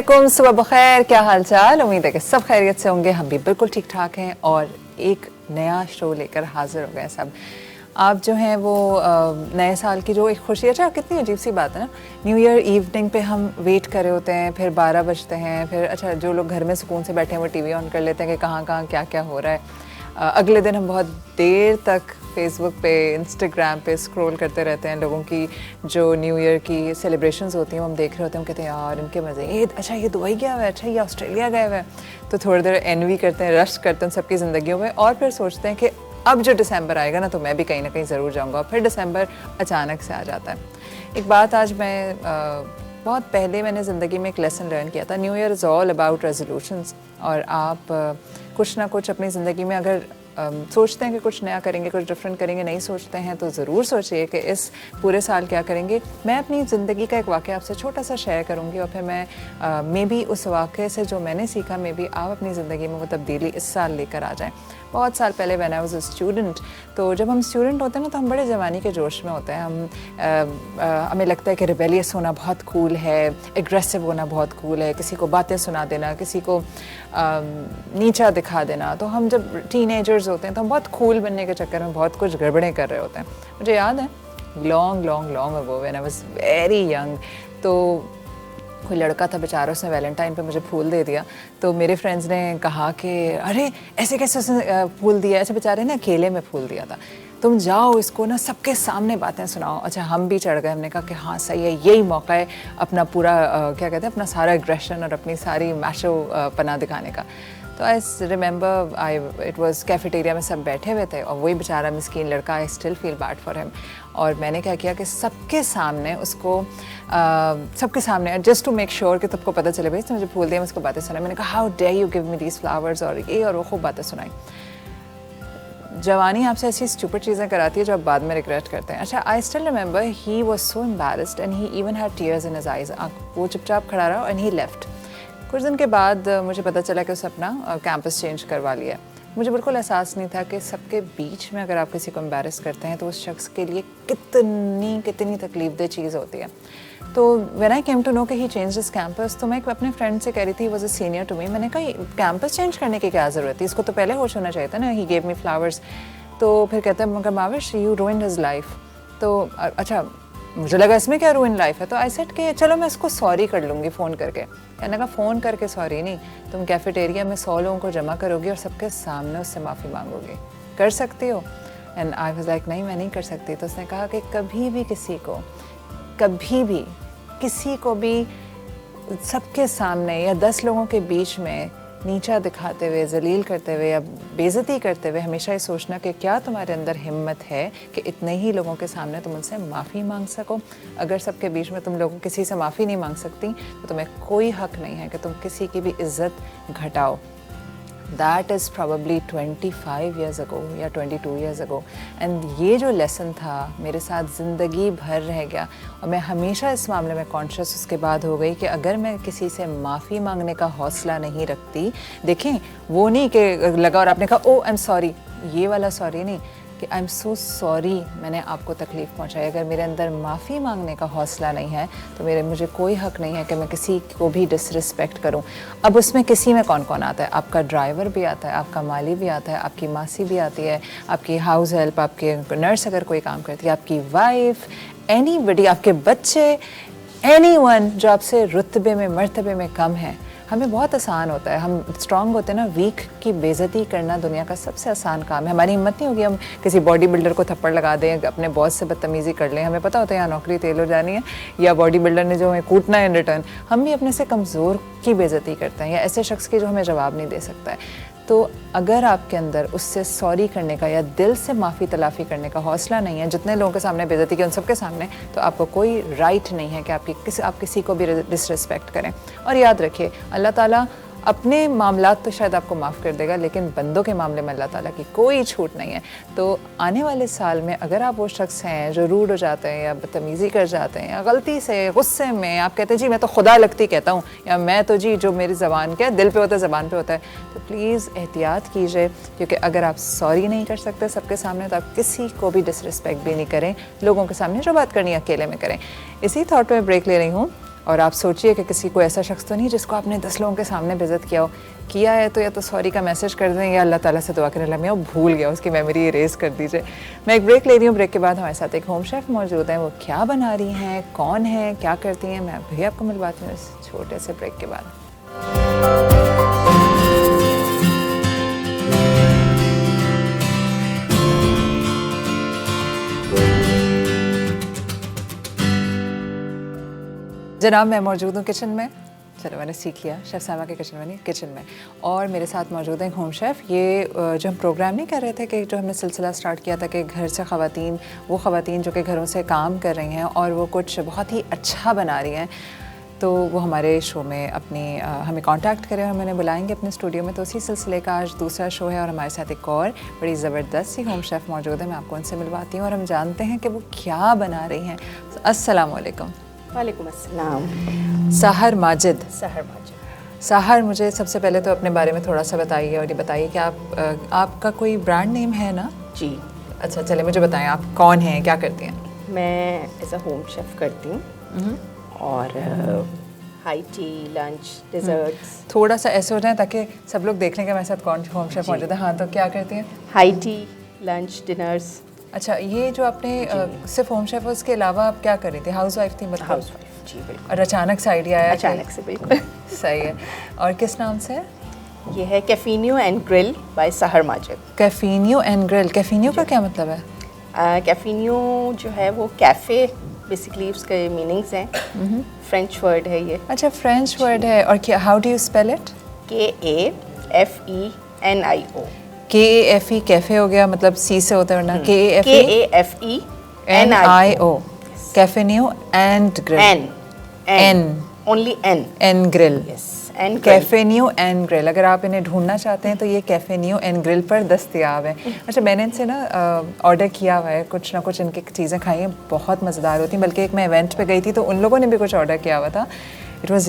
वालेकुम, सुबह बखैर। क्या हाल चाल? उम्मीद है कि सब खैरियत से होंगे। हम भी बिल्कुल ठीक ठाक हैं और एक नया शो लेकर हाजिर हो गए सब। आप जो हैं वो नए साल की जो एक खुशी, अच्छा कितनी अजीब सी बात है ना, न्यू ईयर इवनिंग पे हम वेट कर रहे होते हैं, फिर 12 बजते हैं, फिर अच्छा जो लोग घर में सुकून से बैठे हैं वो टीवी ऑन कर लेते हैं कि कहाँ कहाँ क्या क्या हो रहा है। अगले दिन हम बहुत देर तक फेसबुक पे, इंस्टाग्राम पे स्क्रॉल करते रहते हैं। लोगों की जो न्यू ईयर की सेलिब्रेशंस होती हैं वो हम देख रहे होते हैं, हम कहते हैं यार इनके मज़े, ये अच्छा ये दुबई गया हुआ है, अच्छा ये ऑस्ट्रेलिया गया हुआ है। तो थोड़ी देर एनवी करते हैं, रश करते हैं सबकी ज़िंदगियों में, और फिर सोचते हैं कि अब जो दिसंबर आएगा ना तो मैं भी कहीं ना कहीं ज़रूर जाऊँगा। फिर दिसंबर अचानक से आ जाता है। एक बात आज मैं बहुत पहले मैंने ज़िंदगी में एक लेसन लर्न किया था। New year is all about resolutions. और आप कुछ ना कुछ अपनी ज़िंदगी में अगर सोचते हैं कि कुछ नया करेंगे, कुछ डिफरेंट करेंगे, नहीं सोचते हैं तो ज़रूर सोचिए कि इस पूरे साल क्या करेंगे। मैं अपनी ज़िंदगी का एक वाक़या आपसे छोटा सा शेयर करूँगी और फिर मैं मे बी उस वाक़े से जो मैंने सीखा, मे बी आप अपनी ज़िंदगी में वो तब्दीली इस साल लेकर आ जाएँ। बहुत साल पहले when I was a student, तो जब हम स्टूडेंट होते हैं ना तो हम बड़े जवानी के जोश में होते हैं। हमें लगता है कि रिबेलियस होना बहुत कूल है, एग्रेसिव होना बहुत कूल है, किसी को बातें सुना देना, किसी को नीचा दिखा देना। तो हम जब टीनेजर्स होते हैं तो हम बहुत कूल बनने के चक्कर में बहुत कुछ गड़बड़ें कर रहे होते हैं। मुझे याद है long ago when I was very young, तो कोई लड़का था बेचारा, उसने वैलेंटाइन पे मुझे फूल दे दिया। तो मेरे फ्रेंड्स ने कहा कि अरे ऐसे कैसे उसने फूल दिया, ऐसे बेचारे ने अकेले में फूल दिया था, तुम जाओ इसको ना सबके सामने बातें सुनाओ। अच्छा हम भी चढ़ गए, हमने कहा कि हाँ सही है, यही मौका है अपना पूरा क्या कहते हैं, अपना सारा एग्रेशन और अपनी सारी मैशो पना दिखाने का। तो I remember it was cafeteria में सब बैठे हुए थे और वही बेचारा मिस्कीन लड़का, I still feel bad for him. और मैंने क्या किया कि सबके सामने उसको सबके सामने जस्ट टू मेक श्योर कि सबको पता चले भाई इसने मुझे फूल दिया, मैं उसको बातें सुनाई। मैंने कहा how dare you give me these flowers, और ये और वो खूब बातें सुनाई। जवानी आपसे ऐसी स्टूपिड चीज़ें कराती है जो आप बाद में रिग्रेट करते हैं। अच्छा I still remember he was so embarrassed and he even had tears in his eyes. वो चुपचाप खड़ा रहा एंड ही लेफ्ट। कुछ दिन के बाद मुझे पता चला कि उसने अपना कैंपस चेंज करवा लिया। मुझे बिल्कुल एहसास नहीं था कि सबके बीच में अगर आप किसी को एम्बैरेस करते हैं तो उस शख्स के लिए कितनी तकलीफदेह चीज़ होती है। तो when I came to know कि ही चेंज दिस कैंपस, तो मैं अपने फ्रेंड से कह रही थी, he was a senior to me, मैंने कहा कैंपस चेंज करने की क्या ज़रूरत थी, इसको तो पहले होश होना चाहिए था ना। He gave me flowers. तो फिर कहता है मगर Mavish you ruined his life. तो अच्छा मुझे लगा इसमें क्या रूइन लाइफ है, तो आई सेड कि चलो मैं इसको सॉरी कर लूँगी फ़ोन करके। मैंने कहा फ़ोन करके सॉरी नहीं, तुम कैफेटेरिया में 100 लोगों को जमा करोगी और सबके सामने उससे माफ़ी मांगोगी, कर सकती हो? एंड आई वाज लाइक नहीं मैं नहीं कर सकती। तो उसने कहा कि कभी भी किसी को भी सबके सामने या 10 लोगों के बीच में नीचा दिखाते हुए, जलील करते हुए या बेइज्जती करते हुए हमेशा ये सोचना कि क्या तुम्हारे अंदर हिम्मत है कि इतने ही लोगों के सामने तुम उनसे माफ़ी मांग सको। अगर सबके बीच में तुम लोग किसी से माफ़ी नहीं मांग सकती तो तुम्हें कोई हक नहीं है कि तुम किसी की भी इज़्ज़त घटाओ। That is probably 25 years ago या 22 years ago, and ये जो लेसन था मेरे साथ ज़िंदगी भर रह गया। और मैं हमेशा इस मामले में कॉन्शियस उसके बाद हो गई कि अगर मैं किसी से माफ़ी मांगने का हौसला नहीं रखती, देखें वो नहीं कि लगा और आपने कहा ओ आई एम सॉरी, ये वाला सॉरी नहीं कि आई एम सो सॉरी मैंने आपको तकलीफ़ पहुंचाई। अगर मेरे अंदर माफ़ी मांगने का हौसला नहीं है तो मुझे कोई हक नहीं है कि मैं किसी को भी डिसरिस्पेक्ट करूं। अब उसमें किसी में कौन कौन आता है, आपका ड्राइवर भी आता है, आपका माली भी आता है, आपकी मासी भी आती है, आपकी हाउस हेल्प, आपके नर्स अगर कोई काम करती है, आपकी वाइफ, एनीबडी, आपके बच्चे, एनीवन जो आपसे रुतबे में मर्तबे में कम है। हमें बहुत आसान होता है, हम स्ट्रांग होते हैं ना, वीक की बेइज्जती करना दुनिया का सबसे आसान काम है। हमारी हिम्मत नहीं होगी हम किसी बॉडी बिल्डर को थप्पड़ लगा दें, अपने बॉस से बदतमीज़ी कर लें। हमें पता होता है यहाँ नौकरी तेल हो जानी है या बॉडी बिल्डर ने जो हमें कूटना है इन रिटर्न। हम भी अपने से कमज़ोर की बेइज्जती करते हैं या ऐसे शख्स की जो हमें जवाब नहीं दे सकता है। तो अगर आपके अंदर उससे सॉरी करने का या दिल से माफ़ी तलाफ़ी करने का हौसला नहीं है, जितने लोगों के सामने बेइज्जती की उन सबके सामने, तो आपको कोई राइट नहीं है कि आप किसी को भी डिसरिस्पेक्ट करें। और याद रखिए अल्लाह ताला अपने मामलात तो शायद आपको माफ़ कर देगा, लेकिन बंदों के मामले में अल्लाह ताला की कोई छूट नहीं है। तो आने वाले साल में अगर आप वो शख्स हैं जो रूड हो जाते हैं या बदतमीज़ी कर जाते हैं या गलती से गुस्से में आप कहते हैं जी मैं तो खुदा लगती कहता हूँ, या मैं तो जी जो मेरी ज़बान क्या दिल पे होता है ज़बान पे होता है, तो प्लीज़ एहतियात कीजिए। क्योंकि अगर आप सॉरी नहीं कर सकते सबके सामने तो आप किसी को भी डिसरिस्पेक्ट भी नहीं करें। लोगों के सामने जो बात करनी है अकेले में करें। इसी थॉट में ब्रेक ले रही हूँ। और आप सोचिए कि किसी को ऐसा शख्स तो नहीं जिसको आपने 10 लोगों के सामने बेइज्जत किया हो, किया है तो या तो सॉरी का मैसेज कर दें या अल्लाह ताला से दुआ करें अल्लाह मियां भूल गया, उसकी मेमोरी इरेज कर दीजिए। मैं एक ब्रेक ले रही हूँ, ब्रेक के बाद हमारे साथ एक होम शेफ़ मौजूद हैं, वो क्या बना रही हैं, कौन है, क्या करती हैं, मैं भी आपको मिलवाती हूँ इस छोटे से ब्रेक के बाद। जनाब मैं मौजूद हूँ किचन में, चलो मैंने सीख लिया शेफ़ सामा के किचन में नहीं, किचन में, और मेरे साथ मौजूद हैं होम शेफ़। ये जो हम प्रोग्राम नहीं कर रहे थे कि जो हमने सिलसिला स्टार्ट किया था कि घर से ख़वातीन, वो ख़वातीन जो कि घरों से काम कर रही हैं और वो कुछ बहुत ही अच्छा बना रही हैं, तो वो हमारे शो में अपनी हमें कांटेक्ट करें और हमें बुलाएंगे अपने स्टूडियो में। तो उसी सिलसिले का आज दूसरा शो है और हमारे साथ एक और बड़ी ज़बरदस्त सी होम शेफ़ मौजूद है। मैं आपको उनसे मिलवाती हूँ और हम जानते हैं कि वो क्या बना रही हैं। अस्सलाम वालेकुम। वालेकुम अस्सलाम। सहर माजिद। सहर माजिद। सहर, मुझे सबसे पहले तो अपने बारे में थोड़ा सा बताइए और ये बताइए कि आपका कोई ब्रांड नेम है ना? जी। अच्छा चले मुझे बताएं आप कौन हैं, क्या करती हैं? मैं एज अ होम शेफ़ करती हूँ और हाई टी, लंच, डिज़र्ट्स। थोड़ा सा ऐसे हो जाए ताकि सब लोग देख लें कि मेरे साथ कौन होम शेफ़ मौजूद है। हाँ, तो क्या करती हैं? High tea, lunch, dinners. अच्छा, ये जो आपने सिर्फ होम शेफ़, उसके अलावा आप क्या कर रही थी? हाउस वाइफ थी मतलब? हाउस वाइफ, जी बिल्कुल। और अचानक से आइडिया आया? अचानक से, बिल्कुल। सही है। और किस नाम से? ये है कैफीनियो and grill by Sehar Majid. Kafenio and grill. Kafenio का क्या मतलब है? कैफीनियो जो है वो कैफ़े, बेसिकली उसके मीनिंग्स हैं। फ्रेंच वर्ड है ये। अच्छा, फ्रेंच वर्ड है। और क्या, how do you spell it? KAFENIO। KAFE cafe हो गया, मतलब सी से होता है वरना KAFENIO। Kafenio and grill. N only N। N grill. Yes, and Kafenio and grill. अगर आप इन्हें ढूंढना चाहते हैं तो ये कैफेनियो एंड ग्रिल पर दस्तयाब है। अच्छा, मैंने इनसे ना ऑर्डर किया हुआ है, कुछ ना कुछ इनकी चीज़ें खाई हैं, बहुत मज़ेदार होती हैं। बल्कि एक मैं इवेंट पे गई थी तो उन लोगों ने भी कुछ ऑर्डर किया हुआ था। It was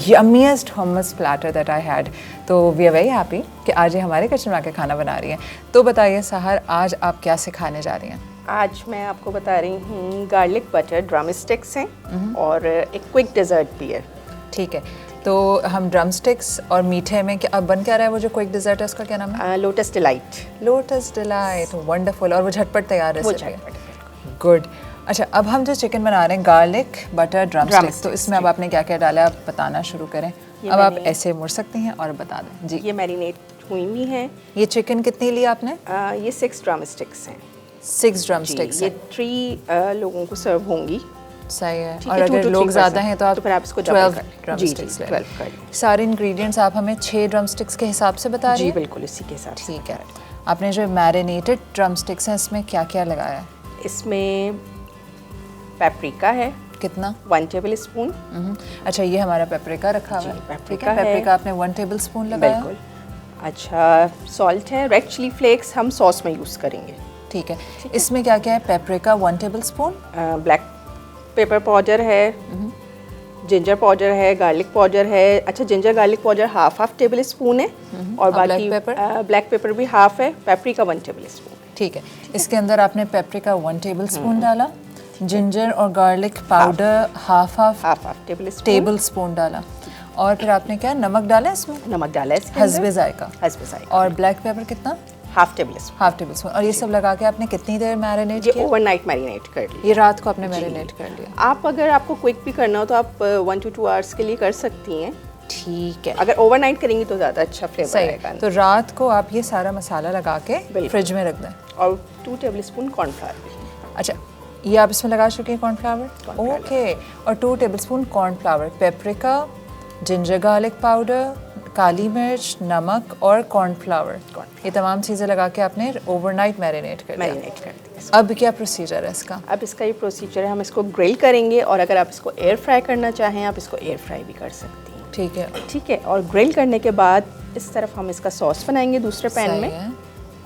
yummiest hummus platter that I had। तो वी आर वेरी हैप्पी कि आज ये हमारे किचन में आके खाना बना रही हैं। तो बताइए सहर, आज आप क्या सिखाने जा रही हैं? आज मैं आपको बता रही हूँ गार्लिक बटर ड्रम स्टिक्स हैं और एक क्विक डेजर्ट भी है। ठीक है, तो हम ड्रम स्टिक्स और मीठे में क्या अब बन क्या रहा है? वो जो क्विक डेजर्ट है उसका क्या नाम है? Lotus delight. Lotus delight, wonderful. और वो झटपट तैयार है? वो झटपट। गुड। अच्छा, अब हम जो चिकन बना रहे हैं गार्लिक बटर ड्रम स्टिक्स, तो इसमें अब आपने क्या क्या डाला है, आप बताना शुरू करें। अब आप ऐसे मुड़ सकती हैं और बता दें जी। ये मैरिनेट हुई हुई हैं। ये चिकन कितनी ली आपने? ये 6 ड्रम स्टिक्स हैं। 6 ड्रम स्टिक्स। ये 3 लोगों को सर्व होंगी। सही है। और अगर लोग ज़्यादा हैं तो आप फिर आप इसको 12 ड्रम जी स्टिक्स लें। 12 कर लें। सारे इंग्रेडिएंट्स आप हमें 6 ड्रम स्टिक्स के हिसाब से बता रही जी हैं? बिल्कुल, इसी के साथ। ठीक है। आपने जो मैरिनेटेड ड्रम स्टिक्स हैं इसमें क्या क्या लगाया है? इसमें पेपरिका है। कितना? 1 टेबल स्पून। अच्छा, ये हमारा पेपरिका रखा हुआ है। पेपरिका है। पेपरिका आपने 1 टेबल स्पून लगाया? बिल्कुल। अच्छा, सॉल्ट है। रेड चिली फ्लेक्स हम सॉस में यूज़ करेंगे। ठीक है। इसमें क्या क्या है? Paprika 1 table spoon, black pepper powder है, जिंजर पाउडर है, गार्लिक पाउडर है। अच्छा, ginger garlic powder half table spoon है और बाकी ब्लैक पेपर भी हाफ है। Paprika 1 table spoon. ठीक है। इसके अंदर आपने पेपरिका 1 टेबल स्पून डाला, जिंजर और garlic powder half table spoon डाला, और फिर आपने क्या नमक डाला इसमें? नमक डाला है इसके हस्बे जायका। हस्बे जायका। और ब्लैक पेपर कितना? Half table spoon. और ये सब लगा के आपने कितनी देर मैरिनेट किया? किया? ओवरनाइट मैरिनेट कर लिया। ये रात को आपने मैरिनेट कर लिया? आप अगर आपको क्विक भी करना हो तो आप 1 to 2 आवर्स के लिए कर सकती हैं। ठीक है। अगर ओवरनाइट करेंगी तो ज़्यादा अच्छा फ्लेवर आएगा। तो रात को आप ये सारा मसाला लगा के फ्रिज में रख दें। और 2 टेबल स्पून कॉर्नफ्लावर। अच्छा, ये आप इसमें लगा चुके हैं कॉर्नफ्लावर? ओके। और 2 tablespoon cornflour, paprika, ginger garlic powder, काली मिर्च, नमक और कॉर्नफ्लावर, ये तमाम चीज़ें लगा के आपने ओवरनाइट मैरिनेट कर दिया। अब क्या प्रोसीजर है इसका? अब इसका ये प्रोसीजर है, हम इसको ग्रिल करेंगे और अगर आप इसको एयर फ्राई करना चाहें आप इसको एयर फ्राई भी कर सकती हैं। ठीक है। ठीक है। और ग्रिल करने के बाद इस तरफ हम इसका सॉस बनाएंगे दूसरे पैन में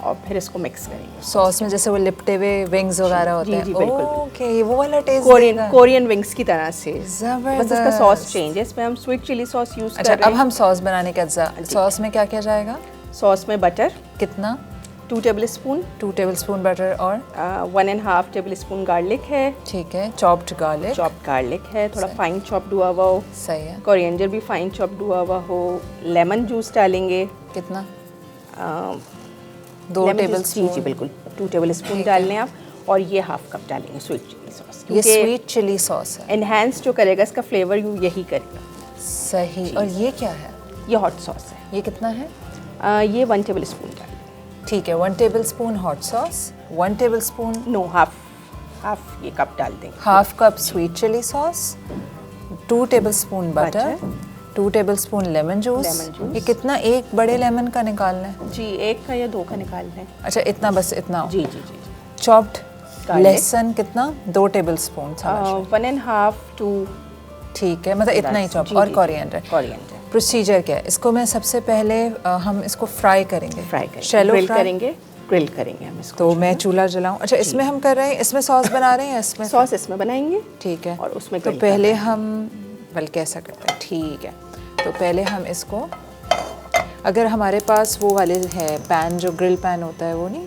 और फिर इसको मिक्स करेंगे। सॉस में जैसे वो लिपटे हुए विंग्स वगैरह होते हैं? जी बिल्कुल। ओके, वो वाला टेस्ट कोरियन विंग्स की तरह से। जबरदस्त। बस इसका सॉस चेंज है, इसमें हम स्वीट चिली सॉस यूज़ कर रहे हैं। अब हम सॉस बनाने का सॉस में क्या किया जाएगा? सॉस में बटर कितना? 2 टेबल स्पून, 2 टेबलस्पून बटर और 1.5 टेबल स्पून गार्लिक है, ठीक है, चॉप्ड गार्लिक, चॉप्ड गार्लिक है, थोड़ा फाइन चॉप्ड हुआ हुआ हो, सही है। कोरिएंडर भी फाइन चॉप्ड हुआ हुआ हो, लेमन जूस डालेंगे, कितना? अ, 2 lemon juice, टेबलस्पून। जी बिल्कुल 2 टेबल स्पून डालने आप, और ये हाफ कप डालेंगे स्वीट चिली सॉस। ये स्वीट चिली सॉस है, एनहांस जो करेगा इसका फ्लेवर यही करेगा। सही। और ये क्या है? ये हॉट सॉस है, ये कितना है? ये 1 टेबल स्पून डालेंगे। ठीक है, 1 tablespoon hot sauce, 1 tablespoon, no half ये कप डाल देंगे। Half cup sweet chilli sauce, 2 tablespoon butter, 2 tablespoon lemon juice. Lemon juice. ये कितना, एक बड़े लेमन का निकालना है? जी, 1 का या 2 का निकालना है। अच्छा, इतना, बस इतना। जी जी जी। Chopped Garlic। लहसुन कितना? 2 टेबलस्पून। 1.5 to, ठीक है, मतलब इतना ही चॉप। जी, और जी, कोरिएंडर। कोरिएंडर प्रोसीजर क्या है? इसको मैं सबसे पहले हम इसको फ्राई करेंगे, फ्राई करेंगे, शैलो ग्रिल फ्राई करेंगे, ग्रिल करेंगे हम इसको। तो मैं चूल्हा जलाऊं? अच्छा, इसमें हम कर रहे हैं, इसमें सॉस बना रहे हैं इसमें? सॉस इसमें बनाएंगे, ठीक है। और उसमें तो grill पहले करना हम, बल्कि ऐसा करते हैं, ठीक है, तो पहले हम इसको, अगर हमारे पास वो वाले है पैन, जो ग्रिल पैन होता है, वो नहीं,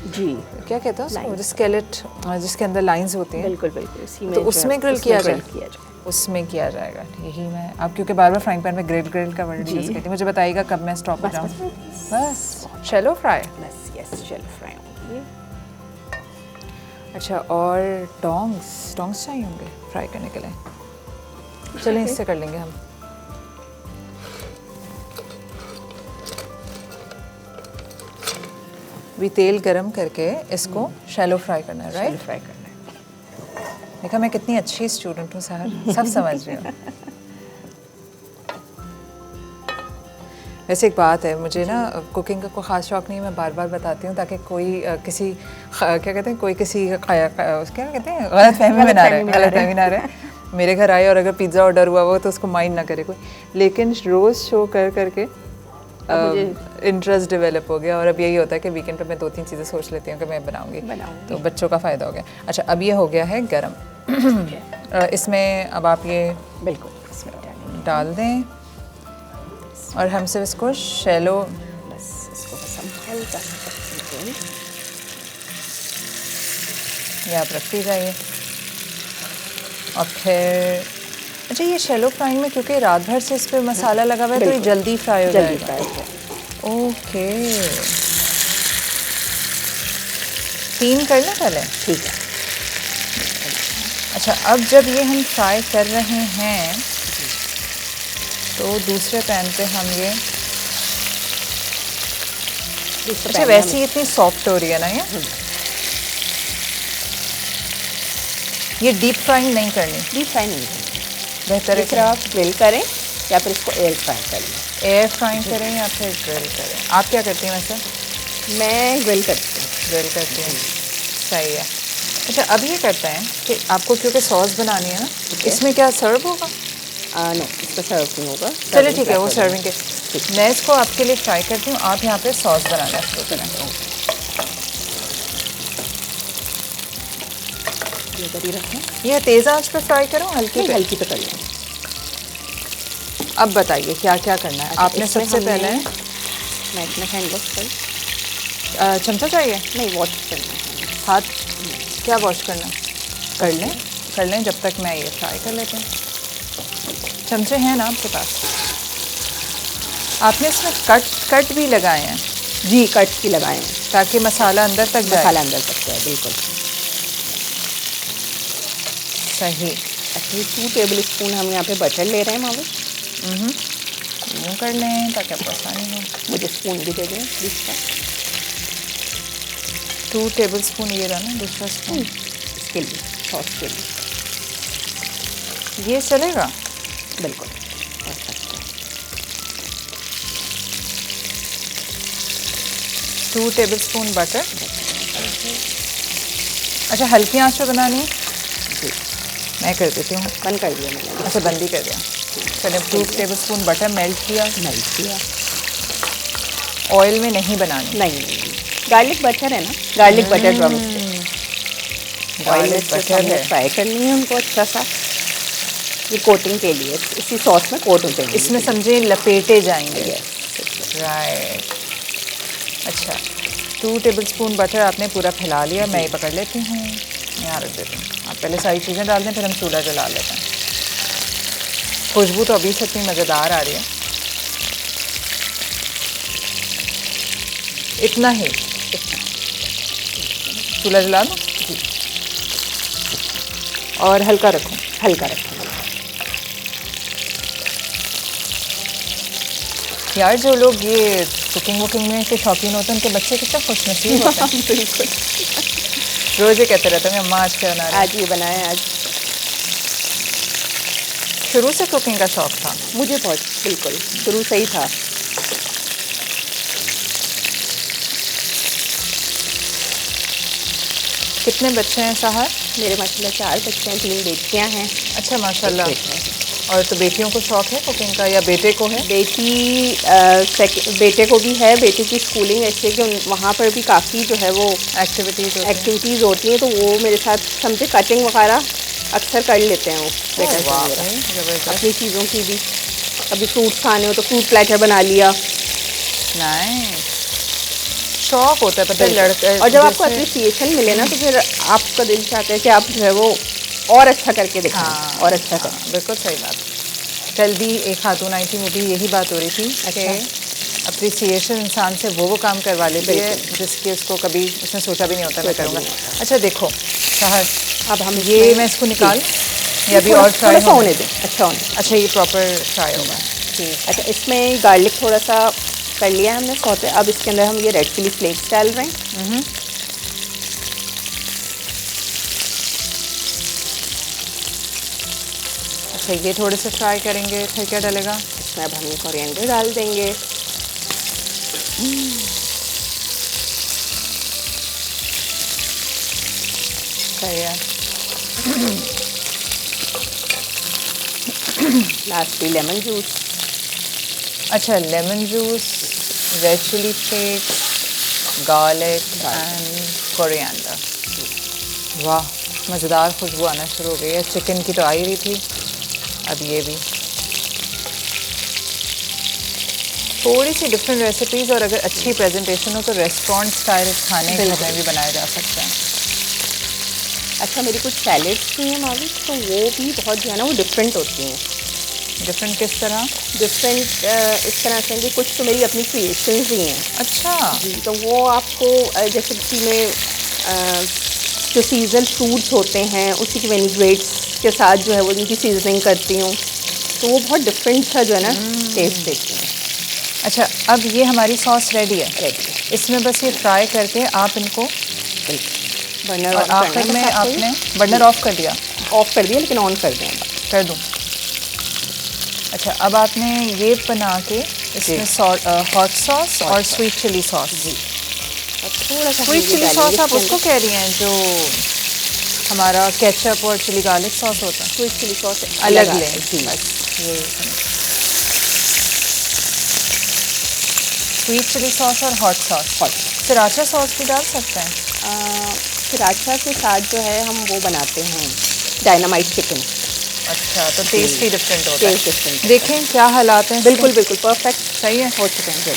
जी क्या कहते हैं उसको, जो स्केलेट, जिसके अंदर लाइंस होती हैं, बिल्कुल बिल्कुल, इसी में तो जो उसमें है, ग्रिल उसमें किया grill जाए, उसमें किया जाएगा। यही मैं, आप क्योंकि बार बार फ्राइंग पैन में ग्रिल का वर्ड यूज़ करती हूँ, मुझे बताइएगा कब मैं स्टॉप हो जाऊँ। बस शैलो फ्राई। बस, यस, शैलो फ्राई होंगे। अच्छा, और टोंग्स चाहिए होंगे फ्राई करने के लिए? चलें, इससे कर लेंगे हम। भी तेल गरम करके इसको शैलो फ्राई करना है, शैलो राइट? फ्राई करना है। देखा मैं कितनी अच्छी स्टूडेंट हूँ सहर, सब समझ रही हूँ। वैसे एक बात है, मुझे ना कुकिंग का कोई ख़ास शौक नहीं है, मैं बार बार बताती हूँ ताकि कोई क्या कहते हैं, कोई किसी क्या कहते हैं, गलत फहमी में ना रहे। मेरे घर आए और अगर पिज़्ज़ा ऑर्डर हुआ हो तो उसको माइंड ना करे कोई, लेकिन रोज़ शो करके इंटरेस्ट डेवलप हो गया, और अब यही होता है कि वीकेंड पे मैं 2-3 चीज़ें सोच लेती हूँ कि मैं बनाऊंगी, तो बच्चों का फ़ायदा हो गया। अच्छा, अब ये हो गया है गरम। इसमें अब आप ये बिल्कुल इसमें डालेंगे, डाल दें, और हम सिर्फ इसको शैलो, बस इसको बस हम हल्का सा पकने दें। ये आप रखती जाइए। और फिर अच्छा, ये शैलो फ्राइंग में क्योंकि रात भर से इस पर मसाला लगा हुआ है, तो ये जल्दी फ्राई हो जल्दी जाएगा। फ्राई हो। ओके, 3 कर लें पहले? ठीक है। अच्छा, अब जब ये हम फ्राई कर रहे हैं तो दूसरे पैन पे हम ये, अच्छा वैसे ही इतनी सॉफ्ट हो रही है ना ये डीप फ्राइंग नहीं करनी? डीप फ्राई नहीं करनी, बेहतर है फिर आप ग्रिल करें या फिर इसको एयर फ्राई कर लें। एयर फ्राइंग करें या फिर ग्रिल करें? आप क्या करती हैं वैसे? मैं ग्रिल करती हूँ। ग्रिल करती हूँ, सही है। अच्छा, अब ये करते हैं कि आपको क्योंकि सॉस बनानी है ना, इसमें क्या सर्व होगा? नो, इसको सर्व नहीं होगा। चलिए ठीक है, वो सर्विंग के, मैं इसको आपके लिए फ्राई करती हूँ, आप यहाँ पे सॉस बनाना शुरू करें। ये करी रखें, ये तेज़ आंच पे फ्राई करूँ, हल्की पे? हल्की पे कर लें। अब बताइए क्या क्या करना है आपने? सबसे पहले मैं इसमें हैंड वॉश कर, चमचा चाहिए? नहीं, वॉश करना है हाथ। क्या वॉश करना? कर लें जब तक मैं ये फ्राई कर लेते हैं। चमचे हैं ना आपके पास? आपने इसमें कट भी लगाए हैं? जी, कट भी लगाए हैं ताकि मसाला अंदर तक जाए। मसाला अंदर तक जाए, बिल्कुल सही। अच्छा, 2 टेबल स्पून हम यहाँ पे बटर ले रहे हैं मावे। यूँ कर लें ताकि आपको आसानी हो। मुझे स्पून भी दे दें दूसरा। 2 टेबल स्पून ये रहा ना दूसरा स्पून, इसके लिए, सॉस के लिए ये चलेगा? बिल्कुल। 2 टेबल स्पून बटर। अच्छा, हल्की आंच पे बनानी है? जी, मैं कर देती हूँ। बंद कर दिया मैंने। अच्छा, बंद ही कर दिया। चलिए, 2 टेबल स्पून बटर मेल्ट किया। ऑयल में नहीं बनानी? नहीं, गार्लिक बटर है ना, गार्लिक बटर ड्रम ऑयल में बटर है, फ्राई करनी है उनको अच्छा सा, ये कोटिंग के लिए, इसी सॉस में कोट होते हैं। इसमें समझे लपेटे जाएंगे। राइट। अच्छा, 2 टेबलस्पून बटर आपने पूरा फैला लिया, मैं ये पकड़ लेती हूँ, यहाँ रख देती हूँ। आप पहले सारी चीज़ें डाल दें, फिर हम चूल्हा जला लेते हैं। खुशबू तो अभी से इतनी मज़ेदार आ रही है। इतना ही, चूल्हा जला दो जी, और हल्का रखूँ। हल्का रखें। यार जो लोग ये कुकिंग वुकिंग में के शौकीन होते हैं उनके बच्चे कितना खुशनसीब होते हैं। बिल्कुल, रोज़ ये कहते रहते हैं अम्मा आज क्या बना रहे हैं। आज ये बनाया आज। शुरू से कुकिंग का शौक था? मुझे बहुत, बिल्कुल शुरू से ही था। कितने बच्चे हैं साहर? मेरे माशाल्लाह 4 बच्चे हैं, 3 बेटियां हैं। अच्छा माशाल्लाह। एक बेटा है। और तो बेटियों को शौक है कुकिंग का या बेटे को है? बेटे को भी है। बेटे की स्कूलिंग ऐसे कि वहाँ पर भी काफ़ी जो है वो एक्टिविटीज़ होती हैं, तो वो मेरे साथ समझे कटिंग वगैरह अक्सर कर लेते हैं वो बेटा से मेरा। जबरदस्त। अपनी चीज़ों की भी, कभी फ्रूट्स खाने हो तो फ्रूट प्लेटर बना लिया। नाइस, शौक होता है पता है लड़का। और जब आपको अप्रिसिएशन मिले ना तो फिर आपका दिल चाहता है कि आप जो है वो और अच्छा करके दिखाएं। हाँ, और अच्छा करें। बिल्कुल सही बात। कल भी एक खातून आई थी, वो भी यही बात हो रही थी कि अप्रिसिएशन इंसान से वो काम करवा लेती है जिसकी उसको कभी उसने सोचा भी नहीं होता मैं करूँगा। अच्छा देखो सहर, अब हम ये मैं इसको निकाल या अभी और फ्राई होने दें। अच्छा होने। अच्छा ये प्रॉपर फ्राई होगा। ठीक। अच्छा इसमें गार्लिक थोड़ा सा कर लिया हमने सौते। अब इसके अंदर हम ये रेड चिली फ्लेक्स डाल रहे हैं। अच्छा ये थोड़े से फ्राई करेंगे, फिर क्या डालेगा? इसमें अब हम ये कोरिएंडर डाल देंगे। सही है। Lastly lemon juice. अच्छा lemon juice, red chilli flakes, garlic and coriander. वाह मज़ेदार खुशबू आना शुरू हो गई है। चिकन की तो आ ही रही थी, अब ये भी। थोड़ी सी डिफरेंट रेसिपीज़ और अगर अच्छी प्रेजेंटेशन हो तो रेस्टोरेंट स्टाइल खाने घर में भी बनाया जा सकता है। अच्छा मेरी कुछ सैलेड्स भी हैं मावी, तो वो भी बहुत जो है ना वो डिफरेंट होती हैं। डिफरेंट किस तरह? डिफरेंट इस तरह से कि कुछ तो मेरी अपनी क्रिएशंस ही हैं। अच्छा जी, तो वो आपको जैसे किसी में जो सीजनल फ्रूट्स होते हैं उसी के विनेग्रेट्स के साथ जो है वो उनकी सीजनिंग करती हूँ, तो वो बहुत डिफरेंट सा जो है ना टेस्ट देती हैं। अच्छा अब ये हमारी सॉस रेडी है। रेडी है। इसमें बस ये फ्राई करके आप इनको बर्नर और ऑफ आखिर में आपने बर्नर ऑफ कर दिया? ऑफ कर दिया, लेकिन ऑन कर दें। कर दूँ? अच्छा अब आपने ये बना के इसमें हॉट सॉस और स्वीट चिली सॉस। जी, थोड़ा सा स्वीट चिली सॉस आप उसको कह रही हैं जो हमारा केचप और चिली गार्लिक सॉस होता है? स्वीट चिली सॉस अलग लें जी। बस ये स्वीट चिली सॉस और हॉट सॉस। सराचा सॉस भी डाल सकते हैं? सराचा के साथ जो है हम वो बनाते हैं डायनामाइट चिकन। अच्छा तो टेस्ट ही डिफरेंट होता है। Taste different. देखें क्या हालात हैं? बिल्कुल बिल्कुल परफेक्ट सही है। हो चुके हैं।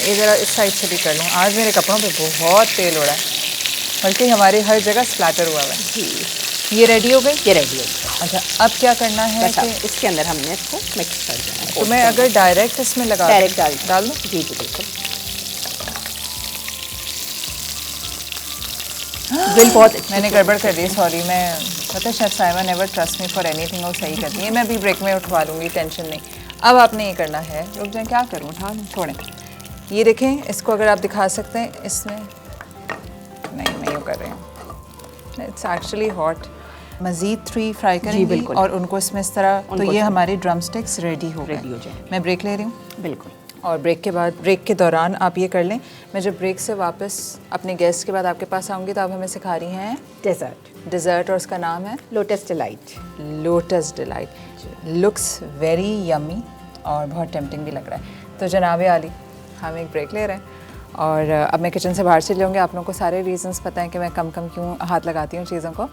ये ज़रा इस साइड से भी कर लूँ। आज मेरे कपड़ों पे बहुत तेल हो रहा है, बल्कि हमारे हर जगह स्प्लैटर हुआ हुआ है। जी ये रेडी हो गई? ये रेडी हो गया। अच्छा अब क्या करना है बस कि अब इसके अंदर हमने इसको मिक्स कर देना है। तो मैं अगर डायरेक्ट इसमें लगा डायरेक्ट डाल दूँ? जी जी बिल्कुल। ग्रिल बहुत मैंने गड़बड़ कर दी, सॉरी। मैं पता है chef Saima never trust me for anything, और सही करती है। मैं अभी ब्रेक में उठवा लूँगी, टेंशन नहीं। अब आपने ये करना है, रुक जाए क्या करूँ, उठा लूँ, छोड़ें। ये देखें, इसको अगर आप दिखा सकते हैं इसमें। नहीं मैं यूँ कर रही हूँ। It's actually hot. मज़ीद 3 फ्राई करेंगी और उनको इसमें इस तरह। तो ये हमारे ड्रम स्टिक्स रेडी हो गए। मैं ब्रेक ले रही हूँ। बिल्कुल। और ब्रेक के दौरान आप ये कर लें, मैं जब ब्रेक से वापस अपने गेस्ट के बाद आपके पास आऊँगी तो आप हमें सिखा रही हैं डेज़र्ट और उसका नाम है lotus delight. Lotus delight. Looks very yummy और बहुत टेम्पटिंग भी लग रहा है। तो जनाब आली, हम एक ब्रेक ले रहे हैं और अब मैं किचन से बाहर चले जाऊँगी। आप लोगों को सारे रीज़न्स पता हैं कि मैं कम क्यों हाथ लगाती हूँ चीज़ों को।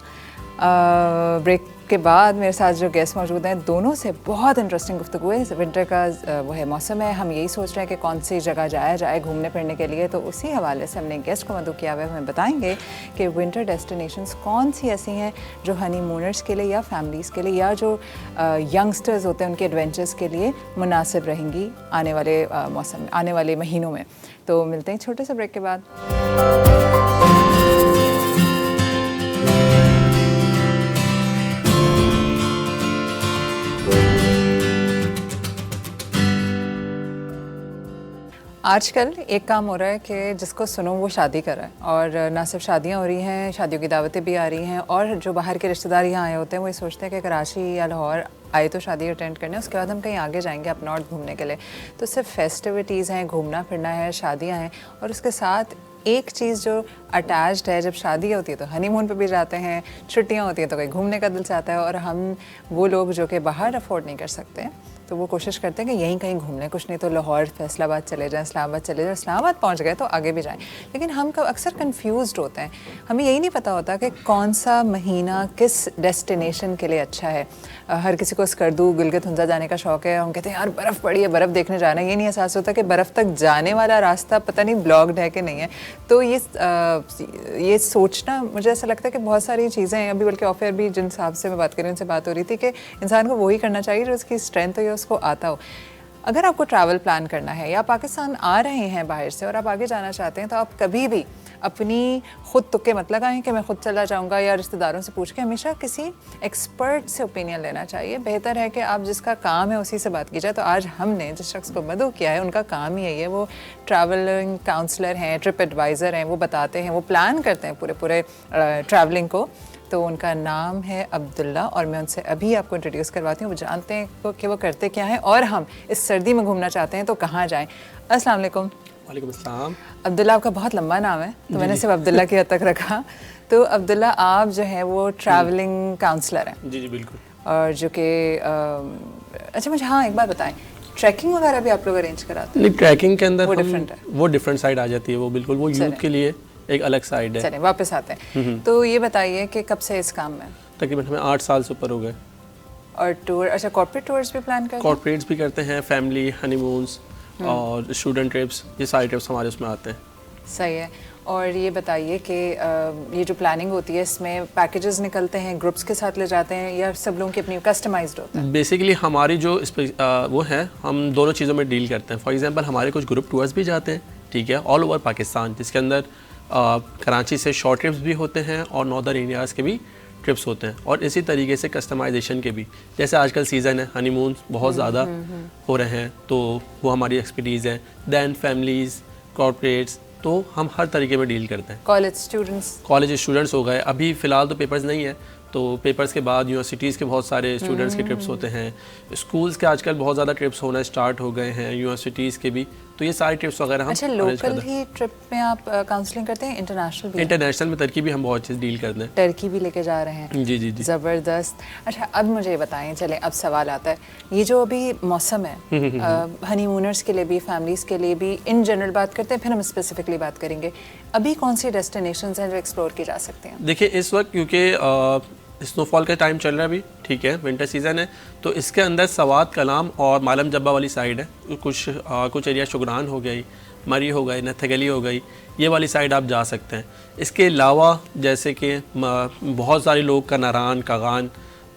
ब्रेक के बाद मेरे साथ जो गेस्ट मौजूद हैं, दोनों से बहुत इंटरेस्टिंग गुफ्तगू है। विंटर का वो है मौसम है, हम यही सोच रहे हैं कि कौन सी जगह जाया जाए घूमने फिरने के लिए, तो उसी हवाले से हमने गेस्ट को मदऊ किया हुआ है। हमें बताएंगे कि विंटर डेस्टिनेशंस कौन सी ऐसी हैं जो हनीमूनर्स के लिए या फैमिलीज़ के लिए या जो यंगस्टर्स होते हैं उनके एडवेंचर्स के लिए मुनासिब रहेंगी आने वाले मौसम में, आने वाले महीनों में। तो मिलते हैं छोटे से ब्रेक के बाद। आजकल एक काम हो रहा है कि जिसको सुनो वो शादी कर रहा है, और ना सिर्फ शादियाँ हो रही हैं, शादियों की दावतें भी आ रही हैं, और जो बाहर के रिश्तेदार यहाँ आए होते हैं वो ये सोचते हैं कि कराची या लाहौर आए तो शादी अटेंड करने, उसके बाद हम कहीं आगे जाएंगे अप नॉर्थ घूमने के लिए। तो सिर्फ फेस्टिविटीज़ हैं, घूमना फिरना है, शादियाँ हैं, और उसके साथ एक चीज़ जो अटैच्ड है, जब शादी होती है तो हनीमून पे भी जाते हैं, छुट्टियाँ होती हैं तो कहीं घूमने का दिल चाहता है, और हम वो लोग जो कि बाहर अफोर्ड नहीं कर सकते तो वो कोशिश करते हैं कि यहीं कहीं घूम लें, कुछ नहीं तो लाहौर फैसलाबाद चले जाएं, इस्लामाबाद चले जाएं, इस्लामाबाद पहुंच गए तो आगे भी जाएं। लेकिन हम अक्सर कंफ्यूज्ड होते हैं, हमें यही नहीं पता होता कि कौन सा महीना किस डेस्टिनेशन के लिए अच्छा है। हर किसी को स्कर्दू गिलगित हुंजा जाने का शौक़ है, हम कहते हैं यार बर्फ़ पड़ी है, बर्फ़ देखने जाना है। ये नहीं एहसास होता कि बर्फ़ तक जाने वाला रास्ता पता नहीं ब्लॉक्ड है कि नहीं है। तो ये सोचना, मुझे ऐसा लगता है कि बहुत सारी चीज़ें हैं। अभी बल्कि ऑफियर भी जिन साहब से मैं बात कर रही हूँ उनसे बात हो रही थी कि इंसान को वही करना चाहिए जो उसकी स्ट्रेंथ हो या उसको आता हो। अगर आपको ट्रैवल प्लान करना है या पाकिस्तान आ रहे हैं बाहर से और आप आगे जाना चाहते हैं, तो आप कभी भी अपनी खुद तुक्के मत लगाएं कि मैं खुद चला जाऊंगा, या रिश्तेदारों से पूछ के हमेशा किसी एक्सपर्ट से ओपिनियन लेना चाहिए। बेहतर है कि आप जिसका काम है उसी से बात की जाए। तो आज हमने जिस शख्स को मदऊ किया है उनका काम ही यही है, वो ट्रैवलिंग काउंसलर हैं, ट्रिप एडवाइज़र हैं, वो बताते हैं, वो प्लान करते हैं पूरे ट्रैवलिंग को। तो उनका नाम है अब्दुल्ला, और मैं उनसे अभी आपको इंट्रोड्यूस करवाती हूँ। वो जानते हैं कि वो करते क्या हैं, और हम इस सर्दी में घूमना चाहते हैं तो कहाँ जाएं। अस्सलाम वालेकुम। वालेकुम अस्सलाम। अब्दुल्ला आपका बहुत लंबा नाम है तो मैंने सिर्फ अब्दुल्ला की हद तक रखा। तो अब्दुल्ला आप जो है वो ट्रैवलिंग काउंसलर हैं। जी बिल्कुल। और जो कि अच्छा मुझे हाँ एक बात बताएं, ट्रैकिंग वगैरह भी आप लोग अरेंज कराते हैं? नहीं, ट्रैकिंग के अंदर वो डिफरेंट है, वो डिफरेंट साइड आ जाती है, वो बिल्कुल वो यूथ के लिए एक अलग साइड है। चलें वापस आते हैं। तो ये बताइए कि कब से इस काम में? तकरीबन हमें 8 साल से ऊपर हो गए। और टूर, अच्छा कॉर्पोरेट टूर्स भी प्लान करते हैं? कॉर्पोरेट्स भी करते हैं, फैमिली हनीमून्स और स्टूडेंट ट्रिप्स, ये सारे ट्रिप्स हमारे उसमें आते हैं। सही है। और ये बताइए कि ये जो प्लानिंग होती है इसमें पैकेजेस निकलते हैं, ग्रुप्स के साथ ले जाते हैं, या सब लोगों की अपनी कस्टमाइज्ड होता है? बेसिकली हमारी जो वो है, हम दोनों चीज़ों में डील करते हैं। फॉर एग्जांपल हमारे कुछ ग्रुप टूर्स भी जाते हैं, ठीक है, ऑल ओवर पाकिस्तान, जिसके अंदर कराची से शॉर्ट ट्रिप्स भी होते हैं और नॉर्दर्न एरियाज़ के भी ट्रिप्स होते हैं, और इसी तरीके से कस्टमाइजेशन के भी। जैसे आजकल सीज़न है, हनीमून बहुत ज़्यादा हो रहे हैं, तो वो हमारी एक्सपर्टीज़ है। दैन फैमिलीज़, कॉर्पोरेट्स, तो हम हर तरीके में डील करते हैं। कॉलेज स्टूडेंट्स हो गए, अभी फ़िलहाल तो पेपर्स नहीं है, तो पेपर्स के बाद यूनिवर्सिटीज़ के बहुत सारे स्टूडेंट्स के ट्रिप्स होते हैं, स्कूल्स के आजकल बहुत ज़्यादा ट्रिप्स होना स्टार्ट हो गए हैं, यूनिवर्सिटीज़ के भी, तो ये सारे ट्रिप्स वगैरह हम अच्छा लोकल ही ट्रिप में आप काउंसलिंग करते हैं? इंटरनेशनल भी? इंटरनेशनल में टर्की भी हम बहुत चीज़ डील करते हैं। टर्की भी लेके जा रहे हैं? जी। ज़बरदस्त। अच्छा अब मुझे बताएं, चलें अब सवाल आता है, ये जो अभी मौसम है हनीमूनर्स के लिए भी, फैमिलीज़ के लिए भी, इन जनरल बात करते हैं, फिर हम स्पेसिफिकली बात करेंगे। अभी कौन सी डेस्टिनेशंस हैं जो एक्सप्लोर की जा सकती हैं? देखिए इस वक्त क्योंकि स्नोफॉल का टाइम चल रहा है अभी, ठीक है, विंटर सीज़न है, तो इसके अंदर सवात, कलाम और मालम जब्बा वाली साइड है, कुछ एरिया शुगरान हो गई, मरी हो गई, नथगली हो गई, ये वाली साइड आप जा सकते हैं। इसके अलावा जैसे कि बहुत सारे लोग का नारान, कागान,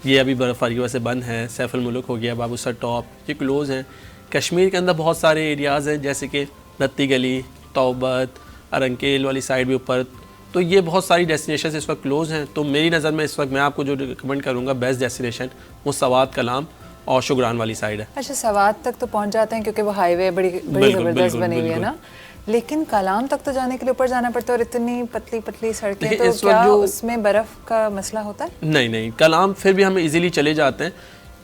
ये अभी बर्फ़बारी की वजह से बंद है, सैफुल मुल्क हो गया, बाबूसर टॉप, ये क्लोज़ हैं। कश्मीर के अंदर बहुत सारे एरियाज़ हैं, जैसे कि रत्ती गली, तौबत, अरंकेल वाली साइड भी ऊपर, तो ये बहुत सारी डेस्टिनेशन इस वक्त क्लोज़ हैं। तो मेरी नज़र में इस वक्त मैं आपको जो रिकमेंड करूँगा बेस्ट डेस्टिनेशन, वो सवात, कलाम और शुगरान वाली साइड है। अच्छा सवात तक तो पहुंच जाते हैं क्योंकि वो हाईवे बड़ी ज़बरदस्त बनी हुई है ना, लेकिन कलाम तक तो जाने के लिए ऊपर जाना पड़ता है, और इतनी पतली पतली सड़कें, तो क्या उसमें बर्फ़ का मसला होता है? नहीं, कलाम फिर भी हम इजीली चले जाते हैं,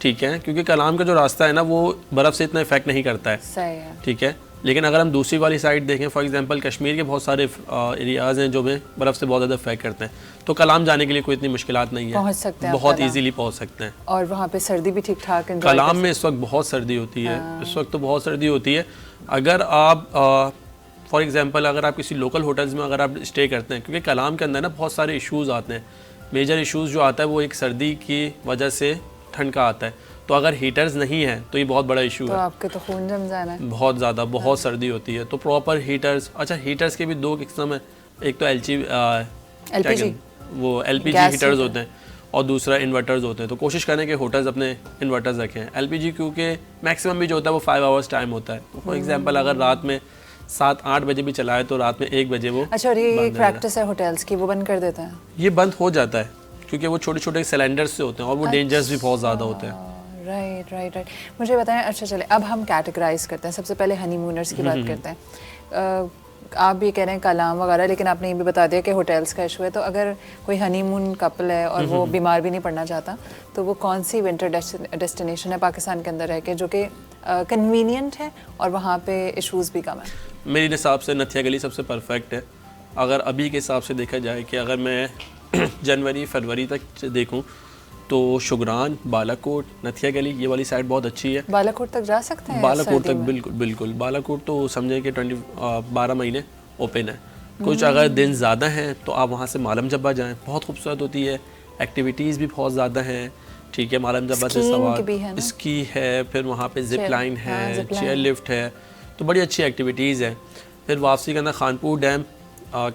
ठीक है, क्योंकि कलाम का जो रास्ता है ना वो बर्फ़ से इतना इफेक्ट नहीं करता है। सही है, ठीक है। लेकिन अगर हम दूसरी वाली साइड देखें, फॉर एग्जांपल कश्मीर के बहुत सारे एरियाज़ हैं जो में बर्फ़ से बहुत ज़्यादा इफेक्ट करते हैं, तो कलाम जाने के लिए कोई इतनी मुश्किलात नहीं है, पहुंच सकते हैं, बहुत इजीली पहुंच सकते हैं। और वहाँ पे सर्दी भी ठीक ठाक है? कलाम में इस वक्त बहुत सर्दी होती है, इस वक्त तो बहुत सर्दी होती है। अगर आप फॉर एग्जांपल अगर आप किसी लोकल होटल्स में अगर आप स्टे करते हैं, क्योंकि कलाम के अंदर ना बहुत सारे इश्यूज़ आते हैं, मेजर इश्यूज़ जो आता है वो एक सर्दी की वजह से ठंड का आता है, तो अगर हीटर्स नहीं है तो ये बहुत बड़ा इशू तो है। आपके तो खून जम जाना है। बहुत ज़्यादा, बहुत सर्दी होती है, तो प्रॉपर हीटर्स। अच्छा, हीटर्स के भी दो किस्म है, एक तो LPG वो LPG गैस हीटर्स हीटर। होते हैं और दूसरा इन्वर्टर्स होते हैं। तो कोशिश करें कि होटल्स अपने इन्वर्टर्स रखें। LPG क्योंकि मैक्सिमम भी जो होता है वो 5 आवर्स टाइम होता है। फॉर एग्जांपल अगर रात में 7-8 बजे भी चलाए तो रात में 1 बजे वो अच्छा, और ये बंद एक हो जाता प्रैक्टिस है होटल्स की, वो बंद कर देते हैं? है। ये बंद हो जाता है क्योंकि वो छोटे छोटे सिलेंडर्स से होते हैं और वो डेंजर्स भी बहुत ज़्यादा होते हैं। Right right right. मुझे बताएं, अच्छा चले अब हम कैटेगराइज करते हैं। सबसे पहले हनीमूनर्स की बात करते हैं। आप भी कह रहे हैं कलाम वगैरह, लेकिन आपने ये भी बता दिया कि होटल्स का इशू है। तो अगर कोई हनीमून कपल है और वो बीमार भी नहीं पड़ना चाहता, तो वो कौन सी विंटर डेस्टिनेशन है पाकिस्तान के अंदर रह के जो कि कन्वीनियंट है और वहाँ पे इश्यूज़ भी कम है? मेरे हिसाब से नथिया गली सबसे परफेक्ट है। अगर अभी के हिसाब से देखा जाए कि अगर मैं जनवरी फरवरी तक देखूं तो शुगरान, बालाकोट, नथिया गली ये वाली साइड बहुत अच्छी है। बालाकोट तक जा सकते हैं? बालाकोट तक बिल्कुल बिल्कुल। बालाकोट तो समझें कि 12 महीने ओपन है। कुछ अगर दिन ज़्यादा हैं तो आप वहाँ से मालम जब्बा जाएँ, बहुत खूबसूरत होती है। एक्टिविटीज़ भी बहुत ज़्यादा हैं, ठीक है। मालम जब्बा से सवार स्की है, फिर वहाँ पे जिप लाइन है, चेयर लिफ्ट है, तो बड़ी अच्छी एक्टिविटीज़ है। फिर वापसी करना खानपुर डैम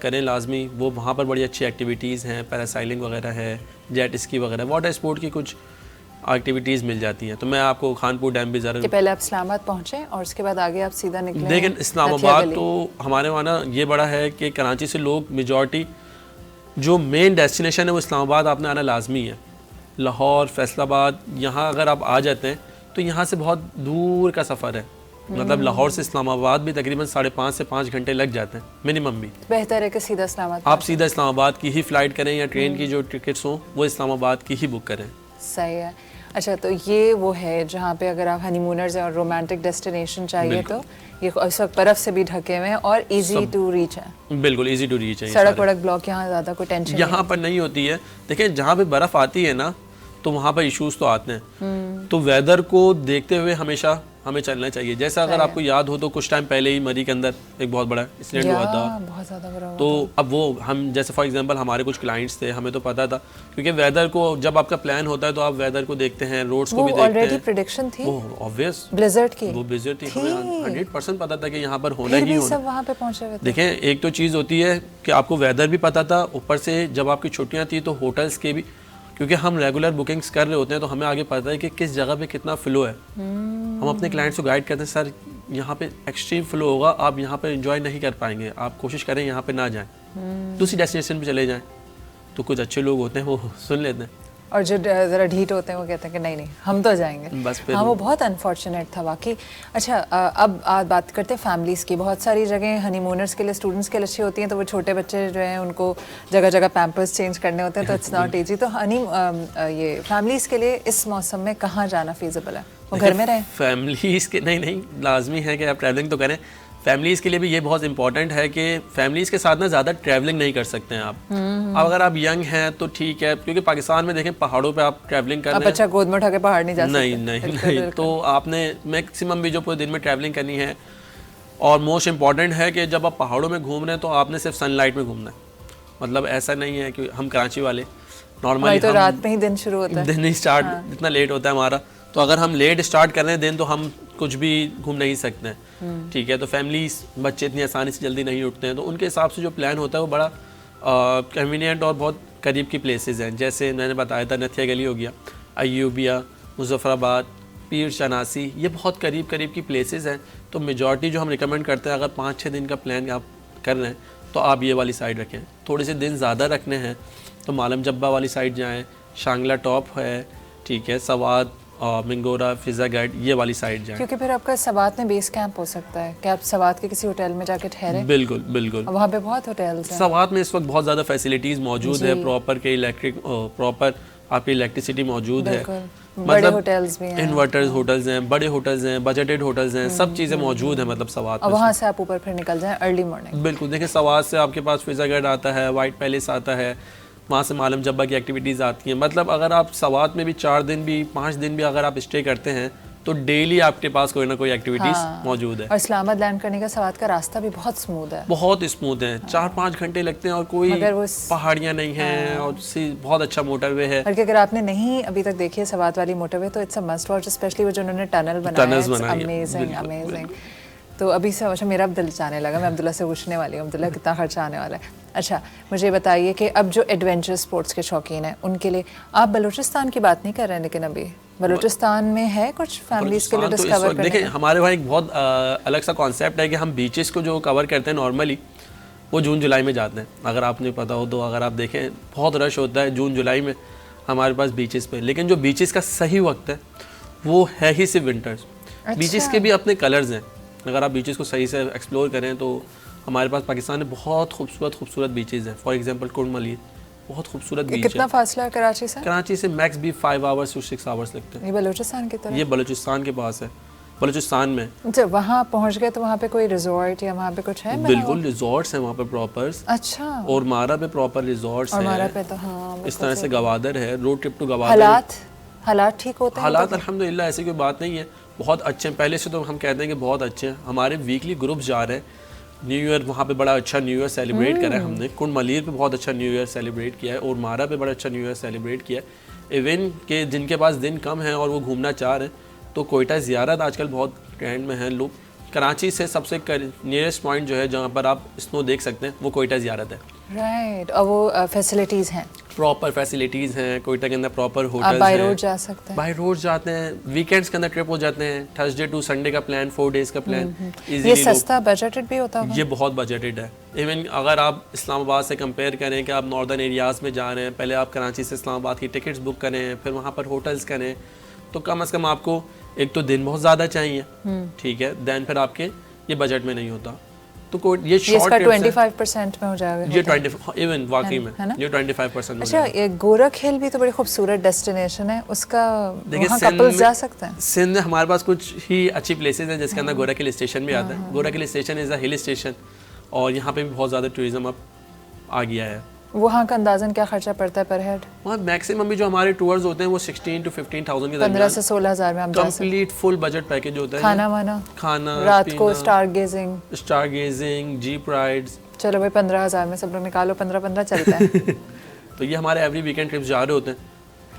करें लाजमी, वो वहाँ पर बड़ी अच्छी एक्टिविटीज़ हैं, पैरासाइलिंग वगैरह है, जेट स्की वगैरह, वाटर स्पोर्ट की कुछ एक्टिविटीज़ मिल जाती हैं। तो मैं आपको खानपुर डैम भी ज़रा, पहले आप इस्लामाबाद पहुँचे और उसके बाद आगे आप सीधा निकले। लेकिन इस्लामाबाद तो हमारे वहाँ ना ये बड़ा है कि कराची से लोग मेजॉरिटी जो मेन डेस्टिनेशन है वो इस्लामाबाद आपने आना लाजमी है। लाहौर, फैसलाबाद, यहाँ अगर आप आ जाते हैं तो यहाँ से बहुत दूर का सफ़र है। मतलब लाहौर से इस्लामाबाद भी तकरीबन 5.5 से 5 घंटे लग जाते हैं मिनिमम भी। बेहतर है कि सीधा इस्लामाबाद आप सीधा इस्लामाबाद की ही फ़्लाइट करें या ट्रेन की जो टिकट्स हों वो इस्लामाबाद की ही बुक करें। सही है। अच्छा, तो ये वो है जहाँ पे अगर आप हनीमूनर्स और रोमांटिक डेस्टिनेशन चाहिए तो ये इस वक्त बर्फ़ से भी ढके हुए हैं और इजी टू रीच है। बिल्कुल इजी टू रीच है। सड़क वड़क ब्लॉक यहाँ ज़्यादा कोई टेंशन यहाँ पर नहीं होती है। देखिए जहाँ पे बर्फ़ आती है ना तो वहाँ पर इश्यूज़ तो आते हैं। तो वेदर को देखते हुए हमेशा हमें चलना चाहिए। जैसा अगर आपको याद हो तो कुछ टाइम पहले ही मरी के अंदर एक बहुत बड़ा इंसिडेंट हुआ था, बहुत ज़्यादा बुरा हुआ। तो अब वो हम जैसे फॉर एग्जांपल हमारे कुछ क्लाइंट्स थे, हमें तो पता था क्योंकि वेदर को जब आपका प्लान होता है तो आप वेदर को देखते हैं, रोड्स को भी देखते हैं। ऑलरेडी प्रेडिक्शन थी, वो ऑब्वियस ब्लिज़र्ड की, वो ब्लिज़र्ड थी, हमें 100% पता था कि यहाँ पर होना ही होना। सब वहाँ पे पहुँचे हुए थे। देखें एक तो चीज़ होती है कि आपको वेदर भी पता था, ऊपर से जब आपकी छुट्टियाँ थी तो होटल्स के भी, क्योंकि हम रेगुलर बुकिंग्स कर रहे होते हैं तो हमें आगे पता है कि किस जगह पे कितना फ़्लो है। हम अपने क्लाइंट्स को गाइड करते हैं, सर यहाँ पे एक्सट्रीम फ़्लो होगा, आप यहाँ पर एंजॉय नहीं कर पाएंगे, आप कोशिश करें यहाँ पे ना जाएं, दूसरी डेस्टिनेशन पे चले जाएं। तो कुछ अच्छे लोग होते हैं वो सुन लेते हैं, और जो ज़रा ढीठ होते हैं वो कहते हैं कि नहीं नहीं हम तो जाएंगे बस। हाँ, वो बहुत अनफॉर्चुनेट था वाकई। अच्छा, अब आज बात करते हैं फैमिलीज़ की। बहुत सारी जगह हनीमूनर्स के लिए, स्टूडेंट्स के लिए अच्छी होती हैं, तो वो छोटे बच्चे जो हैं उनको जगह जगह पैम्पर्स चेंज करने होते हैं, तो इट्स नॉट ईजी। तो ये फैमिलीज़ के लिए इस मौसम में कहाँ जाना फीजिबल है? वो घर में रहें? फैमिलीज़ के नहीं लाजमी है कि आप ट्रैवलिंग तो करें। फैमिलीज़ के लिए भी ये बहुत इंपॉर्टेंट है कि फैमिलीज़ के साथ ना ज़्यादा ट्रैवलिंग नहीं कर सकते हैं आप। अब अगर आप यंग हैं तो ठीक है, क्योंकि पाकिस्तान में देखें पहाड़ों पे आप ट्रैवलिंग कर रहे हैं, बच्चा गोद में उठा के पहाड़ नहीं जा सकते। नहीं तो आपने मैक्सिमम भी जो पूरे दिन में ट्रैवलिंग करनी है। और मोस्ट इम्पॉर्टेंट है कि जब आप पहाड़ों में घूम रहे हैं तो आपने सिर्फ सनलाइट में घूमना है। मतलब ऐसा नहीं है कि हम कराची वाले नॉर्मली तो रात में ही दिन शुरू होता है, दिन ही स्टार्ट इतना लेट होता है हमारा, तो अगर हम लेट स्टार्ट कर रहे हैं दिन तो हम कुछ भी घूम नहीं सकते हैं, ठीक है। तो फैमिलीज बच्चे इतनी आसानी से जल्दी नहीं उठते हैं, तो उनके हिसाब से जो प्लान होता है वो बड़ा कन्वीनियंट और बहुत करीब की प्लेसेस हैं। जैसे मैंने बताया था नथिया गली हो गया, अयूबिया, मुजफ्फराबाद, पीर शनासी, ये बहुत करीब करीब की प्लेसेस हैं। तो मेजॉरिटी जो हम रिकमेंड करते हैं, अगर 5-6 दिन का प्लान आप कर रहे हैं तो आप ये वाली साइड रखें। थोड़े से दिन ज़्यादा रखने हैं तो मालम जब्बा वाली साइड जाएँ, शांगला टॉप है, ठीक है, सवाद, मिंगोरा, फिजा गाइड, ये वाली साइड जाएं। क्योंकि फिर आपका सवात में बेस कैंप हो सकता है कि आप सवात के किसी होटल में जाके ठहरे। बिल्कुल बिल्कुल, वहाँ पे बहुत होटल्स हैं। सवात में इस वक्त बहुत ज़्यादा फैसिलिटीज़ मौजूद है, प्रॉपर आपकी इलेक्ट्रिसिटी मौजूद है, बड़े होटल्स भी हैं, इन्वर्टर्स होटल्स हैं, बड़े होटल्स हैं, बजटेड होटल्स हैं, सब चीज़ें मौजूद हैं। मतलब सवात में वहाँ से आप ऊपर फिर निकल जाएं अर्ली मॉर्निंग। बिल्कुल, देखिए सवात से आपके पास फिजा गाइड आता है, वाइट पैलेस आता है, वहाँ से मालम जब्बा की एक्टिविटीज़ आती हैं। मतलब अगर आप सवात में भी 4 दिन भी 5 दिन भी अगर आप स्टे करते हैं तो डेली आपके पास कोई ना कोई एक्टिविटीज मौजूद है। और इस्लामाबाद लैंड करने का सवात का रास्ता भी बहुत स्मूथ है, बहुत स्मूथ है। 4-5 घंटे लगते हैं और कोई पहाड़ियाँ नहीं हैं और बहुत अच्छा मोटरवे है। बल्कि अगर आपने नहीं अभी तक देखी है सवात वाली मोटरवे तो it's a must watch, specially वो जो उन्होंने टनल बनाया है, अमेजिंग अमेजिंग। तो अभी से अच्छा मेरा अब दिल जाने लगा, मैं अब्दुल्ला से पूछने वाली हूँ अब्दुल्ला कितना खर्चा आने वाला है। अच्छा मुझे बताइए कि अब जो एडवेंचर स्पोर्ट्स के शौकीन हैं उनके लिए, आप बलूचिस्तान की बात नहीं कर रहे हैं, लेकिन अभी बलूचिस्तान में है कुछ फैमिलीज के लिए डिस्कवर करने देखिए हमारे वहाँ एक बहुत अलग सा कॉन्सेप्ट है कि हम बीचेस को जो कवर करते हैं नॉर्मली वो जून जुलाई में जाते हैं। अगर आपने पता हो तो, अगर आप देखें बहुत रश होता है जून जुलाई में हमारे पास बीचेस पे, लेकिन जो बीचेस का सही वक्त है वो है ही सिर्फ विंटर्स। बीचेस के भी अपने कलर्स हैं, अगर आप बीचेस को सही से एक्सप्लोर करें तो हमारे पास पाकिस्तान में बहुत खूबसूरत बीचेस हैं। फॉर एग्जांपल कुर्मली बहुत खूबसूरत बीच है। कितना फासला है कराची से? कराची से मैक्स भी 5 आवर्स to 6 आवर्स लगते हैं। ये बलूचिस्तान की तरफ? ये बलूचिस्तान के पास है, बलूचिस्तान में। जब वहाँ पहुँच गए तो वहाँ पे कोई रिजॉर्ट या वहाँ पे कुछ है? बिल्कुल रिजॉर्ट्स हैं वहाँ पे प्रॉपर। अच्छा। और मारा पे प्रॉपर रिजॉर्ट्स हैं। और मारा पे तो हाँ इस तरह से गवादर है, रोड ट्रिप टू गवादर। हालात ठीक होते हैं? हालात अल्हम्दुलिल्लाह ऐसी कोई बात नहीं है, बहुत अच्छे हैं। पहले से तो हम कहते हैं कि बहुत अच्छे हैं। हमारे वीकली ग्रुप जा रहे हैं। न्यू ईयर वहाँ पे बड़ा अच्छा न्यू ईयर सेलिब्रेट करा है हमने। कुंड मलीर पे बहुत अच्छा न्यू ईयर सेलिब्रेट किया है और मारा पे बड़ा अच्छा न्यू ईयर सेलिब्रेट किया है। इवन के जिनके पास दिन कम है और वो घूमना चाह रहे हैं तो कोयटा ज़ियारत आजकल बहुत ट्रेंड में है। लोग कराची से सबसे नियरेस्ट पॉइंट जो है जहाँ पर आप स्नो देख सकते हैं वो कोयटा ज़ियारत है। राइट। और वो फैसिलिटीज़ हैं, प्रॉपर फैसिलिटीज़ हैं। कोयटा के अंदर प्रॉपर होटल्स हैं। बाय रोड जा सकते हैं? बाय रोड जाते हैं, वीकेंड्स के अंदर ट्रिप हो जाते हैं। थर्सडे टू संडे का प्लान, 4 डेज का प्लान। ये सस्ता बजटेड भी होता है? ये बहुत बजटेड है। इवन अगर आप इस्लामाबाद से कंपेयर करें कि आप नॉर्दर्न एरियाज़ में जा रहे हैं, पहले आप कराची से इस्लामाबाद की टिकट्स बुक करें, फिर वहाँ पर होटल्स करें, तो कम से कम आपको एक तो दिन बहुत ज़्यादा चाहिए, ठीक है, दैन फिर आपके ये बजट में नहीं होता। तो ये शॉर्ट 25% में हो जाएगा। ये 20 इवन वाकई में ये 25%। अच्छा, ये गोरख हिल भी तो बड़ी खूबसूरत डेस्टिनेशन है, उसका वहाँ कपल्स जा सकते हैं? सिंध में हमारे पास कुछ ही अच्छी प्लेसेस हैं जिसके अंदर गोरख हिल स्टेशन भी आता है। Gorakh hill station is a hill station और यहाँ पे भी बहुत ज़्यादा टूरिज्म अब आ गया है। वहाँ का अंदाजन क्या खर्चा पड़ता है पर हेड? वहाँ मैक्सिमम भी जो हमारे टूर्स होते हैं वो 16 to 15,000 के दरमियान, 15 से 16,000 में आप जा सकते हैं। कंप्लीट फुल बजट पैकेज होता है। खाना रात को स्टार गेजिंग, जीप राइड्स। चलो भाई 15,000 में सब लोग निकालो, 15 चलता है। तो ये हमारे एवरी वीकेंड ट्रिप्स जा रहे होते हैं।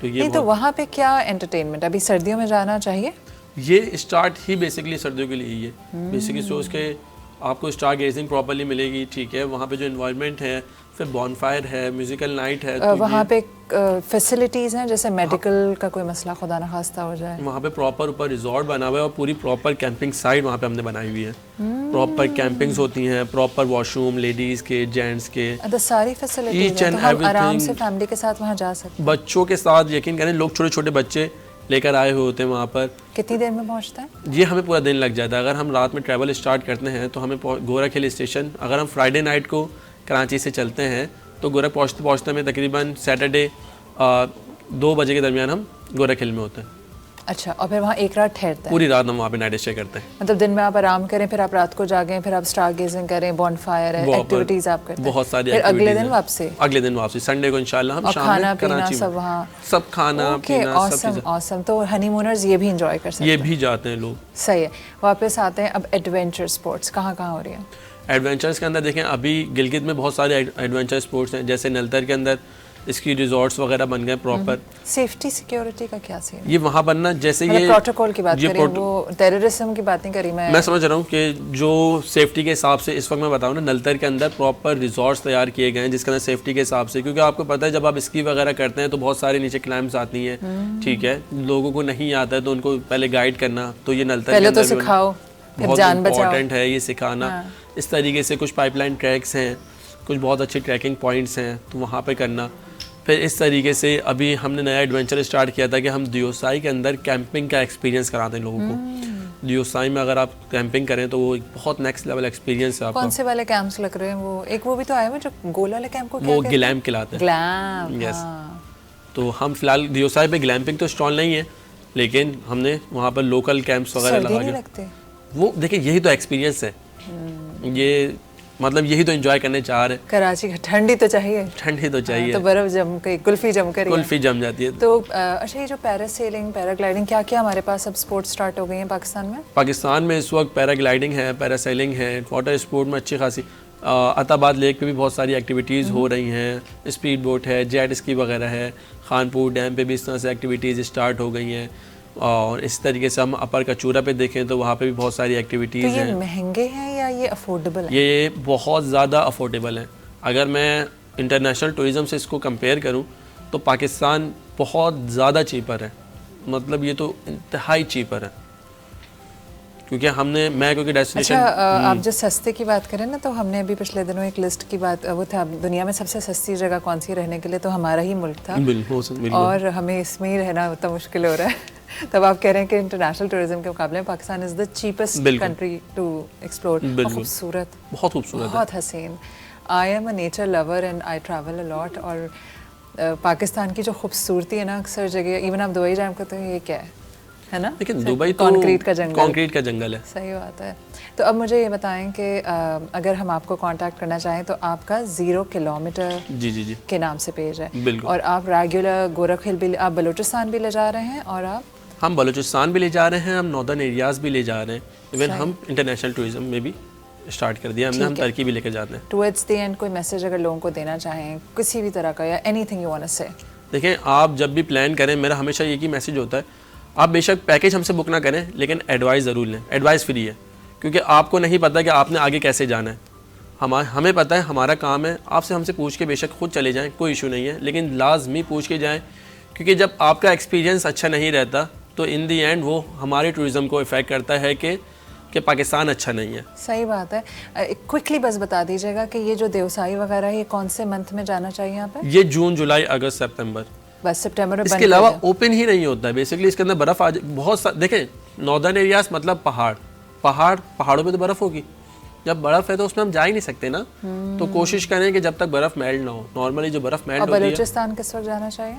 तो ये नहीं तो वहाँ पे क्या एंटरटेनमेंट, अभी सर्दियों में जाना चाहिए? ये स्टार्ट ही बेसिकली सर्दियों के लिए ही है। बेसिकली सोच के आपको स्टार गेजिंग प्रॉपर्ली मिलेगी, ठीक है। वहाँ पे जो एनवायरनमेंट है, फिर बॉनफायर है, म्यूजिकल नाइट है। तो वहाँ पे फैसिलिटीज़ हैं, जैसे मेडिकल का कोई मसला खुदा न खास्ता हो जाए? वहाँ पे प्रॉपर ऊपर रिजॉर्ट बना हुआ है और पूरी प्रॉपर कैंपिंग साइट वहाँ पे हमने बनाई हुई है। प्रॉपर कैंपिंग्स होती हैं, प्रॉपर वॉशरूम लेडीज़ के, जेंट्स के, सारी फैसिलिटीज हैं। तो हम आराम से फैमिली के साथ वहाँ जा सकते हैं? बच्चों के साथ यकीन करें, लोग छोटे छोटे बच्चे लेकर आए हुए होते हैं वहाँ पर। कितनी देर में पहुँचता है? ये हमें पूरा दिन लग जाता है। अगर हम रात में ट्रैवल स्टार्ट करते हैं तो हमें गोरख हिल स्टेशन, अगर हम फ्राइडे नाइट को कराची से चलते हैं तो गोरख पहुँचते में तकरीबन सैटरडे 2 बजे के दरमियान हम गोरख हिल में होते हैं। अच्छा, और फिर वहाँ एक रात ठहरते हैं? पूरी रात हम वहाँ पे नाइट स्टे करते हैं। मतलब दिन में आप आराम करें, फिर आप रात को जागें, फिर आप स्टार गेजिंग करें, बॉनफायर है, एक्टिविटीज आप करते हैं? बहुत सारी फिर अगले दिन वापसी संडे को इंशाल्लाह हम शाम खाना पीना सब वहाँ, सब खाना पीना सब चीज़ें। ऑसम। तो हनीमूनर्स ये भी एंजॉय कर सकते हैं? ये भी जाते हैं लोग। सही है। वापस आते हैं अब एडवेंचर स्पोर्ट्स कहाँ हो रही है? एडवेंचर्स के अंदर देखें, अभी गिलगित में बहुत सारे एडवेंचर स्पोर्ट्स हैं। जैसे नलतर के अंदर इसकी रिजॉर्ट्स वगैरह बन गए प्रॉपर। सेफ्टी सिक्योरिटी का क्या सीन है? ये वहाँ बनना, जैसे ये प्रोटोकॉल की बात करें, वो टेररिज्म की बात नहीं करी मैं समझ रहा हूँ कि जो सेफ्टी के हिसाब से इस वक्त मैं बताऊँ ना, नलतर के अंदर प्रॉपर रिजॉर्ट्स तैयार किए गए हैं जिसके अंदर सेफ्टी के हिसाब से, क्योंकि आपको पता है जब आप स्की वगैरह करते हैं तो बहुत सारे नीचे क्लाइम्स आती हैं, ठीक है। लोगों को नहीं आता है तो उनको पहले गाइड करना, तो ये नलतर के अंदर सिखाओ, बहुत इम्पोर्टेंट है ये सिखाना। इस तरीके से कुछ पाइपलाइन ट्रैक्स हैं, कुछ बहुत अच्छे ट्रैकिंग पॉइंट्स हैं, तो वहाँ पे करना। फिर इस तरीके से अभी हमने नया एडवेंचर स्टार्ट किया था कि हम दियोसाई के अंदर कैंपिंग का एक्सपीरियंस कराते हैं लोगों को। दियोसाई में अगर आप कैंपिंग करें तो वो एक बहुत नेक्स्ट लेवल एक्सपीरियंस है आपका। कौन से वाले कैंप्स लग रहे हैं? वो एक वो भी तो आया है जो गोल वाले कैंप को वो ग्लैम खिलाते हैं। Glam, yes. तो हम फिलहाल दियोसाई पे ग्लैम्पिंग तो स्टॉल नहीं है, लेकिन हमने वहाँ पर लोकल कैंप्स वगैरह लगा के, वो देखिए यही तो एक्सपीरियंस है। ये मतलब यही तो एंजॉय करने चाह रहे हैं। कराची का ठंडी तो चाहिए, ठंडी तो चाहिए। तो बर्फ जम के कुल्फी जम कर कुल्फी जम जाती है। तो अच्छा, ये जो पैरासेलिंग, पैराग्लाइडिंग, क्या क्या हमारे पास अब स्पोर्ट्स स्टार्ट हो गई हैं पाकिस्तान में? पाकिस्तान में इस वक्त पैराग्लाइडिंग है, पैरासेलिंग है, वाटर स्पोर्ट में अच्छी खासी अताबाद लेक पे भी बहुत सारी एक्टिविटीज़ हो रही हैं, स्पीड बोट है, जेट स्की वगैरह है, खानपुर डैम पे भी इस तरह से एक्टिविटीज़ स्टार्ट हो गई हैं। और इस तरीके से हम अपर कचूरा पे देखें तो वहाँ पे भी बहुत सारी एक्टिविटीज़ हैं। तो ये महंगे हैं या ये अफोर्डेबल हैं? ये बहुत ज़्यादा अफोर्डेबल हैं। अगर मैं इंटरनेशनल टूरिज़म से इसको कंपेयर करूँ तो पाकिस्तान बहुत ज़्यादा चीपर है, मतलब ये तो इंतहाई चीपर है, क्योंकि क्योंकि डेस्टिनेशन। अच्छा, आप जो सस्ते की बात करें ना, तो हमने अभी पिछले दिनों एक लिस्ट की बात, वो था दुनिया में सबसे सस्ती जगह कौन सी रहने के लिए, तो हमारा ही मुल्क था। बिल्कुल। और हमें इसमें ही रहना उतना मुश्किल हो रहा है। तब आप कह रहे हैं कि इंटरनेशनल टूरिज्म के मुकाबले में Pakistan is the cheapest country to explore. खूबसूरत, बहुत खूबसूरत, बहुत हसीन। I am a nature lover and I travel a lot. और पाकिस्तान की जो खूबसूरती है ना, अक्सर जगह, इवन आप दुबई जाए तो ये क्या है ना, लेकिन दुबई तो कंक्रीट का जंगल है। सही बात है। तो अब मुझे ये बताएं कि अगर हम आपको कांटेक्ट करना चाहें तो आपका 0 किलोमीटर जी के नाम से पेज है, बिल्कुल। और आप रेगुलर गोरख हिल भी, आप बलूचिस्तान भी ले जा रहे हैं, और हम बलूचिस्तान भी ले जा रहे हैं, हम नॉर्दर्न एरियाज़ भी ले जा रहे हैं, इवन हम इंटरनेशनल टूरिज्म में भी स्टार्ट कर दिया हमने, हम टर्की भी लेके जाते हैं। टुवर्ड्स द एंड कोई मैसेज अगर लोगों को देना चाहें किसी भी तरह का, या एनीथिंग यू वांट टू से? देखें, आप जब भी प्लान करें, मेरा हमेशा एक ही मैसेज होता है, आप बेशक पैकेज हमसे बुक ना करें, लेकिन एडवाइस ज़रूर लें। एडवाइस फ्री है, क्योंकि आपको नहीं पता कि आपने आगे कैसे जाना है। हमें पता है, हमारा काम है। आपसे हमसे पूछ के बेशक खुद चले जाएं, कोई इशू नहीं है, लेकिन लाजमी पूछ के जाएं, क्योंकि जब आपका एक्सपीरियंस अच्छा नहीं रहता तो इन दी एंड वो हमारे टूरिज़्म को इफ़ेक्ट करता है कि पाकिस्तान अच्छा नहीं है। सही बात है। क्विकली बस बता दीजिएगा कि ये जो देवसाई वगैरह है, ये कौन से मंथ में जाना चाहिए यहाँ पे? ये जून, जुलाई, अगस्त, सितंबर, बस सितंबर में। इसके अलावा ओपन ही नहीं होता है बेसिकली। इसके अंदर बर्फ़ बहुत देखें, नॉर्दर्न एरियाज मतलब पहाड़ों पे तो बर्फ़ होगी। जब बर्फ़ है तो उसमें हम जा ही नहीं सकते ना, तो कोशिश करें कि जब तक बर्फ़ मेल्ट ना हो। नॉर्मली जो बर्फ़ मेल्ट होती है, बलूचिस्तान किस वक्त जाना चाहिए?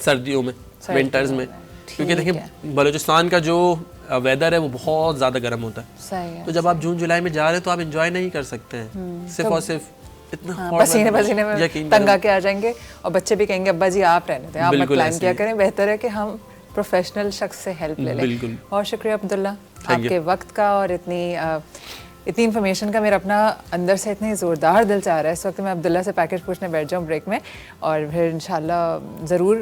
सर्दियों में, विंटर्स में, क्योंकि देखिए बलूचिस्तान का जो वेदर है वो बहुत ज़्यादा गर्म होता है। सही है। तो जब आप जून जुलाई में जा रहे हैं तो आप एंजॉय नहीं कर सकते हैं, सिर्फ और सिर्फ इतना पसीने में तंग आके आ जाएंगे, और बच्चे भी कहेंगे अब्बा जी आप रहने दें, आप मत प्लान किया करें, बेहतर है कि हम प्रोफेशनल शख्स से हेल्प ले लें। और शुक्रिया अब्दुल्ला आपके वक्त का, और इतनी इन्फॉर्मेशन का। मेरा अपना अंदर से इतनी ज़ोरदार दिल चाह रहा है इस वक्त मैं अब्दुल्ला से पैकेज पूछने बैठ जाऊँ ब्रेक में, और फिर इंशाल्लाह ज़रूर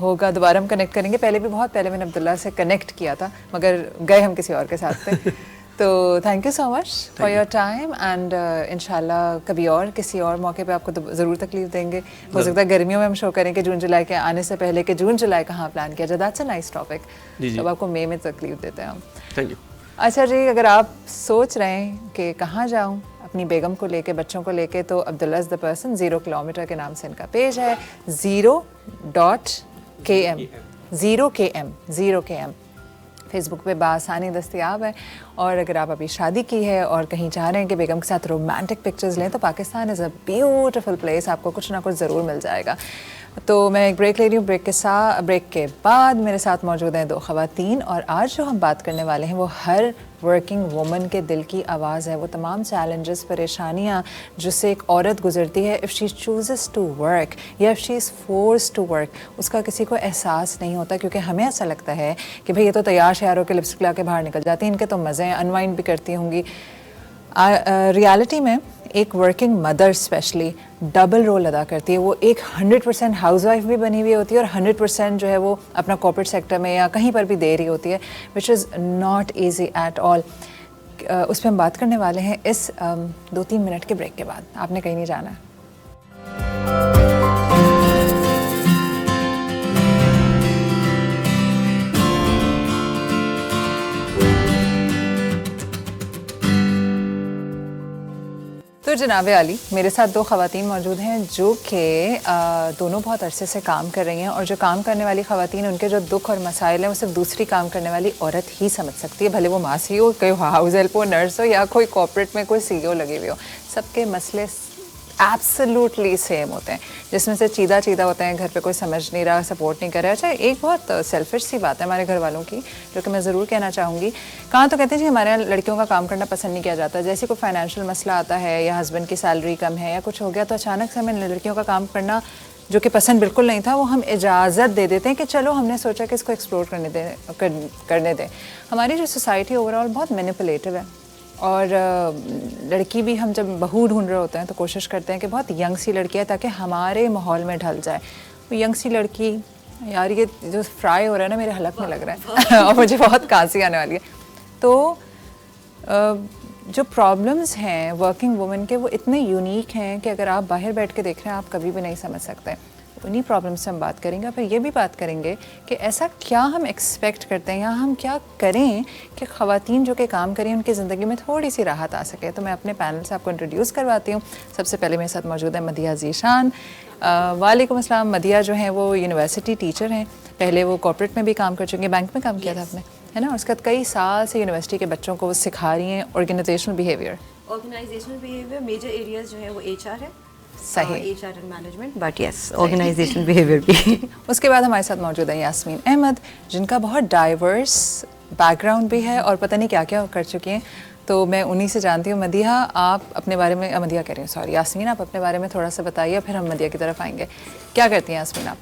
होगा, दोबारा हम कनेक्ट करेंगे। पहले भी बहुत पहले मैंने अब्दुल्ला से कनेक्ट किया था, मगर गए हम किसी और के साथ थे। तो thank you so much for your time, and इंशाल्लाह कभी और किसी और मौके पे आपको तो ज़रूर तकलीफ देंगे। हो सकता है गर्मियों में हम शो करें कि जून जुलाई के आने से पहले कि जून जुलाई कहाँ प्लान किया जाए। That's a nice topic. तो आपको मई में तकलीफ देते हैं हम। Thank you. अच्छा जी, अगर आप सोच रहे हैं कि कहाँ जाऊँ अपनी बेगम को लेके, बच्चों को लेके, तो Abdullah is the person. 0 kilometre के नाम से इनका पेज है, 0 km फेसबुक पे बासानी दस्तयाब है। और अगर आप अभी शादी की है और कहीं चाह रहे हैं कि बेगम के साथ रोमांटिक पिक्चर्स लें, तो Pakistan is a beautiful place, आपको कुछ ना कुछ ज़रूर मिल जाएगा। तो मैं एक ब्रेक ले रही हूँ। ब्रेक के बाद मेरे साथ मौजूद हैं 2 ख़वातीन, और आज जो हम बात करने वाले हैं वो हर वर्किंग वुमन के दिल की आवाज़ है। वो तमाम चैलेंजेस, परेशानियाँ जिससे एक औरत गुजरती है, if she chooses to work या if she is force to work, उसका किसी को एहसास नहीं होता, क्योंकि हमें ऐसा लगता है कि भाई ये तो तैयार श्यारों के लिपस्टिक ला के बाहर निकल जाती हैं, इनके तो मज़े हैं, अनवाइंड भी करती होंगी। रियलिटी में एक working mother specially double role अदा करती है। वो एक 100% हाउसवाइफ भी बनी हुई होती है, और 100% जो है वो अपना कॉर्पोरेट सेक्टर में या कहीं पर भी दे रही होती है, which is not easy at all. उस पर हम बात करने वाले हैं इस 2-3 मिनट के ब्रेक के बाद। आपने कहीं नहीं जाना है। तो जनाब आली, मेरे साथ 2 ख़वातीन मौजूद हैं जो कि दोनों बहुत अरसे से काम कर रही हैं, और जो काम करने वाली ख़वातीन, उनके जो दुख और मसाइल हैं वो सिर्फ दूसरी काम करने वाली औरत ही समझ सकती है, भले वो मासी हो, कोई हाउस हेल्प हो, नर्स हो, या कोई कॉर्पोरेट में कोई CEO लगी हुई हो। सबके मसले एब्सोल्युटली सेम होते हैं, जिसमें से चीदा चीदा होते हैं, घर पे कोई समझ नहीं रहा, सपोर्ट नहीं कर रहा। अच्छा, एक बहुत सेल्फिश सी बात है हमारे घर वालों की, जो कि मैं ज़रूर कहना चाहूँगी। कहाँ तो कहते हैं जी हमारे यहाँ लड़कियों का काम करना पसंद नहीं किया जाता। जैसे कोई फाइनेंशियल मसला आता है या हस्बैंड की सैलरी कम है या कुछ हो गया, तो अचानक से हमें लड़कियों का काम करना जो कि पसंद बिल्कुल नहीं था, वो हम इजाज़त दे देते हैं कि चलो हमने सोचा कि इसको एक्सप्लोर करने दें। हमारी जो सोसाइटी ओवरऑल बहुत मैनिपुलेटिव है, और लड़की भी हम जब बहू ढूंढ रहे होते हैं तो कोशिश करते हैं कि बहुत यंग सी लड़की है ताकि हमारे माहौल में ढल जाए। वो यंग सी लड़की, यार ये जो फ्राई हो रहा है ना मेरे हलक में लग रहा है और मुझे बहुत खांसी आने वाली है। तो जो प्रॉब्लम्स हैं वर्किंग वुमेन के, वो इतने यूनिक हैं कि अगर आप बाहर बैठ के देख रहे हैं आप कभी भी नहीं समझ सकते। उन्हीं प्रॉब्लम्स से हम बात करेंगे, फिर ये भी बात करेंगे कि ऐसा क्या हम एक्सपेक्ट करते हैं या हम क्या करें कि ख़वातीन जो कि काम करें उनकी ज़िंदगी में थोड़ी सी राहत आ सके। तो मैं अपने पैनल से आपको इंट्रोड्यूस करवाती हूँ। सबसे पहले मेरे साथ मौजूद है मदिया ज़ीशान। वालेकुम अस्सलाम। मदिया जो है वो यूनिवर्सिटी टीचर हैं, पहले वो कॉर्पोरेट में भी काम कर चुकी हैं, बैंक में काम किया था आपने, है ना। उसके बाद कई साल से यूनिवर्सिटी के बच्चों को वो सिखा रही हैं ऑर्गेनाइजेशनल बिहेवियर। मेजर एरियाज जो है वो HR है, सही, HR and management, but yes organisational behaviour भी। उसके बाद हमारे साथ मौजूद है यास्मीन अहमद, जिनका बहुत डाइवर्स बैकग्राउंड भी है और पता नहीं क्या क्या कर चुकी हैं, तो मैं उन्हीं से जानती हूँ। मदिया, आप अपने बारे में, मदिया कह रही हूँ, सॉरी यास्मीन, आप अपने बारे में थोड़ा सा बताइए, फिर हम मदिया की तरफ आएंगे। क्या करती हैं यास्मीन आप?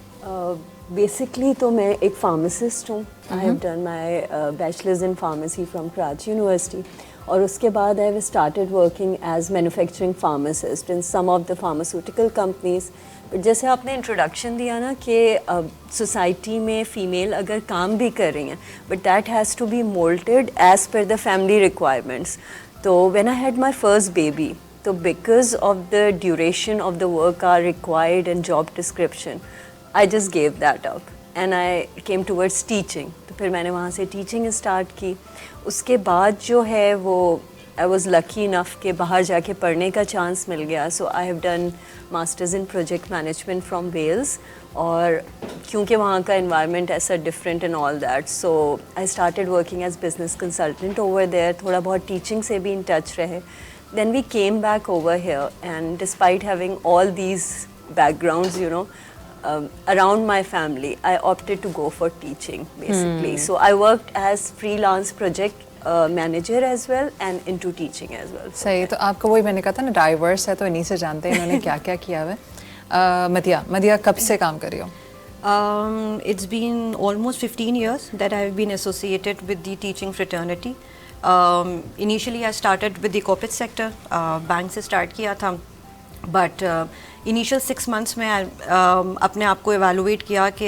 बेसिकली तो मैं एक फार्मासिस्ट हूँ। I have done my bachelors in pharmacy from Karachi university, और उसके बाद I started working as manufacturing pharmacist in some of the pharmaceutical companies. But जैसे आपने इंट्रोडक्शन दिया ना कि सोसाइटी में फ़ीमेल अगर काम भी कर रही हैं, but that has to be moulded as per the family requirements. तो when I had my first baby, तो because of the duration of the work or required and job description, I just gave that up and I came towards teaching. तो फिर मैंने वहाँ से teaching start की। उसके बाद जो है वो आई वॉज़ लकी इनफ के बाहर जाके पढ़ने का चांस मिल गया। So I have done masters in project management from Wales, और क्योंकि वहाँ का एनवायरनमेंट ऐसा different and all that, so I started working as business consultant over there. थोड़ा बहुत टीचिंग से भी इन टच रहे। Then we came back over here, and despite having all these backgrounds, you know, around my family, I opted to go for teaching basically. So I worked as freelance project manager as well and into teaching as well. सही, तो आपको वही मैंने कहा था ना, diverse है, तो इन्हीं से जानते हैं इन्होंने क्या क्या किया है। मदिया कब से काम कर रही हो? It's been almost 15 years that I've been associated with the teaching fraternity. Initially I started with the corporate sector, bank से start किया था, बट इनिशियल 6 months में अपने आप को एवेलुएट किया कि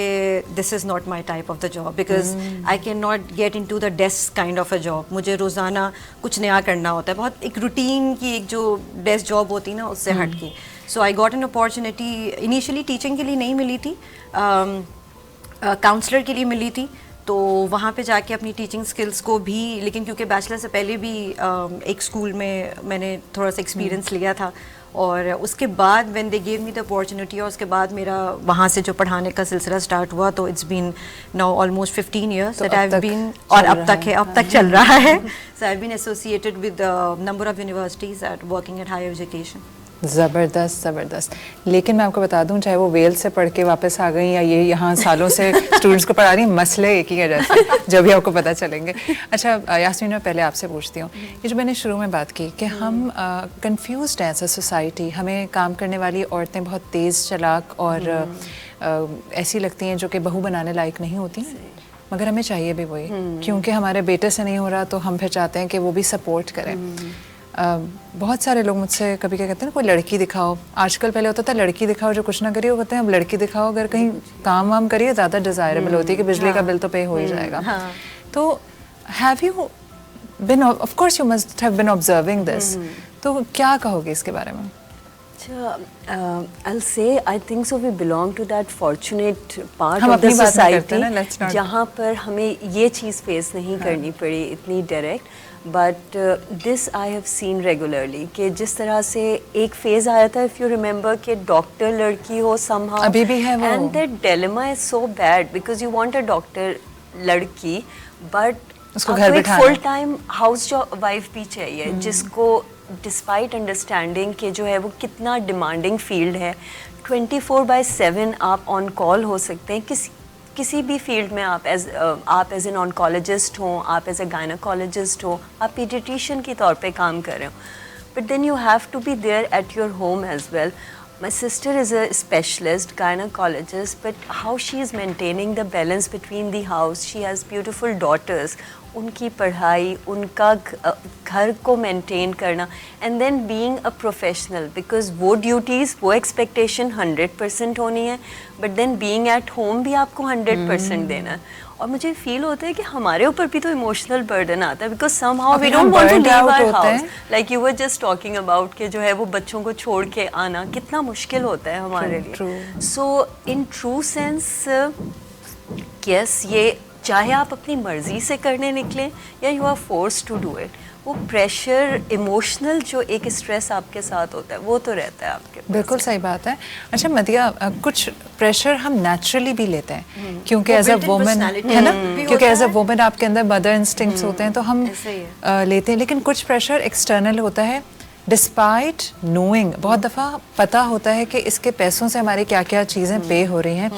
this is not my type of the job, because I can not get in to the desk kind of a job. मुझे रोज़ाना कुछ नया करना होता है, बहुत एक रूटीन की एक जो डेस्क जॉब होती है ना, उससे हट की। So I got an opportunity, initially teaching के लिए नहीं मिली थी, काउंसलर के लिए मिली थी। तो वहाँ पे जाके अपनी टीचिंग स्किल्स को भी, लेकिन क्योंकि बैचलर से पहले भी एक स्कूल में मैंने थोड़ा सा एक्सपीरियंस लिया था, और उसके बाद when they gave me the opportunity, और उसके बाद मेरा वहाँ से जो पढ़ाने का सिलसिला स्टार्ट हुआ, तो it's been now almost 15 years that I have been, और अब तक चल रहा है। So I have been associated with number of universities at working at higher education. ज़बरदस्त। लेकिन मैं आपको बता दूं, चाहे वो वेल से पढ़ के वापस आ गई या ये यहाँ सालों से स्टूडेंट्स को पढ़ा रही हैं, मसले एक ही है जैसे, जो भी आपको पता चलेंगे। अच्छा यास्मीन, मैं पहले आपसे पूछती हूँ, ये जो मैंने शुरू में बात की कि हम कंफ्यूज्ड हैं एज अ सोसाइटी, हमें काम करने वाली औरतें बहुत तेज़ चालाक और ऐसी लगती हैं जो कि बहू बनाने लायक नहीं होती, मगर हमें चाहिए भी वही, क्योंकि हमारे बेटे से नहीं हो रहा तो हम फिर चाहते हैं कि वो भी सपोर्ट करें। बहुत सारे लोग मुझसे कभी क्या कहते हैं ना, कोई लड़की दिखाओ। आजकल पहले होता था लड़की दिखाओ जो कुछ ना करिए, वो कहते हैं अब लड़की दिखाओ अगर कहीं काम वाम करिए, ज़्यादा डिज़ायरेबल होती है कि बिजली का बिल तो पे हो ही जाएगा। तो have you been, of course you must have been observing this, तो क्या कहोगे इसके बारे में? I'll say I think so we belong to that fortunate part of the society जहाँ पर हमें ये चीज़ फेस नहीं करनी पड़ी इतनी direct. But this I have seen regularly कि जिस तरह से एक फेज़ आया था, इफ़ यू रिमेंबर, कि डॉक्टर लड़की हो somehow, अभी भी है वो, and that dilemma is so bad because you want a doctor लड़की, बट उसको घर आपको एक बिठाना। फुल टाइम हाउस वाइफ भी चाहिए जिसको डिस्पाइट अंडरस्टैंडिंग के जो है वो कितना डिमांडिंग फील्ड है, 24/7 आप ऑन कॉल हो सकते हैं किसी भी फील्ड में। आप एज एन ऑन्कोलॉजिस्ट हो, आप एज ए गायनोकोलॉजिस्ट हो, आप पीडियाट्रिशियन के तौर पे काम कर रहे हो, but then you have to be there at your home as well. My sister is a specialist gynecologist, but how she is maintaining the balance between the house, she has beautiful daughters, उनकी पढ़ाई, उनका घर को maintain करना, and then being a professional, because वो duties, वो expectation 100% होनी है, but then being at home भी आपको 100% देना है. और मुझे फील होता है कि हमारे ऊपर भी तो इमोशनल बर्डन आता है, because somehow we don't want to leave our house, like you were just talking about कि जो है वो बच्चों को छोड़ के आना कितना मुश्किल होता है हमारे लिए. So in true sense yes, ये चाहे आप अपनी मर्जी से करने निकलें या you are force to do it, वो प्रेशर, इमोशनल जो एक स्ट्रेस आपके साथ होता है वो तो रहता है आपके पास. बिल्कुल सही बात है. अच्छा मदिया, कुछ प्रेशर हम नेचुरली भी लेते हैं क्योंकि एज अ वुमन, है ना, क्योंकि एज अ वुमन आपके अंदर मदर इंस्टिंक्ट्स होते हैं तो हम लेते हैं, लेकिन कुछ प्रेशर एक्सटर्नल होता है डिस्पाइट नोइंग. बहुत दफ़ा पता होता है कि इसके पैसों से हमारी क्या क्या चीज़ें पे हो रही हैं,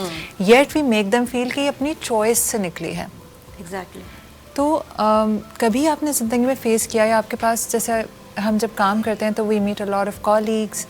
yet we make them feel कि ये अपनी चॉइस से निकली है. एग्जैक्टली. तो कभी आपने ज़िंदगी में फेस किया या आपके पास, जैसे हम जब काम करते हैं तो we meet a lot of colleagues,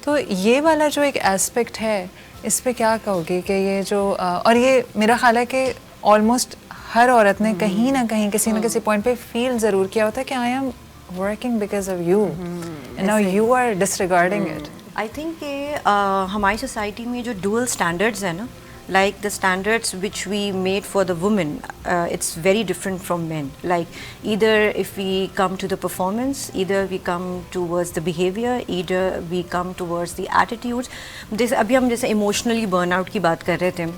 तो ये वाला जो एक एस्पेक्ट है इस पे क्या कहोगे कि ये जो और ये मेरा ख्याल है कि ऑलमोस्ट हर औरत ने कहीं ना कहीं किसी न किसी पॉइंट पे फील ज़रूर किया होता है कि I am working because of you and now you are disregarding it. I think कि हमारी सोसाइटी में जो डुअल स्टैंडर्ड्स है ना, like the standards which we made for the women, it's very different from men. Like either if we come to the performance, either we come towards the behavior, either we come towards the attitudes. जैसे अभी हम जैसे emotionally burnout की बात कर रहे थे,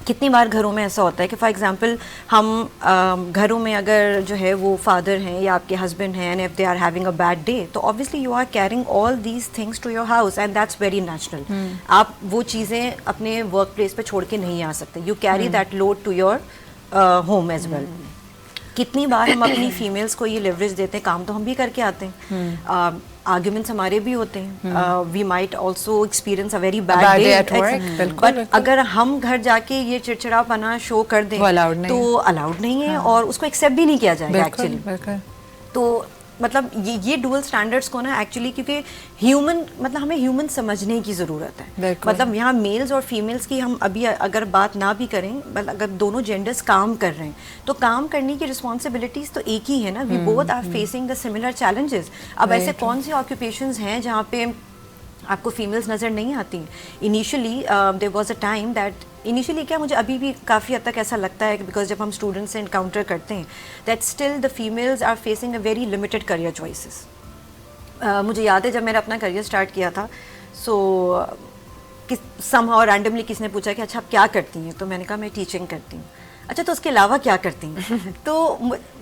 कितनी बार घरों में ऐसा होता है कि फॉर एग्जांपल हम घरों में अगर जो है वो फादर हैं या आपके हस्बैंड हैं and if they are having a bad day, तो obviously you are carrying all these things to your house and that's very natural. आप वो चीज़ें अपने वर्क प्लेस पे छोड़ के नहीं आ सकते. You carry that load to your home as well. कितनी बार हम अपनी फीमेल्स को ये लेवरेज देते हैं, काम तो हम भी करके आते हैं, आर्ग्यूमेंट्स हमारे भी होते हैं, we might also experience a very bad day at work, but अगर हम घर जाके ये चिड़चिड़ापना शो कर दें तो अलाउड नहीं है और उसको एक्सेप्ट भी नहीं किया जाएगा एक्चुअली. तो मतलब ये डुअल स्टैंडर्ड्स को ना एक्चुअली, क्योंकि ह्यूमन मतलब हमें ह्यूमन समझने की ज़रूरत है. मतलब यहाँ मेल्स और फीमेल्स की हम अभी अगर बात ना भी करें, मतलब अगर दोनों जेंडर्स काम कर रहे हैं तो काम करने की रिस्पॉन्सिबिलिटीज़ तो एक ही है ना. We both are facing the similar challenges. अब ऐसे कौन से ऑक्यूपेशंस हैं जहाँ पे आपको फीमेल्स नज़र नहीं आती. Initially there was a time that, initially क्या, मुझे अभी भी काफ़ी हद तक ऐसा लगता है बिकॉज जब हम स्टूडेंट्स से इनकाउंटर करते हैं that still the females are facing a very limited career choices. मुझे याद है जब मैंने अपना करियर स्टार्ट किया था, सो समहाउ रैंडमली किसी ने पूछा कि अच्छा आप क्या करती हैं, तो मैंने कहा मैं टीचिंग करती हूँ. अच्छा तो उसके अलावा क्या करती हैं? तो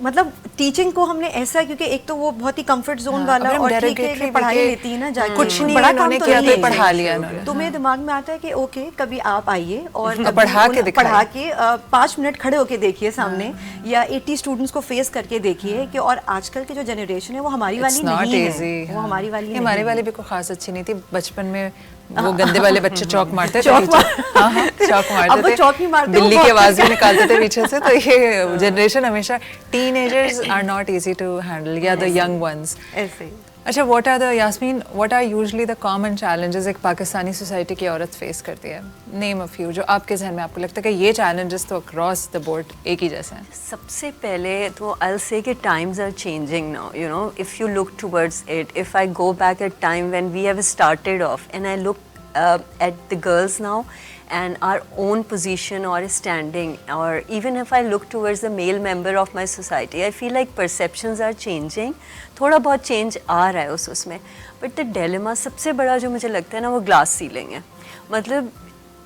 मतलब टीचिंग को हमने ऐसा, क्योंकि एक तो वो बहुत ही कंफर्ट जोन वाला और ठीक है कि पढ़ाई लेती है ना जाके, कुछ नहीं बड़ा उन्होंने काम किया तो तो पढ़ा लिया. तो मेरे दिमाग में आता है कि ओके कभी आप आइए और पढ़ा के 5 मिनट खड़े होके देखिए सामने, या 80 स्टूडेंट्स को फेस करके देखिए कि और आजकल की जो जनरेशन है वो हमारी वाली नहीं है, वो हमारी वाली नहीं. हमारी वाली भी कोई खास अच्छी नहीं थी. बचपन में वो गंदे वाले बच्चे चौक मारते थे, चौक मारते थे, बिल्ली की आवाज भी निकालते थे पीछे से. तो ये जनरेशन हमेशा, teenagers are not easy to handle, या द यंग वंस ऐसे. अच्छा, what are the, Yasmin, what are usually the common challenges एक पाकिस्तानी सोसाइटी की औरत फेस करती है? नेम अ फ्यू जो आपके जहन में आपको लगता है कि ये चैलेंजेस तो अक्रॉस द बोर्ड एक ही जैसे हैं. सबसे पहले तो आई विल से कि times are changing now, you know, if you look towards it, if I go back at time when we have started off and I look at the girls now and our own position or standing, or even if I look towards the male member of my society, I feel like perceptions are changing. थोड़ा बहुत change आ रहा है उसमें, but the dilemma सबसे बड़ा जो मुझे लगता है ना वो ग्लास सीलिंग है. मतलब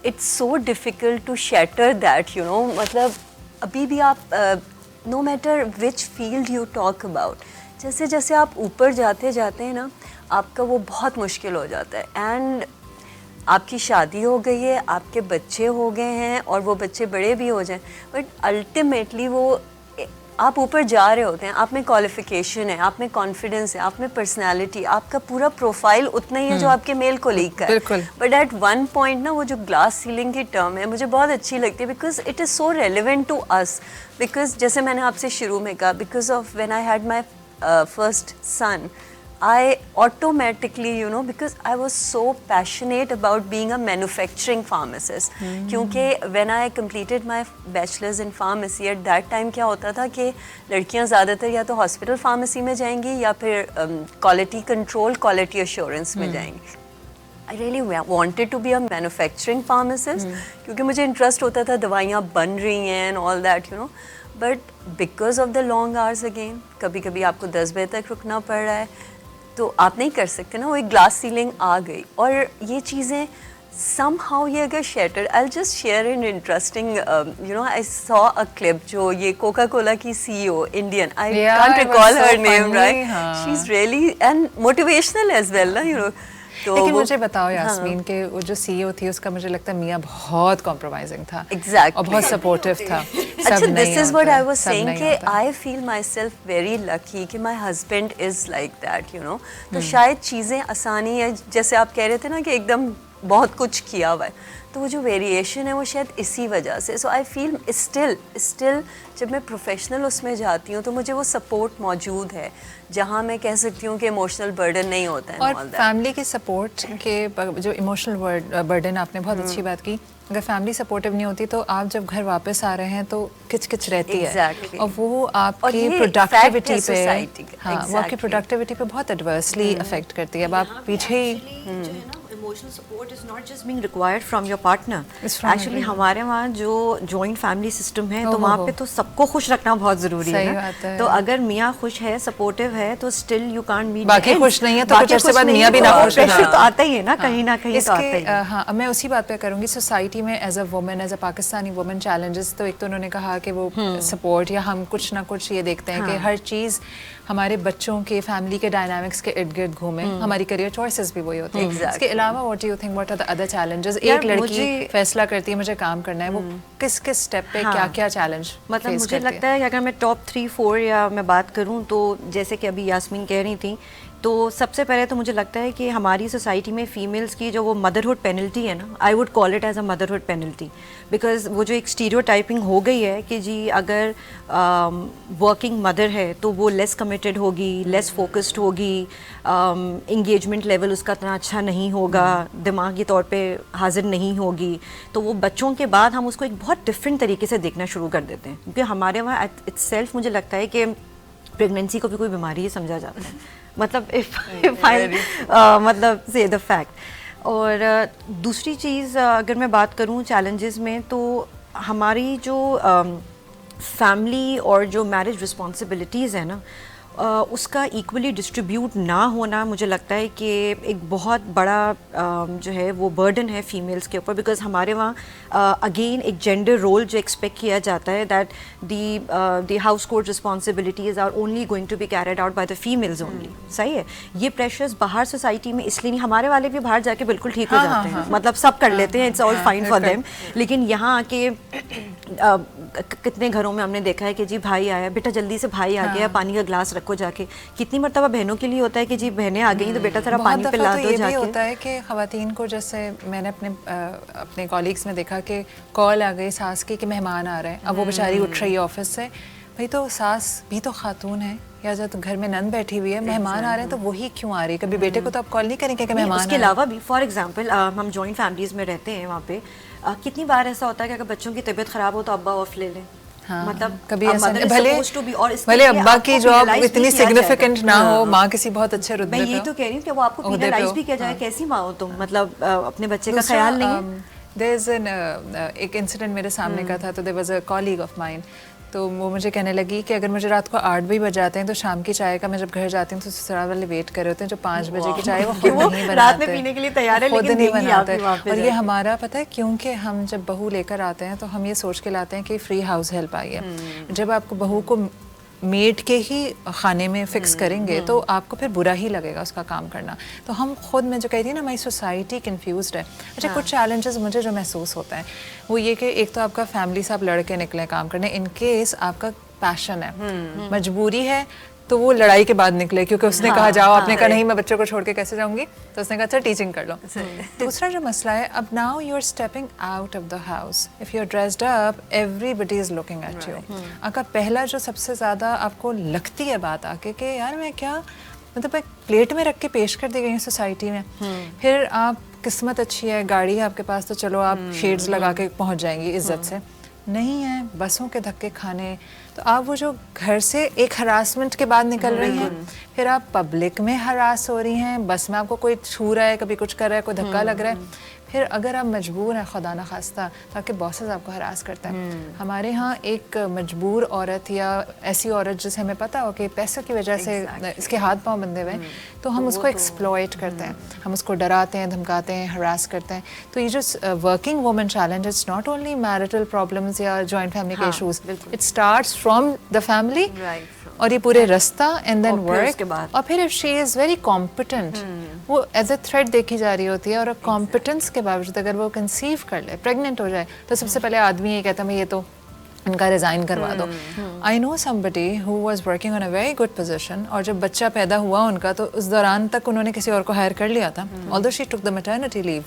it's so difficult to shatter that, you know. मतलब अभी भी आप no matter which field you talk about, जैसे जैसे आप ऊपर जाते जाते हैं ना आपका वो बहुत मुश्किल हो जाता है. एंड आपकी शादी हो गई है, आपके बच्चे हो गए हैं और वो बच्चे बड़े भी हो जाएं, बट अल्टीमेटली वो आप ऊपर जा रहे होते हैं, आप में क्वालिफिकेशन है, आप में कॉन्फिडेंस है, आप में पर्सनालिटी, आपका पूरा प्रोफाइल उतना ही है जो आपके मेल कोलीग का है। बिल्कुल। बट एट वन पॉइंट ना वो जो ग्लास सीलिंग की टर्म है मुझे बहुत अच्छी लगती है, because it is so relevant to us. Because जैसे मैंने आपसे शुरू में कहा, because of when I had my first son, I automatically, you know, because I was so passionate about being a manufacturing pharmacist. क्योंकि when I completed my bachelor's in pharmacy, at that time क्या होता था कि लड़कियां ज़्यादातर या तो hospital pharmacy में जाएंगी या फिर क्वालिटी कंट्रोल, क्वालिटी एश्योरेंस में जाएंगी। I really wanted to be a manufacturing pharmacist क्योंकि मुझे इंटरेस्ट होता था दवाइयाँ बन रही हैं and all that, you know. But because of the long hours again, कभी कभी आपको 10 बजे तक रुकना पड़ रहा है, तो आप नहीं कर सकते ना, वो एक ग्लास सीलिंग आ गई। और ये चीज़ें somehow ये अगर shattered, I'll just share an interesting, you know, I saw a clip जो ये कोका कोला की CEO Indian, I can't recall her name, right? She's really and motivational as well, ना, you know. तो लेकिन मुझे बताओ यास्मीन के वो जो सीईओ थी उसका मुझे लगता है मियाँ बहुत कॉम्प्रोमाइजिंग था। Exactly. और बहुत सपोर्टिव था। अच्छा, this is what I was saying कि I feel myself very lucky कि my husband is like that, you know. तो शायद चीज़ें आसानी है, जैसे आप कह रहे थे ना कि एकदम बहुत कुछ किया हुआ है, तो वो जो वेरिएशन है वो शायद इसी वजह से। सो आई फील स्टिल जब मैं प्रोफेशनल उसमें जाती हूँ तो मुझे वो सपोर्ट मौजूद है, जहाँ मैं कह सकती हूँ कि इमोशनल बर्डन नहीं होता है। और फैमिली के सपोर्ट के जो इमोशनल बर्डन, आपने बहुत अच्छी बात की। अगर फैमिली सपोर्टिव नहीं होती तो आप जब घर वापस आ रहे हैं तो किच रहती है। और वो आपकी प्रोडक्टिविटी पे, हाँ, वो आपकी प्रोडक्टिविटी पे बहुत एडवर्सली अफेक्ट करती है। अब आप पीछे ही Emotional support is not just being required from your partner. Actually हमारे वहाँ जो joint family system है तो वहाँ पे तो सबको खुश रखना बहुत ज़रूरी है ना। तो अगर मियाँ खुश है, supportive है, तो still you can't meet बाकी खुश नहीं है तो कुछ अर्से बाद मियाँ भी ना खुश है। प्रेशर तो आता ही है ना, कहीं ना कहीं तो आता ही है। हाँ, मैं उसी बात पे करूँगी। सोसाइटी में as a woman, as a Pakistani woman, challenges तो एक तो उन्होंने कहा कि वो सपोर्ट, या हम कुछ ना कुछ ये देखते हैं कि हर चीज़ हमारे बच्चों के फैमिली के डायनामिक्स के इर्द गिर्द घूमे। हमारी करियर चॉइसेस भी वही होती हैं। इसके अलावा what do you think, what are the other challenges? एक लड़की फैसला करती है मुझे काम करना है, वो किस किस स्टेप पे क्या क्या चैलेंज? मतलब मुझे लगता है कि अगर मैं टॉप 3-4 या मैं बात करूं तो जैसे कि अभी यास्मीन कह रही थी, तो सबसे पहले तो मुझे लगता है कि हमारी सोसाइटी में फ़ीमेल्स की जो वो मदरहुड पेनल्टी है ना, I would call it as a motherhood penalty, because वो जो एक स्टीरियोटाइपिंग हो गई है कि जी अगर वर्किंग मदर है तो वो लेस कमिटेड होगी, लेस फोकस्ड होगी, इंगेजमेंट लेवल उसका इतना अच्छा नहीं होगा, दिमागी तौर पे हाजिर नहीं होगी, तो वो बच्चों के बाद हम उसको एक बहुत डिफरेंट तरीके से देखना शुरू कर देते हैं। क्योंकि हमारे वहाँ इट्सेल्फ मुझे लगता है कि प्रेगनेंसी को भी कोई बीमारी ही समझा जाता है, मतलब इफ आई मतलब से द फैक्ट। और दूसरी चीज़ अगर मैं बात करूँ चैलेंजेस में, तो हमारी जो फैमिली और जो मैरिज रिस्पॉन्सिबिलिटीज़ है ना, उसका इक्वली डिस्ट्रीब्यूट ना होना मुझे लगता है कि एक बहुत बड़ा जो है वो बर्डन है फीमेल्स के ऊपर। बिकॉज हमारे वहाँ अगेन एक जेंडर रोल जो एक्सपेक्ट किया जाता है that the household responsibilities are only going to be carried out by the females only. सही है, ये प्रेशर्स बाहर सोसाइटी में इसलिए नहीं, हमारे वाले भी बाहर जाके बिल्कुल ठीक हो जाते हैं, मतलब सब कर लेते हैं, it's all fine for them. लेकिन यहाँ आके कितने घरों में हमने देखा है कि जी भाई आया, बेटा जल्दी से भाई आ गया, पानी का ग्लास रखो जाके। कितनी मर्तबा बहनों के लिए होता है कि जी बहनें आ गई तो बेटा थोड़ा पानी पिला दो जाके। होता है कि खवातीन को, जैसे मैंने अपने कॉलीग्स में देखा कि कॉल आ गई सास की कि मेहमान आ रहे हैं, अब वो बेचारी उठ रही है ऑफिस से, भाई तो सास भी तो खातून है, या जब तो घर में नंद बैठी हुई है, मेहमान आ रहे हैं तो वही क्यों आ रही है? कभी बेटे को तो आप कॉल नहीं करेंगे कि मेहमान। उसके अलावा भी फॉर एग्जांपल हम जॉइंट फैमिलीज में रहते हैं, वहाँ पे कितनी बार ऐसा होता है कि अगर बच्चों की तबीयत खराब हो तो अब्बा ऑफ ले लें। हाँ, मतलब कभी ऐसा भले अब्बा की जॉब इतनी सिग्निफिकेंट ना हो, माँ किसी बहुत अच्छे रुतबे पे, मैं यही तो कह रही हूँ कि वो आपको पेनलाइज भी किया जाए। कैसी माँ हो तुम, मतलब अपने बच्चे का ख्याल नहीं है। देयर इज एक इंसिडेंट मेरे सामने का था, तो there was a colleague of mine, तो वो मुझे कहने लगी कि अगर मुझे रात को 8 भी बज जाते हैं तो शाम की चाय का मैं जब घर जाती हूँ तो ससुराल वाले वेट कर रहे होते हैं, जो 5 बजे की चाय वो खुद नहीं बनाते, रात में पीने के लिए तैयार है, खुद लेकिन नहीं बनाते। और ये जाए। हमारा पता है, क्योंकि हम जब बहू लेकर आते हैं तो हम ये सोच के लाते हैं कि फ्री हाउस हेल्प आई है। जब आपको बहू को मेड के ही खाने में फिक्स करेंगे तो आपको फिर बुरा ही लगेगा उसका काम करना। तो हम खुद, मैं जो कहती हूँ ना, हमारी सोसाइटी कन्फ्यूज्ड है। अच्छा, कुछ चैलेंजेस मुझे जो महसूस होता है वो ये कि एक तो आपका फैमिली से आप लड़के निकले काम करने, इन केस आपका पैशन है, मजबूरी है तो वो लड़ाई के बाद निकले, क्योंकि उसने कहा जाओ, आपने कहा नहीं मैं बच्चों को छोड़ के कैसे जाऊंगी, तो उसने कहा अच्छा टीचिंग कर लो। दूसरा जो मसला है, अब now you are stepping out of the house, if you are dressed up everybody is looking at you. आपका पहला जो सबसे ज़्यादा आपको लगती है बात आके कि यार मैं क्या, मतलब एक प्लेट में रख के पेश कर दी गई हूँ सोसाइटी में। फिर आप किस्मत अच्छी है, गाड़ी है आपके पास, तो चलो आप शेड्स लगा के पहुँच जाएंगी इज्जत से। नहीं है, बसों के धक्के खाने, तो आप वो जो घर से एक हरासमेंट के बाद निकल रही हैं, फिर आप पब्लिक में हरास हो रही हैं, बस में आपको कोई छू रहा है, कभी कुछ कर रहा है, कोई धक्का लग रहा है, फिर अगर आप मजबूर हैं खुदा न खास्ता, ताकि बॉसेस आपको हरास करता है। हमारे यहाँ एक मजबूर औरत या ऐसी औरत जिसे हमें पता हो कि पैसों की वजह से इसके हाथ पांव बंधे हुए, तो हम उसको एक्सप्लॉइट करते हैं, हम उसको डराते हैं, धमकाते हैं, हरास करते हैं। तो ये जो working women challenge, it's not only marital problems या जॉइंट फैमिली के issues, it starts from the family, और ये पूरे रास्ता एंड देन वर्क, और फिर if she is very competent, वो एज ए थ्रेट देखी जा रही होती है, और कॉम्पिटेंस के बावजूद अगर वो कंसीव कर ले, प्रेग्नेंट हो जाए, तो सबसे पहले आदमी ये कहता है मैं ये तो इनका रिज़ाइन करवा दो। I know somebody who was working on a very good position, और जब बच्चा पैदा हुआ उनका, तो उस दौरान तक उन्होंने किसी और को हायर कर लिया था, although she took the maternity leave.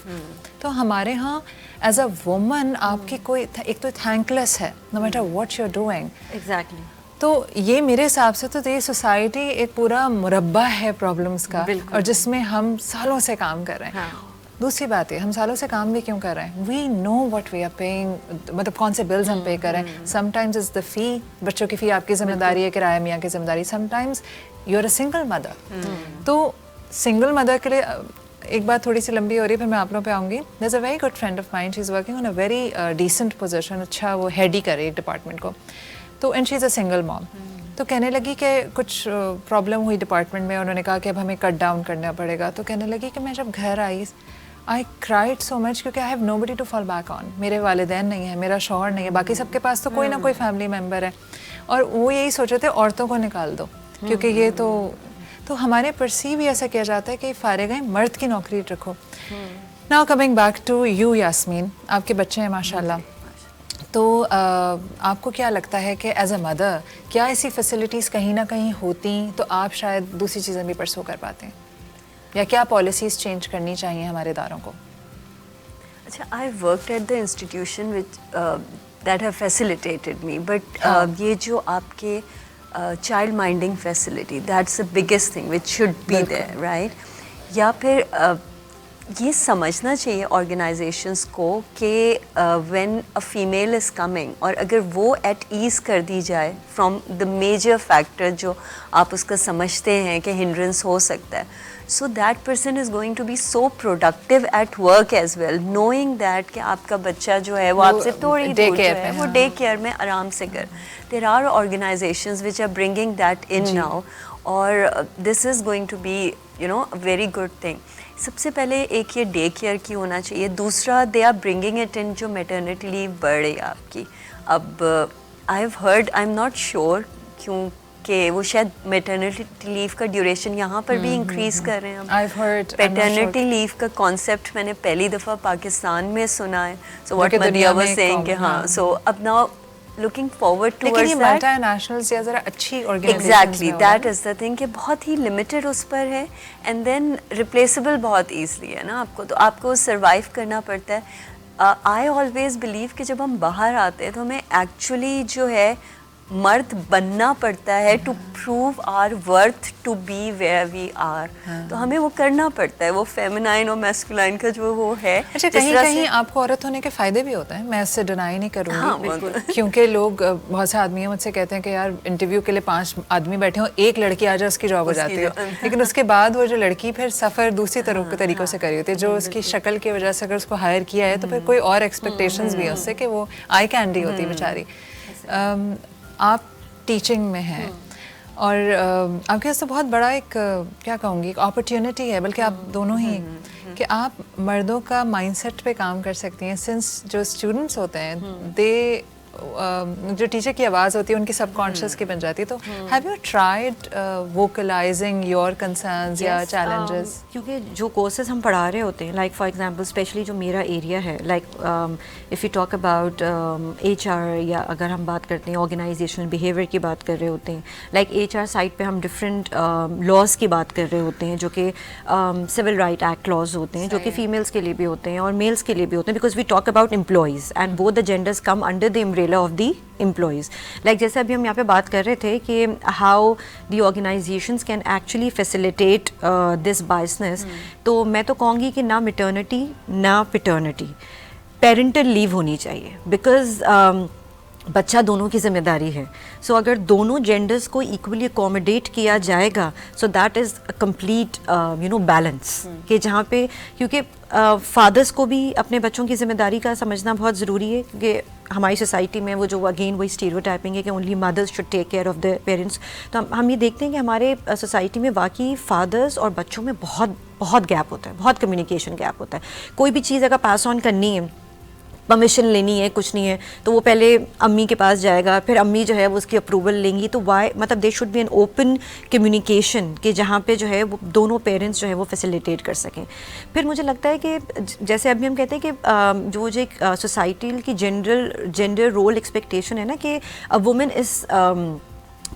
तो हमारे यहाँ एज अ वुमन आपकी कोई एक तो थैंकलेस है, no matter what you are doing. Exactly. तो ये मेरे हिसाब से तो ये सोसाइटी एक पूरा मुरब्बा है प्रॉब्लम्स का, और जिसमें हम सालों से काम कर रहे हैं। दूसरी बात है, हम सालों से काम भी क्यों कर रहे हैं, we know what we are paying, मतलब कौन से बिल्स हम पे कर रहे हैं। समटाइम्स इज द फी, बच्चों की फ़ी आपकी जिम्मेदारी है, किराया मियाँ की जिम्मेदारी। Sometimes you are a single mother, तो सिंगल मदर के लिए एक बात थोड़ी सी लंबी हो रही है, फिर मैं आप लोगों पे आऊँगी। There is a very good friend of mind, she is working on a very decent position, अच्छा वो हेड ही कर रही है एक डिपार्टमेंट को, तो and she is a single mom. तो कहने लगी कि कुछ प्रॉब्लम हुई डिपार्टमेंट में, उन्होंने कहा कि अब हमें कट डाउन करना पड़ेगा। तो कहने लगी कि मैं जब घर आई, आई क्राइड सो मच, क्योंकि I have nobody to fall back on. मेरे वालिदैन नहीं है, मेरा शौहर नहीं है, बाकी सबके पास तो कोई ना कोई फैमिली मेम्बर है, और वो यही सोच रहे थे औरतों को निकाल दो, क्योंकि ये तो हमारे परसीव ही ऐसा किया जाता है कि फारिग हैं, मर्द की नौकरी रखो। Now coming back to you Yasmin, आपके बच्चे हैं माशाल्लाह, तो आपको क्या लगता है कि एज अ मदर क्या ऐसी फैसिलिटीज़ कहीं ना कहीं होती तो आप शायद दूसरी चीज़ें भी परसू कर पाते हैं, या क्या पॉलिसीज़ चेंज करनी चाहिए हमारे इदारों को? अच्छा, I worked at the institution which that have facilitated me, but ये जो आपके child minding facility, that's the biggest thing which should be there, right? या फिर ये समझना चाहिए ऑर्गेनाइजेशंस को कि when a female is coming, और अगर वो एट ईज़ कर दी जाए फ्रॉम द मेजर फैक्टर जो आप उसका समझते हैं कि हिंड्रेंस हो सकता है, so that person is going to be so productive at work as well, knowing that कि आपका बच्चा जो है वो आपसे थोड़ी दूर जो है वो डे केयर में आराम से कर। There are organizations which are bringing that in now, और this is going to be you know a very good thing. सबसे पहले एक ये डे केयर की होना चाहिए, दूसरा they are bringing it in जो मैटरनिटी लीव बढ़ रही है आपकी। अब I have heard, I am not sure क्योंकि वो शायद मैटरनिटी लीव का ड्यूरेशन यहाँ पर भी इंक्रीज कर रहे हैं। I've heard, पैटर्निटी लीव का कॉन्सेप्ट मैंने पहली दफ़ा पाकिस्तान में सुना है। सो व्हाट मदिया वाज सेइंग कि हाँ, सो अब नाउ looking forward towards लेकिन ये that, मल्टीनेशनल्स या ज़रा अच्छी organisations exactly that is the thing कि बहुत ही लिमिटेड उस पर है, एंड देन रिप्लेसेबल बहुत ईजली है ना आपको, तो आपको सर्वाइव करना पड़ता है। आई ऑलवेज बिलीव कि जब हम बाहर आते हैं तो हमें एक्चुअली जो है मर्द बनना पड़ता है to prove our worth to be where we are. तो हमें वो करना पड़ता है, वो फेमिनाइन और मैस्कुलाइन का जो वो है। अच्छा, कहीं कहीं आपको औरत होने के फ़ायदे भी होते हैं, मैं इससे डिनाई नहीं करूँगी। हाँ, क्योंकि लोग बहुत से आदमी मुझसे कहते हैं कि यार इंटरव्यू के लिए 5 आदमी बैठे हों, एक लड़की आ जाए उसकी जॉब हो जाती है, लेकिन उसके बाद वो जो लड़की फिर सफ़र दूसरी तरीक़ों से करी होती है, जो उसकी शक्ल की वजह से अगर उसको हायर किया है तो फिर कोई और एक्सपेक्टेशंस भी है उससे कि वो आई कैंडी होती है बेचारी। आप टीचिंग में हैं, और आपके पास तो बहुत बड़ा एक क्या कहूँगी एक अपॉर्चुनिटी है, बल्कि आप दोनों ही, कि आप मर्दों का माइंडसेट पे काम कर सकती हैं। सिंस जो स्टूडेंट्स होते हैं दे जो टीचर की आवाज़ होती है उनकी सबकॉन्शियस की बन जाती है, तो have you tried vocalising your concerns या चैलेंजेस? क्योंकि जो कोर्सेज हम पढ़ा रहे होते हैं, लाइक फॉर एग्जांपल स्पेशली जो मेरा एरिया है, like if you talk about HR, या अगर हम बात करते हैं ऑर्गेनाइजेशनल बिहेवियर की बात कर रहे होते हैं, लाइक HR साइड पे हम डिफरेंट लॉज की बात कर रहे होते हैं, जो कि सिविल राइट एक्ट लॉज होते हैं, जो कि फीमेल्स के लिए भी होते हैं और मेल्स के लिए भी होते हैं, because we talk about employees and both the genders come under the umbrella of the employees. Like जैसे अभी हम यहाँ पे बात कर रहे थे कि how the organisations can actually facilitate this biasness, तो मैं तो कहूँगी कि ना मिटर्निटी ना पिटर्निटी, पेरेंटल लीव होनी चाहिए, बिकॉज बच्चा दोनों की जिम्मेदारी है। सो अगर दोनों जेंडर्स को इक्वली अकोमोडेट किया जाएगा, so that is a complete balance, कि जहाँ पे, क्योंकि फादर्स को भी अपने बच्चों की जिम्मेदारी का समझना बहुत ज़रूरी है, क्योंकि हमारी सोसाइटी में वो जो अगेन वही स्टीरियोटाइपिंग है कि only mothers should take care of the parents. तो हम ये देखते हैं कि हमारे सोसाइटी में वाकई फादर्स और बच्चों में बहुत गैप होता है, बहुत कम्युनिकेशन गैप होता है। कोई भी चीज़ अगर पास ऑन करनी है, परमिशन लेनी है, कुछ नहीं है, तो वो पहले अम्मी के पास जाएगा, फिर अम्मी जो है वो उसकी अप्रूवल लेंगी। तो वाई मतलब they should be an open communication, कि जहाँ पे जो है वो दोनों पेरेंट्स जो है वो फैसिलिटेट कर सकें। फिर मुझे लगता है कि जैसे अभी हम कहते हैं कि जो एक सोसाइटी की जेंडर रोल एक्सपेक्टेशन है ना, कि a women is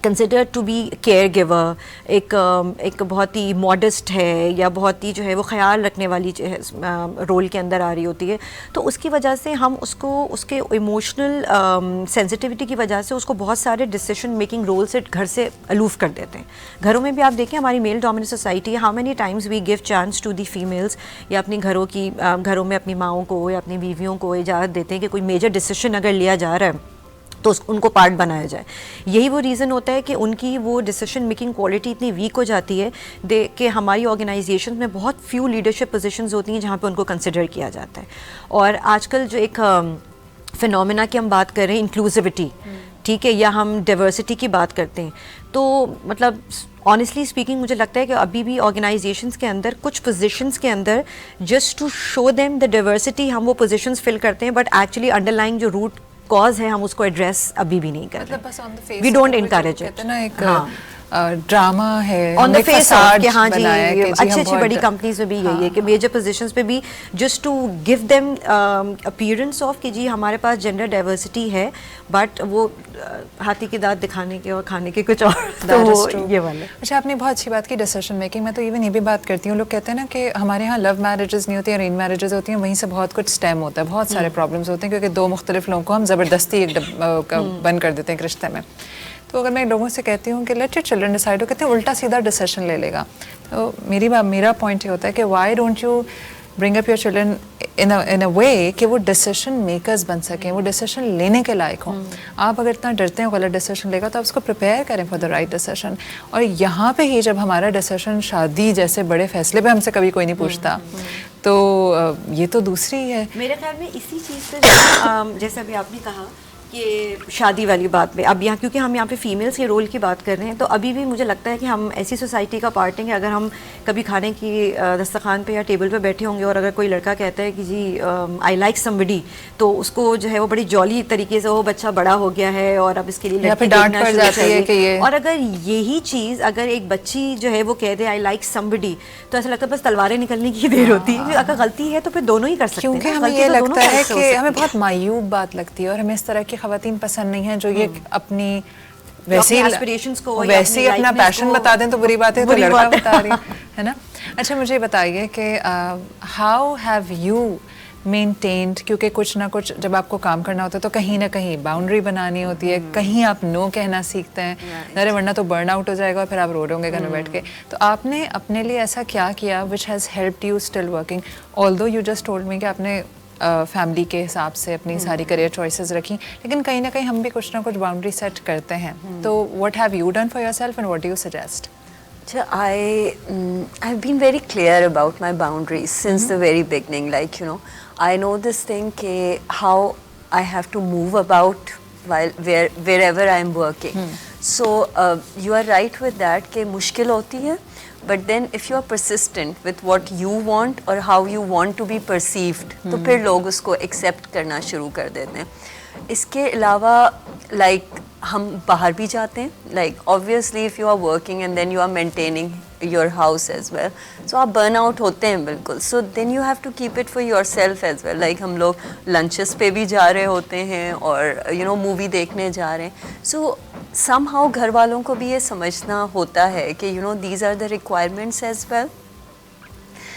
consider to be caregiver, एक बहुत ही मॉडेस्ट है या बहुत ही जो है वो ख्याल रखने वाली रोल के अंदर आ रही होती है, तो उसकी वजह से हम उसको उसके इमोशनल सेंसिटिविटी की वजह से उसको बहुत सारे डिसीजन मेकिंग रोल से घर से अलूफ कर देते हैं। घरों में भी आप देखें, हमारी मेल डोमिनेंट सोसाइटी है, how many times we give chance to the females, या अपनी घरों में अपनी माओं को या अपनी बीवियों को इजाज़त देते हैं कि कोई मेजर डिसीजन अगर लिया जा रहा है तो उनको पार्ट बनाया जाए। यही वो रीज़न होता है कि उनकी वो डिसीजन मेकिंग क्वालिटी इतनी वीक हो जाती है कि हमारी ऑर्गेनाइजेशन में बहुत फ्यू लीडरशिप पोजीशंस होती हैं जहाँ पे उनको कंसिडर किया जाता है। और आजकल जो एक फिनोमेना की हम बात कर रहे हैं, इंक्लूसिविटी, ठीक है, या हम डाइवर्सिटी की बात करते हैं, तो मतलब ऑनेस्टली स्पीकिंग मुझे लगता है कि अभी भी ऑर्गेनाइजेशंस के अंदर कुछ पोजीशंस के अंदर just to show them the diversity हम वो पोजीशंस फिल करते हैं, बट एक्चुअली अंडरलाइंग जो रूट कॉज है हम उसको एड्रेस अभी भी नहीं कर रहे। We don't encourage it. Drama है ऑन द फेस ऑफ कि हाँ जी, अच्छी बड़ी कंपनीज में भी यही है कि मेजर पोजीशंस पे भी just to give them appearance of कि जी हमारे पास जेंडर डाइवर्सिटी है, बट वो हाथी की दांत दिखाने के और खाने के कुछ और, तो वो ये वाला। अच्छा, आपने बहुत अच्छी बात की डिसीजन मेकिंग। मैं तो इवन ये भी बात करती हूँ, लोग कहते हैं ना कि हमारे यहाँ लव मैरिजेस नहीं होती हैं, अरेंज मैरिजेस होती हैं, वहीं से बहुत कुछ स्टेम होता है, बहुत सारे प्रॉब्लम्स होते हैं, क्योंकि दो मुख्तलिफ लोगों को हम ज़बरदस्ती एक बंद कर देते हैं एक रिश्ते में। तो अगर मैं लोगों से कहती हूँ कि लेट योर चिल्ड्रन डिसाइड, वो कहते हैं उल्टा सीधा डिसीजन ले लेगा। तो मेरा पॉइंट ये होता है कि why don't you bring up your children in a way कि वो डिसीजन मेकर्स बन सकें, वो डिसीजन लेने के लायक हों। आप अगर इतना डरते हैं गलत डिसीजन लेगा, तो आप उसको प्रिपेयर करें फॉर द राइट डिसीजन। और यहाँ पे ही जब हमारा डिसीजन शादी जैसे बड़े फैसले पे हमसे कभी कोई नहीं पूछता, तो ये तो दूसरी है। मेरे ख्याल में इसी चीज़ पे जैसे अभी आपने कहा कि शादी वाली बात में, अब यहाँ क्योंकि हम यहाँ पे फीमेल्स के रोल की बात कर रहे हैं, तो अभी भी मुझे लगता है कि हम ऐसी सोसाइटी का पार्ट हैं कि अगर हम कभी खाने की दस्तरखान पे या टेबल पे बैठे होंगे और अगर कोई लड़का कहता है कि जी आई लाइक समबडी, तो उसको जो है वो बड़ी जॉली तरीके से, वो बच्चा बड़ा हो गया है और अब इसके लिए डांट पड़ जाती है कि ये, और अगर यही चीज़ अगर एक बच्ची जो है वो कह दे आई लाइक समबडी, तो ऐसा लगता है बस तलवारें निकलने की देर होती है। अगर गलती है तो फिर दोनों ही कर सकते हैं, क्योंकि हमें ये लगता है कि हमें बहुत मायूब बात लगती है और हमें इस तरह की खवातीन पसंद नहीं है जो ये अपनी वैसे ही अपना पैशन बता दें, तो बुरी बात है, तो लड़का बता रही है ना। अच्छा, मुझे बताइए कि हाउ हैव यू मेंटेन्ड, क्योंकि कुछ ना कुछ जब आपको काम करना होता है तो कहीं ना कहीं बाउंड्री बनानी होती है, कहीं आप नो कहना सीखते हैं, अरे वरना तो बर्न आउट हो जाएगा और फिर आप रो रहे होंगे घर में बैठ के। तो आपने अपने लिए ऐसा क्या किया which has helped you still working, although you just told me कि आपने फैमिली के हिसाब से अपनी सारी करियर चॉइसेस रखी, लेकिन कहीं ना कहीं हम भी कुछ ना कुछ बाउंड्री सेट करते हैं। तो what have you done for yourself and what do you suggest? I've been very clear about my boundaries since the very beginning. Like, you know, I know this thing how I have to move about wherever I am working. So you are right with that कि मुश्किल होती है, but then if you are persistent with what you want or how you want to be perceived, तो फिर लोग उसको accept करना शुरू कर देते हैं. इसके अलावा लाइक हम बाहर भी जाते हैं, like obviously if you are working and then you are maintaining your house as well, so आप बर्न आउट होते हैं बिल्कुल, so then you have to keep it for yourself as well. Like हम लोग lunches पे भी जा रहे होते हैं और यू नो मूवी देखने जा रहे हैं, सो समहाउ घर वालों को भी ये समझना होता है कि you know these are the requirements as well.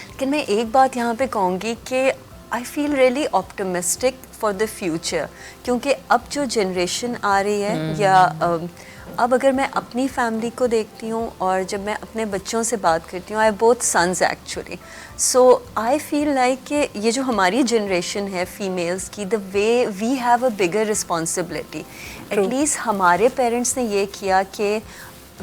लेकिन मैं एक बात यहाँ पे कहूँगी कि I feel really optimistic for the future, क्योंकि अब जो जनरेशन आ रही है या अब अगर मैं अपनी फैमिली को देखती हूँ और जब मैं अपने बच्चों से बात करती हूँ, I both sons actually, so I feel like कि ये जो हमारी जनरेशन है फीमेल्स की, the way we have a bigger responsibility. At least हमारे पेरेंट्स ने ये किया कि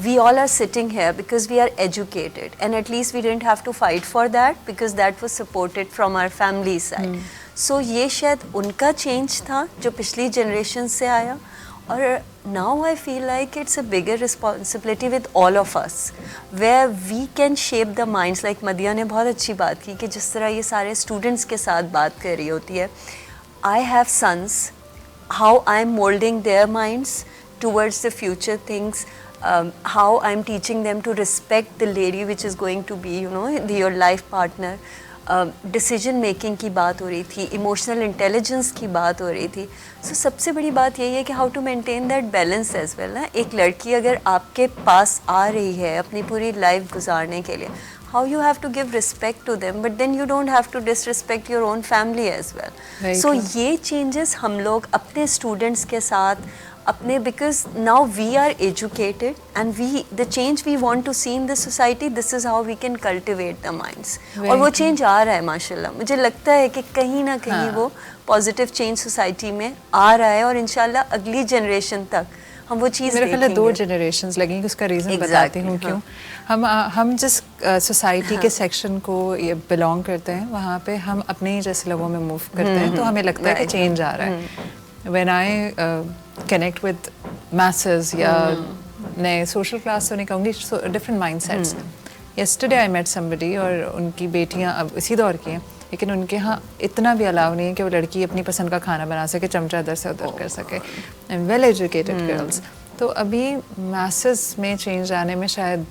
we all are sitting here because we are educated, and at least we didn't have to fight for that because that was supported from our family side. So ये शायद उनका change था जो पिछली generation से आया, और now I feel like it's a bigger responsibility with all of us where we can shape the minds. Like मदिया ने बहुत अच्छी बात की कि जिस तरह ये सारे students के साथ बात कर रही होती है, I have sons, how I'm molding their minds towards the future things. How I'm teaching them to respect the lady which is going to be, you know, your life partner. Decision making की बात हो रही थी, emotional intelligence की बात हो रही थी, so सबसे बड़ी बात यही है कि how to maintain that balance as well ना। एक लड़की अगर आपके पास आ रही है अपनी पूरी life गुजारने के लिए, how you have to give respect to them, but then you don't have to disrespect your own family as well. Very So true. ये changes हम लोग अपने students के साथ अपने, because now we are educated and the change we want to see in the society, this is how we can cultivate the minds. और वो change आ रहा है माशाल्लाह, मुझे लगता है कि कहीं ना कहीं वो positive change society में आ रहा है, और इंशाल्लाह अगली generation तक हम वो चीज़ मेरे ख्याल है 2 देखेंगे। जनरेशंस लगेंगी, उसका रीज़न Exactly, बताती हूँ हाँ। क्यों। हम जिस सोसाइटी के सेक्शन को ये बिलोंग करते हैं, वहाँ पे हम अपने ही जैसे लोगों में मूव करते हैं, तो हमें लगता है कि चेंज आ रहा है। When I connect with masses या नए social class तो नहीं कहूँगी, different mindsets. Yesterday I met somebody और उनकी बेटियाँ अब इसी दौर की हैं, लेकिन उनके यहाँ इतना भी अलाउ नहीं है कि वो लड़की अपनी पसंद का खाना बना सके, चमचा इधर से उधर कर सके, and well educated girls. तो अभी masses में change आने में शायद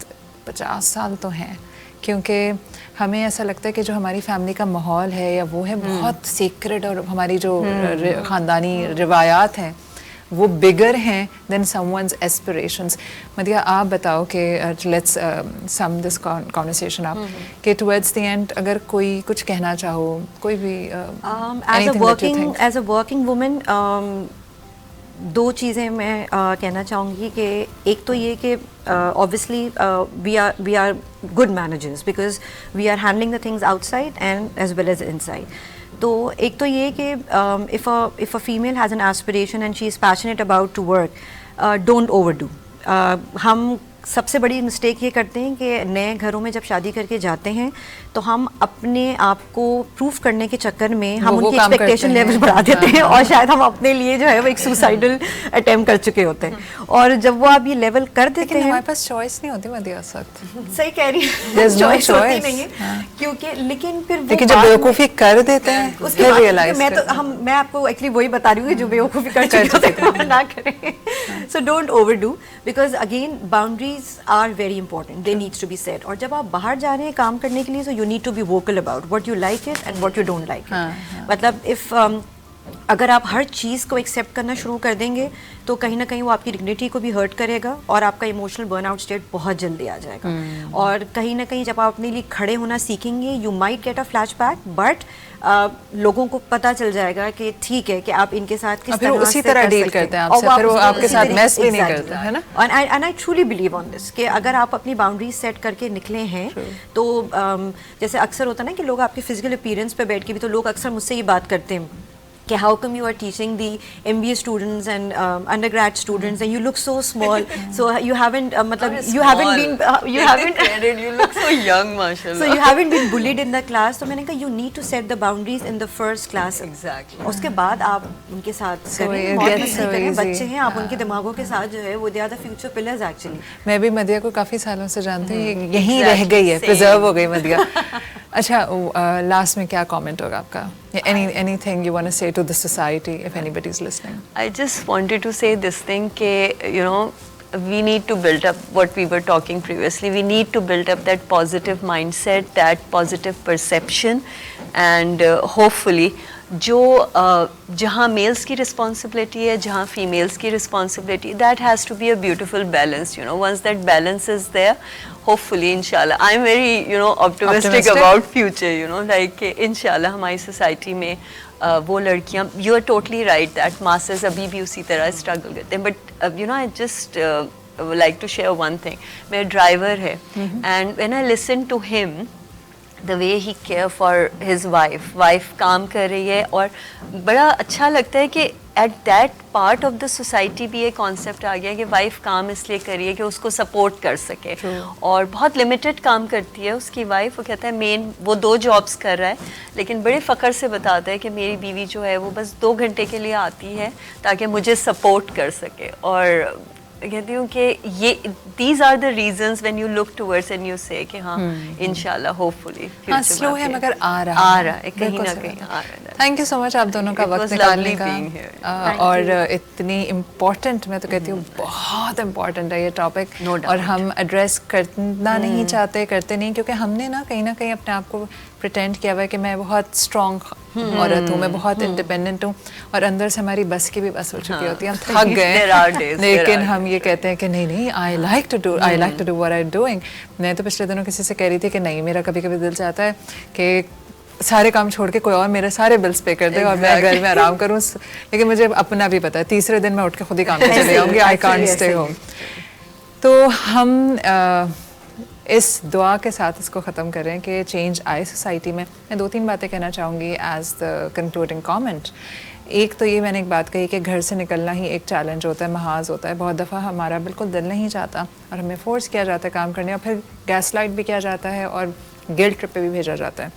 50 साल तो हैं, क्योंकि हमें ऐसा लगता है कि जो हमारी फैमिली का माहौल है या वो है बहुत सीक्रेट, और हमारी जो ख़ानदानी रिवायात हैं वो बिगर हैं देन समवन्स एस्पिरेशंस। मदिया आप बताओ कि लेट्स सम दिस कॉन्वर्सेशन आप कि टुवर्ड्स द एंड अगर कोई कुछ कहना चाहो, कोई भी एज अ वर्किंग वुमेन, 2 चीज़ें मैं कहना चाहूँगी कि एक तो ये कि obviously we are good managers because we are handling the things outside and as well as inside. तो एक तो ये कि if a female has an aspiration and she is passionate about to work, don't overdo. हम सबसे बड़ी mistake ये करते हैं कि नए घरों में जब शादी करके जाते हैं तो हम अपने आप को प्रूफ करने के चक्कर में हम उनकी एक्सपेक्टेशन लेवल बढ़ा देते हैं, और शायद हम अपने लिए जो है वो एक सुसाइडल अटेम्प्ट कर चुके होते हैं, और जब वो आप ये लेवल कर देते हैं, हमारे पास चॉइस नहीं होती मदिया उस वक्त। सही कह रही There's है, no चॉइस होती choice. नहीं है, क्योंकि लेकिन फिर लेकिन जब बेवकूफ़ी कर देते हैं उसके फिर बाद रियलाइज मैं आपको एक्चुअली वही बता रही हूँ कि जो बेवकूफ़ी कर चुके होते हैं ना करें। So don't overdo, because again boundaries are very important, they needs to be set. और जब आप बाहर जा रहे हैं काम करने के लिए, so you need to be vocal about what you like it and what you don't like it. मतलब इफ़ अगर आप हर चीज़ को एक्सेप्ट करना शुरू कर देंगे तो कहीं ना कहीं वो आपकी डिग्निटी को भी हर्ट करेगा और आपका इमोशनल बर्नआउट स्टेट बहुत जल्दी आ जाएगा। और कहीं ना कहीं जब आप अपने लिए खड़े होना सीखेंगे, you might get a flashback, but लोगों को पता चल जाएगा कि ठीक है कि आप इनके साथ किस तरह उसी तरह डील करते हैं आपसे, फिर वो आपके साथ मैस भी नहीं करते, है ना। And I truly believe on this कि अगर आप अपनी बाउंड्रीज सेट करके निकले हैं तो जैसे अक्सर होता है ना कि लोग आपके फिजिकल अपीयरेंस पे बैठ के भी, तो लोग अक्सर मुझसे ये बात करते हैं कि how come you are teaching the MBA students and undergrad students and you look so small, so you haven't मतलब you haven't been you haven't you look so young mashallah. so you haven't been bullied in the class. तो मैंने कहा you need to set the boundaries in the first class. Exactly. उसके बाद आप उनके साथ So करें, it मौज gets मस्ती so करें, easy. बच्चे हैं आप उनके दिमागों के साथ जो है वो they are the future pillars actually. मैं भी मदिया को काफ़ी सालों से जानती हूँ, यहीं रह गई है, प्रिजर्व हो गई मदिया। अच्छा, लास्ट में क्या कमेंट होगा आपका? Anything you want to say to the society if anybody is listening? I just wanted to say this thing that, you know, we need to build up what we were talking previously. We need to build up that positive mindset, that positive perception, and hopefully जो जहाँ mails की responsibility है, जहाँ females की responsibility, that has to be a beautiful balance, you know. Once that balance is there, hopefully इंशाल्लाह, I am very, you know, optimistic about future, you know, like इंशाल्लाह हमारी society में वो लड़कियाँ, you are totally right that masses अभी भी उसी तरह स्ट्रगल करते हैं. But you know, I just like to share one thing. मेरा ड्राइवर है, and when I listen to him, the way he care for his wife काम कर रही है, और बड़ा अच्छा लगता है कि at that part of the society भी ये concept आ गया कि वाइफ काम इसलिए कर रही है कि उसको सपोर्ट कर सके. और बहुत लिमिटेड काम करती है उसकी वाइफ. वो कहता है मेन वो 2 जॉब्स कर रहा है, लेकिन बड़े फ़ख्र से बताता है कि मेरी बीवी जो है वो बस 2 घंटे के लिए आती है ताकि मुझे सपोर्ट कर सके. और कहती हूँ कि ये these are the reasons when you look towards and you say कि हाँ इंशाल्लाह होपफुली हाँ, स्लो है मगर आ रहा है कहीं ना कहीं आ रहा है. थैंक यू सो मच आप दोनों का वक्त निकालने का, और इतनी इम्पोर्टेंट, मैं तो कहती हूँ बहुत इम्पोर्टेंट है ये टॉपिक, और हम एड्रेस करना नहीं चाहते, करते नहीं, क्योंकि हमने ना कहीं अपने आप को प्रिटेंड किया हुआ है कि मैं बहुत स्ट्रॉन्ग औरत हूँ, मैं बहुत इंडिपेंडेंट हूँ, और अंदर से हमारी बस की भी बस हो चुकी होती है, हम थक गए, लेकिन हम ये कहते हैं कि नहीं, I like to do what I am doing. मैं तो पिछले दिनों किसी से कह रही थी कि नहीं, मेरा कभी कभी दिल चाहता है कि सारे काम छोड़ के कोई और मेरे सारे बिल्स पे कर दे और मैं घर में आराम करूँ, लेकिन मुझे अपना भी पता है तीसरे दिन मैं उठ के खुद ही काम पे चले जाऊँगी. I can't stay home. तो हम इस दुआ के साथ इसको ख़त्म करें कि चेंज आए सोसाइटी में. मैं 2-3 बातें कहना चाहूँगी एज द कंक्लूडिंग कमेंट. एक तो ये मैंने एक बात कही कि घर से निकलना ही एक चैलेंज होता है, महाज होता है. बहुत दफ़ा हमारा बिल्कुल दिल नहीं चाहता और हमें फोर्स किया जाता है काम करने, और फिर गैस लाइट भी किया जाता है और गिल्ट ट्रिप पे भी भेजा जाता है.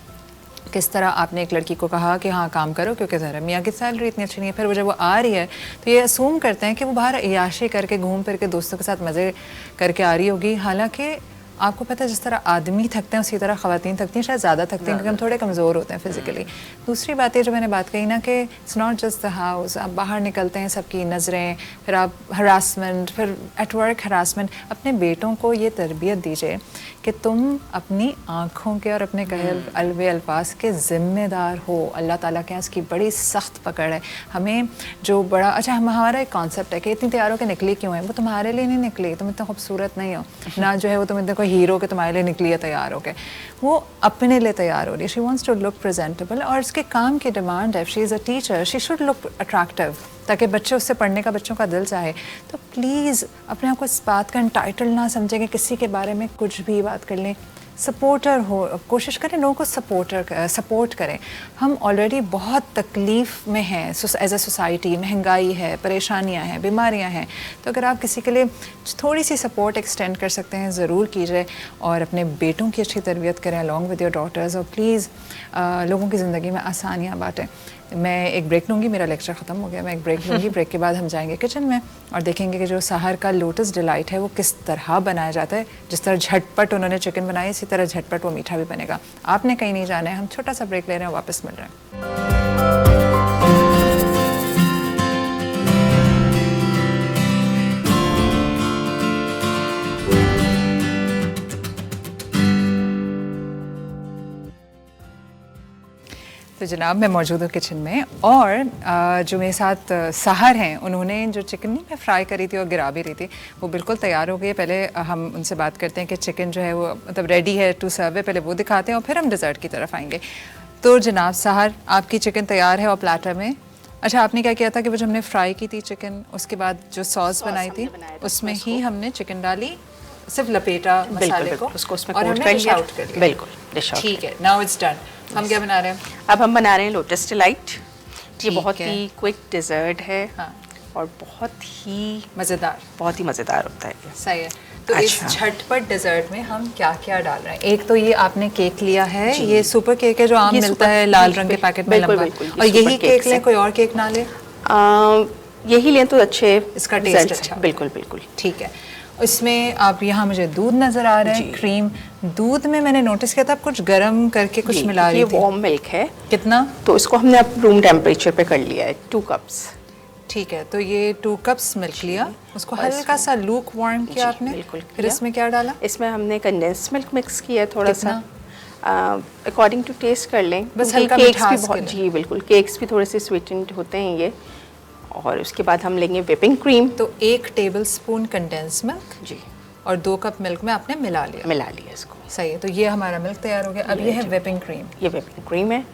किस तरह आपने एक लड़की को कहा कि हाँ काम करो क्योंकि ज़रा मियाँ की सैलरी इतनी अच्छी नहीं है, फिर वो जब वो आ रही है तो ये असूम करते हैं कि वो बाहर अय्याशी करके घूम फिर के दोस्तों के साथ मज़े करके आ रही होगी. हालांकि आपको पता है जिस तरह आदमी थकते हैं उसी तरह ख़वातीन थकती हैं, शायद ज़्यादा थकती हैं क्योंकि हम थोड़े कमज़ोर होते हैं फिज़िकली. दूसरी बात है जो मैंने बात कही ना कि it's not just the house, आप बाहर निकलते हैं सबकी नज़रें, फिर आप हरासमेंट, फिर एट वर्क हरासमेंट. अपने बेटों को ये तरबियत दीजिए कि तुम अपनी आँखों के और अपने कहे अलवे अल्फाज के ज़िम्मेदार हो. अल्लाह ताला के यहाँ इसकी बड़ी सख्त पकड़ है. हमें जो बड़ा अच्छा हमारा एक कॉन्सेप्ट है कि इतनी तैयार होकर निकली क्यों है, वो तुम्हारे लिए नहीं निकली, तुम इतना खूबसूरत नहीं हो ना, जो है वो तुम इतने कोई हीरो के तुम्हारे लिए निकली है तैयार होके, वो अपने लिए तैयार हो रही है. She wants to look presentable, और इसके काम की डिमांड है. She is a teacher, she should look attractive ताकि बच्चे उससे पढ़ने का बच्चों का दिल चाहे. तो प्लीज़ अपने आप को इस बात का एंटाइटल ना समझें कि किसी के बारे में कुछ भी बात कर लें. सपोर्टर हो, कोशिश करें लोगों को सपोर्ट करें. हम ऑलरेडी बहुत तकलीफ़ में हैं एज अ सोसाइटी. महंगाई है, परेशानियां हैं, बीमारियां हैं. तो अगर आप किसी के लिए थोड़ी सी सपोर्ट एक्सटेंड कर सकते हैं ज़रूर कीजिए, और अपने बेटों की अच्छी तरबियत करें अलॉन्ग विद योर डॉटर्स. और प्लीज़ लोगों की ज़िंदगी में आसानियाँ बांटें. मैं एक ब्रेक लूँगी, मेरा लेक्चर ख़त्म हो गया, मैं एक ब्रेक लूँगी. ब्रेक के बाद हम जाएंगे किचन में और देखेंगे कि जो सहर का लोटस डिलाइट है वो किस तरह बनाया जाता है. जिस तरह झटपट उन्होंने चिकन बनाया, इसी तरह झटपट वो मीठा भी बनेगा. आपने कहीं नहीं जाना है, हम छोटा सा ब्रेक ले रहे हैं, वापस मिल रहे हैं. तो जनाब मैं मौजूद हूँ किचन में, और जो मेरे साथ सहर हैं उन्होंने जो चिकन नहीं मैं फ्राई करी थी और गिरा भी रही थी वो बिल्कुल तैयार हो गई. पहले हम उनसे बात करते हैं कि चिकन जो है वो मतलब रेडी है टू सर्व है, पहले वो दिखाते हैं और फिर हम डिज़र्ट की तरफ आएंगे. तो जनाब सहर, आपकी चिकन तैयार है और प्लेटर में. अच्छा, आपने क्या किया था कि वो जो हमने फ्राई की थी चिकन, उसके बाद जो सॉस बनाई थी उसमें ही हमने चिकन डाली, सिर्फ लपेटा मसाले को, उसको उसमें और हमने डिश आउट कर दिया. बिल्कुल डिश आउट. ठीक है, नाउ इट्स डन. हम क्या बना रहे हैं? अब हम बना रहे हैं लोटस डिलाइट. ये बहुत है. ही क्विक डिज़र्ट है. हाँ. और बहुत ही मज़ेदार होता है. सही है. तो इस झटपट डिज़र्ट में हम क्या क्या डाल रहे हैं? एक तो ये आपने केक लिया है, ये सुपर केक है जो आम मिलता है लाल रंग के पैकेट में लंबा, और यही केक लें, कोई और केक ना ले? यही लें तो अच्छे, इसका टेस्ट अच्छा. बिल्कुल. ठीक है. इसमें आप यहाँ मुझे दूध नज़र आ रहा है, जी। क्रीम। दूध में मैंने नोटिस किया था आप कुछ गर्म करके कुछ जी, मिला रही ये थी। वार्म मिल्क है, कितना? तो इसको हमने अब रूम टेम्परेचर पे कर लिया है, 2 कप्स। ठीक है, तो ये 2 कप्स मिल्क लिया, उसको और हल्का सा लूक वार्म किया जी, आपने। बिल्कुल फिर किया। इसमें क्या डाला? इसमें हमने कंडेंस मिल्क मिक्स किया है थोड़ा सा, कितना? अकॉर्डिंग टू टेस्ट कर लें, बस क्योंकि हल्का केक्स भी मिठास के बहुत, लिए। जी बिल्कुल, केक्स भी थोड़े से स्वीटेंड होते हैं ये। और उसके बाद हम लेंगे व्हिपिंग क्रीम। तो 1 टेबलस्पून कंडेंस मिल्क जी, और 2 कप मिल्क में आपने मिला लिया। मिला लिया इसको। सही है, तो ये हमारा मिल्क तैयार हो गया। अब ये है व्हिपिंग क्रीम। ये व्हिपिंग क्रीम है,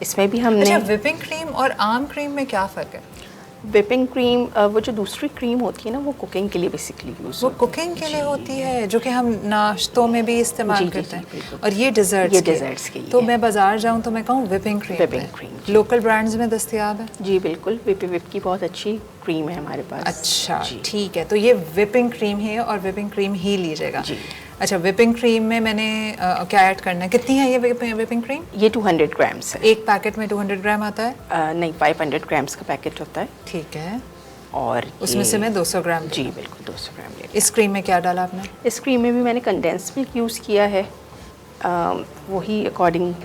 इसमें भी हमने अच्छा, व्हिपिंग क्रीम और आम क्रीम में क्या फ़र्क है? व्हिपिंग क्रीम, वो जो दूसरी क्रीम होती है ना, वो कुकिंग के लिए बेसिकली यूज वो कुकिंग के लिए होती है, जो कि हम नाश्तों में भी इस्तेमाल जी, जी, करते जी, हैं। बिल्कुल। और ये डिज़र्ट्स ये के लिए। desserts के लिए तो है। मैं बाजार जाऊं तो मैं कहूँ व्हिपिंग क्रीम। Whipping cream, जी। लोकल ब्रांड्स में दस्तयाब है? जी बिल्कुल, विप की बहुत अच्छी क्रीम है हमारे पास। अच्छा, जी। ठीक है, तो ये व्हिपिंग क्रीम है और व्हिपिंग क्रीम ही लीजिएगा। जी। अच्छा, व्हिपिंग क्रीम में मैंने क्या ऐड करना है? कितनी है ये व्हिपिंग क्रीम? ये 200 ग्राम्स है। एक पैकेट में 200 ग्राम आता है? नहीं, 500 ग्राम्स का पैकेट होता है। ठीक है, और उसमें ये- से मैं 200 ग्राम। जी बिल्कुल 200 ग्राम ले। इस क्रीम में क्या डाला आपने? इस क्रीम में भी मैंने कंडेंस मिल्क यूज़ किया है, वही अकॉर्डिंग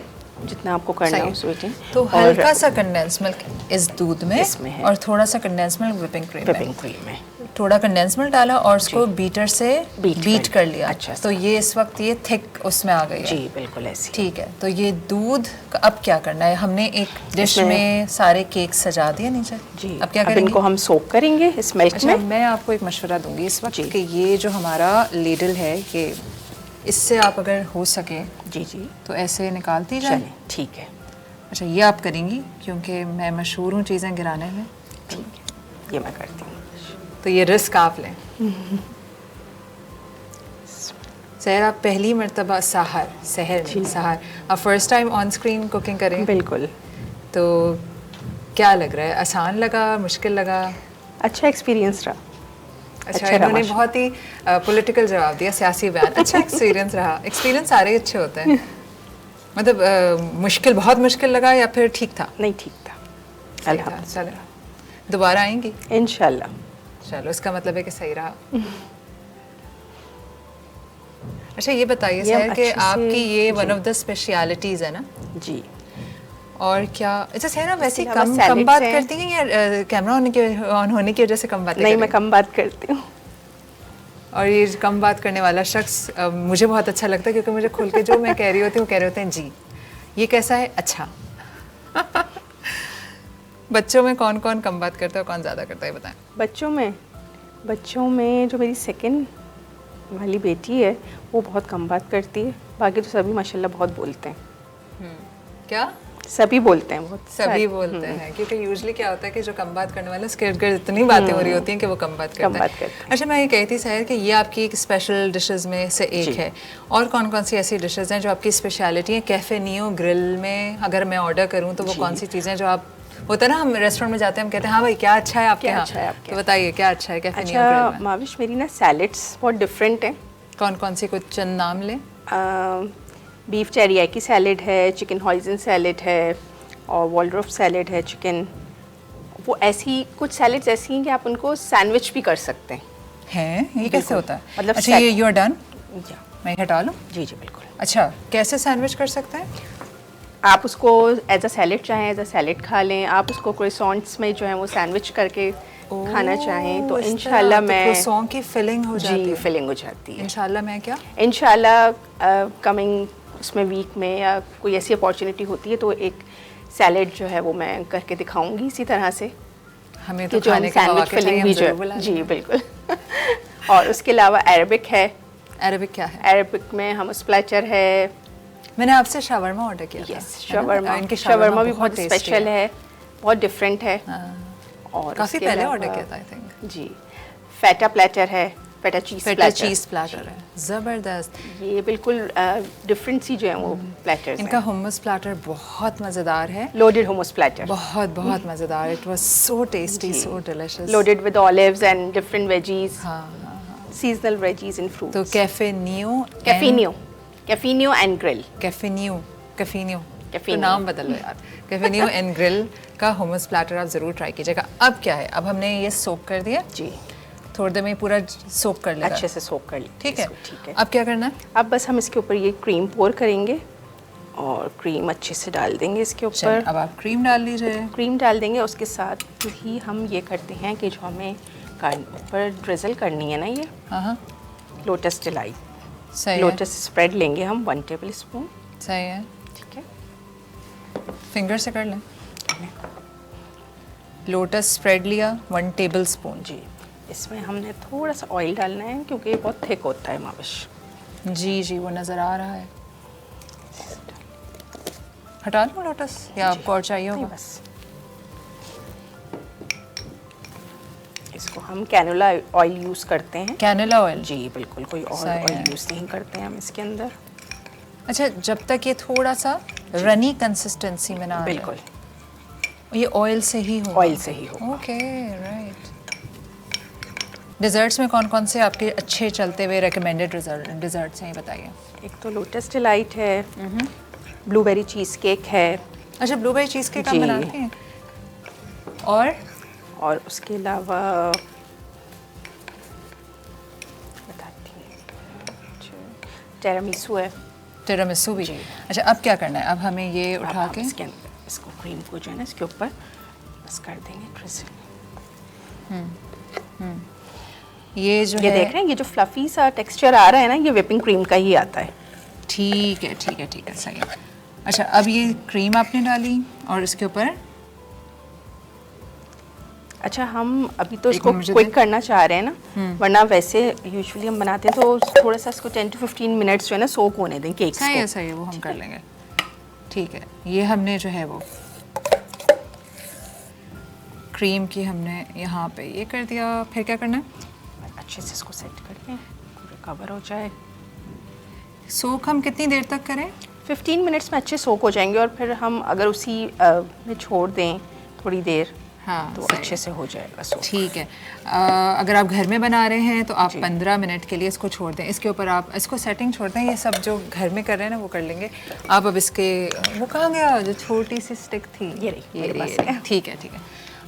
जितना आपको करना सही हो है। स्वीटिंग। तो हल्का सा कंडेंस मिल्क इस दूध में इसमें है। और थोड़ा सा कंडेंस मिल्क व्हिपिंग क्रीम में। व्हिपिंग क्रीम है। थोड़ा कंडेंस मिल्क डाला और उसको बीटर से बीट कर लिया। अच्छा तो ये इस वक्त ये थिक उसमें आ गई है। जी बिल्कुल ऐसी। ठीक है, तो ये दूध का अब क्या करना है? हमने एक डिश इसमें- में सारे केक सजा दिए नीचे। जी, अब क्या अब करेंगे? इनको हम सोक करेंगे इस मिल्क अच्छा, में। मैं आपको एक मशवरा दूंगी इस वक्त जी। कि ये जो हमारा लीडल है, ये इससे आप अगर हो सके जी जी, तो ऐसे निकालती जाए। चलिए ठीक है, अच्छा, ये आप करेंगी क्योंकि मैं मशहूर हूँ चीज़ें गिराने में। ठीक है, ये मैं करती हूँ। तो ये रिस्क आप लें। सहर, आप पहली मर्तबा सहर नहीं, सहर आप first time on screen cooking करें, बिल्कुल। तो क्या लग रहा है? आसान लगा, मुश्किल लगा? अच्छा एक्सपीरियंस रहा। अच्छा, रहा इन्होंने माशा- बहुत ही पॉलिटिकल जवाब दिया, सियासी बयान। अच्छा एक्सपीरियंस रहा। एक्सपीरियंस सारे अच्छे होते हैं। मतलब मुश्किल, बहुत मुश्किल लगा या फिर ठीक था? नहीं, ठीक था, सही था, अल्हम्दुलिल्लाह। चलो दोबारा आएंगी? इंशाल्लाह। चलो, इसका मतलब है कि सही रहा। अच्छा, ये बताइए ये सर कि अच्छे से- आपकी ये वन जी। ऑफ द स्पेशलिटीज़ है ना? जी, और क्या? अच्छा सहरा, वैसे अलावा कम salads बात हैं। करती हैं या कैमरा ऑन होने की वजह से कम बातें नहीं, कर मैं रही कम बात करती हूँ। हैं? और ये कम बात करने वाला शख्स मुझे बहुत अच्छा लगता है, क्योंकि मुझे खुल के जो मैं कह रही होती हूँ कह रहे होते हैं जी। ये कैसा है? अच्छा। बच्चों में कौन कौन कम बात करता है और कौन ज़्यादा करता है, बताएं। बच्चों में जो मेरी सेकंड वाली बेटी है वो बहुत कम बात करती है, बाकी तो सभी माशाल्लाह बहुत बोलते हैं। क्या? सभी बोलते हैं, बहुत सभी बोलते हैं, क्योंकि यूजुअली क्या होता है कि जो कम बात करने वाले उसके इर्द गिर्द इतनी बातें हो रही होती हैं कि वो कम बात करता कम बात करते हैं। अच्छा, मैं ये कहती सहर कि ये आपकी एक स्पेशल डिशेस में से एक जी। है, और कौन कौन सी ऐसी डिशेस हैं जो आपकी स्पेशलिटी है? कैफे नियो ग्रिल में अगर मैं ऑर्डर करूँ तो वो जी। कौन सी चीज़ें जो आप, होता है ना हम रेस्टोरेंट में जाते हैं, हम कहते हैं हाँ भाई क्या अच्छा है आपके क्या यहाँ, अच्छा है आपके तो यहाँ? बताइए क्या अच्छा है कैफे नियो ग्रिल अच्छा में? माविश, मेरी ना सैलेड्स बहुत डिफरेंट हैं। कौन कौन सी, कुछ चंद नाम लें। बीफ टेरियाकी सैलेड है, चिकन हॉइजन सैलेड है, और वॉलड्रॉफ सैलेड है चिकन। वो ऐसी कुछ सैलेड्स ऐसी हैं कि आप उनको सैंडविच भी कर सकते हैं। हैं? ये कैसे होता है? मतलब अच्छा, ये यू आर डन, या, मैं हटा लूँ? जी जी बिल्कुल। अच्छा, कैसे सैंडविच कर सकते हैं? आप उसको एज अ सैलेड चाहें एज अ सैलेड खा लें, आप उसको क्रोइसॉन्ट्स में जो है वो सैंडविच करके खाना चाहें तो इस तरह, इंशाल्लाह तो मैं croissant की फिलिंग हो जाती जी है। फिलिंग हो जाती है। इंशाल्लाह मैं क्या? इंशाल्लाह कमिंग उसमें वीक में या कोई ऐसी अपॉर्चुनिटी होती है तो एक सैलेड जो है वो मैं करके दिखाऊंगी इसी तरह से हमें कि तो जो हम खाने का सैंडविच मौका चाहिए, फिलिंग हम भी जरूर जो बुला जी लेंगे। बिल्कुल। और उसके अलावा अरबिक है। अरबिक क्या है? अरबिक में हमस प्लेटर है। मैंने आपसे शावरमा ऑर्डर किया था। यस, है ना? शवरमा। इनके शवरमा भी बहुत tasty स्पेशल है, बहुत डिफरेंट है। और काफी उसके पहले अलावा- ऑर्डर किया था I think. Ji, feta platter है, फेटा चीज फेटा प्लेटर। चीज प्लैटर है, जबरदस्त। ये बिल्कुल डिफरेंट सी जो है वो प्लेटर्स इनका हैं। हुमस प्लैटर बहुत मज़ेदार है, लोडेड hummus प्लेटर, बहुत बहुत मज़ेदार। It was so tasty, so delicious. Loaded with olives and different veggies, हाँ, सीजनल वेजीज एंड फ्रूट्स। तो कैफे नियो कैफिनियो एंड ग्रिल। कैफिनियो तो कैफिनियो। नाम बदल लो यार। कैफिनियो एंड ग्रिल का हुमस प्लैटर आप ज़रूर ट्राई कीजिएगा। अब क्या है? अब हमने ये सोक कर दिया, जी, थोड़ी देर में पूरा सोक कर लेगा। अच्छे से सोक कर लीजिए ठीक है, इसको, ठीक है। अब क्या करना है? अब बस हम इसके ऊपर ये क्रीम पोर करेंगे और क्रीम अच्छे से डाल देंगे इसके चलिए, ऊपर। अब आप क्रीम डाल लीजिए। क्रीम डाल देंगे, उसके साथ ही हम ये करते हैं कि जो हमें ऊपर ड्रिजल करनी है ना, ये हाँ, लोटस डिलाइट, सही है, लोटस स्प्रेड लेंगे हम 1 टेबल स्पून। सही है। ठीक है, फिंगर से कर लें। लोटस स्प्रेड लिया 1 टेबल स्पून। जी। इसमें हमने थोड़ा सा ऑयल डालना है क्योंकि ये बहुत थिक होता है माविश। जी जी, वो नज़र आ रहा है। हटा लूँ लोटस या आपको और चाहिए नहीं, होगा? बस इसको हम कैनोला ऑयल यूज़ करते हैं। Cannula oil. जी बिल्कुल, कोई और सही है। ऑयल यूज़ नहीं करते हैं हम इसके अंदर। अच्छा, जब तक ये थोड़ा सा रनी कंसिस्टेंसी में ना आ जाए। बिल्कुल, ये ऑयल से ही होगा? ऑयल से ही होगा। Okay, right. डिज़र्ट्स में कौन कौन से आपके अच्छे चलते हुए रिकमेंडेड डिज़र्ट्स हैं, ये बताइए। एक तो लोटस डिलाइट है, ब्लूबेरी चीज़ केक है। अच्छा, ब्लूबेरी चीज़ केक आप जी। बनाते हैं? और उसके अलावा बताती हूँ, टिरामिसू है। टिरामिसू भी। अच्छा, अब क्या करना है? अब हमें ये अब उठा हम के इसके अंदर इसको क्रीम को जो है ना इसके ऊपर बस कर देंगे ड्रिजल। ये जो ये है, देख रहे हैं, ये जो फ्लफी सा टेक्सचर आ रहा है ना, ये व्हिपिंग क्रीम का ही आता है। ठीक है ठीक है ठीक है, सही है। अच्छा, अब ये क्रीम आपने डाली और इसके ऊपर अच्छा, हम अभी तो एक इसको मिनट मुझे क्विक दे। करना चाह रहे हैं ना, वरना वैसे यूजुअली हम बनाते हैं तो थोड़ा सा इसको 10 to 15 मिनट्स जो है ना सोक होने दें केक्स सही है, को। सही है, वो हम कर लेंगे। ठीक है, ये हमने जो है वो क्रीम की हमने यहाँ पे ये कर दिया। फिर क्या करना है? अच्छे से इसको सेट करके पूरा कवर हो जाए। सोक हम कितनी देर तक करें? 15 मिनट्स में अच्छे सोक हो जाएंगे और फिर हम अगर उसी में छोड़ दें थोड़ी देर, हाँ, तो सही अच्छे है। से हो जाएगा सोक। ठीक है। अगर आप घर में बना रहे हैं तो आप 15 मिनट के लिए इसको छोड़ दें। इसके ऊपर आप इसको सेटिंग छोड़ दें। ये सब जो घर में कर रहे हैं ना वो कर लेंगे आप। अब इसके वो कहाँ गया जो छोटी सी स्टिक थी? ये रही, मेरे पास रही। ठीक है ठीक है।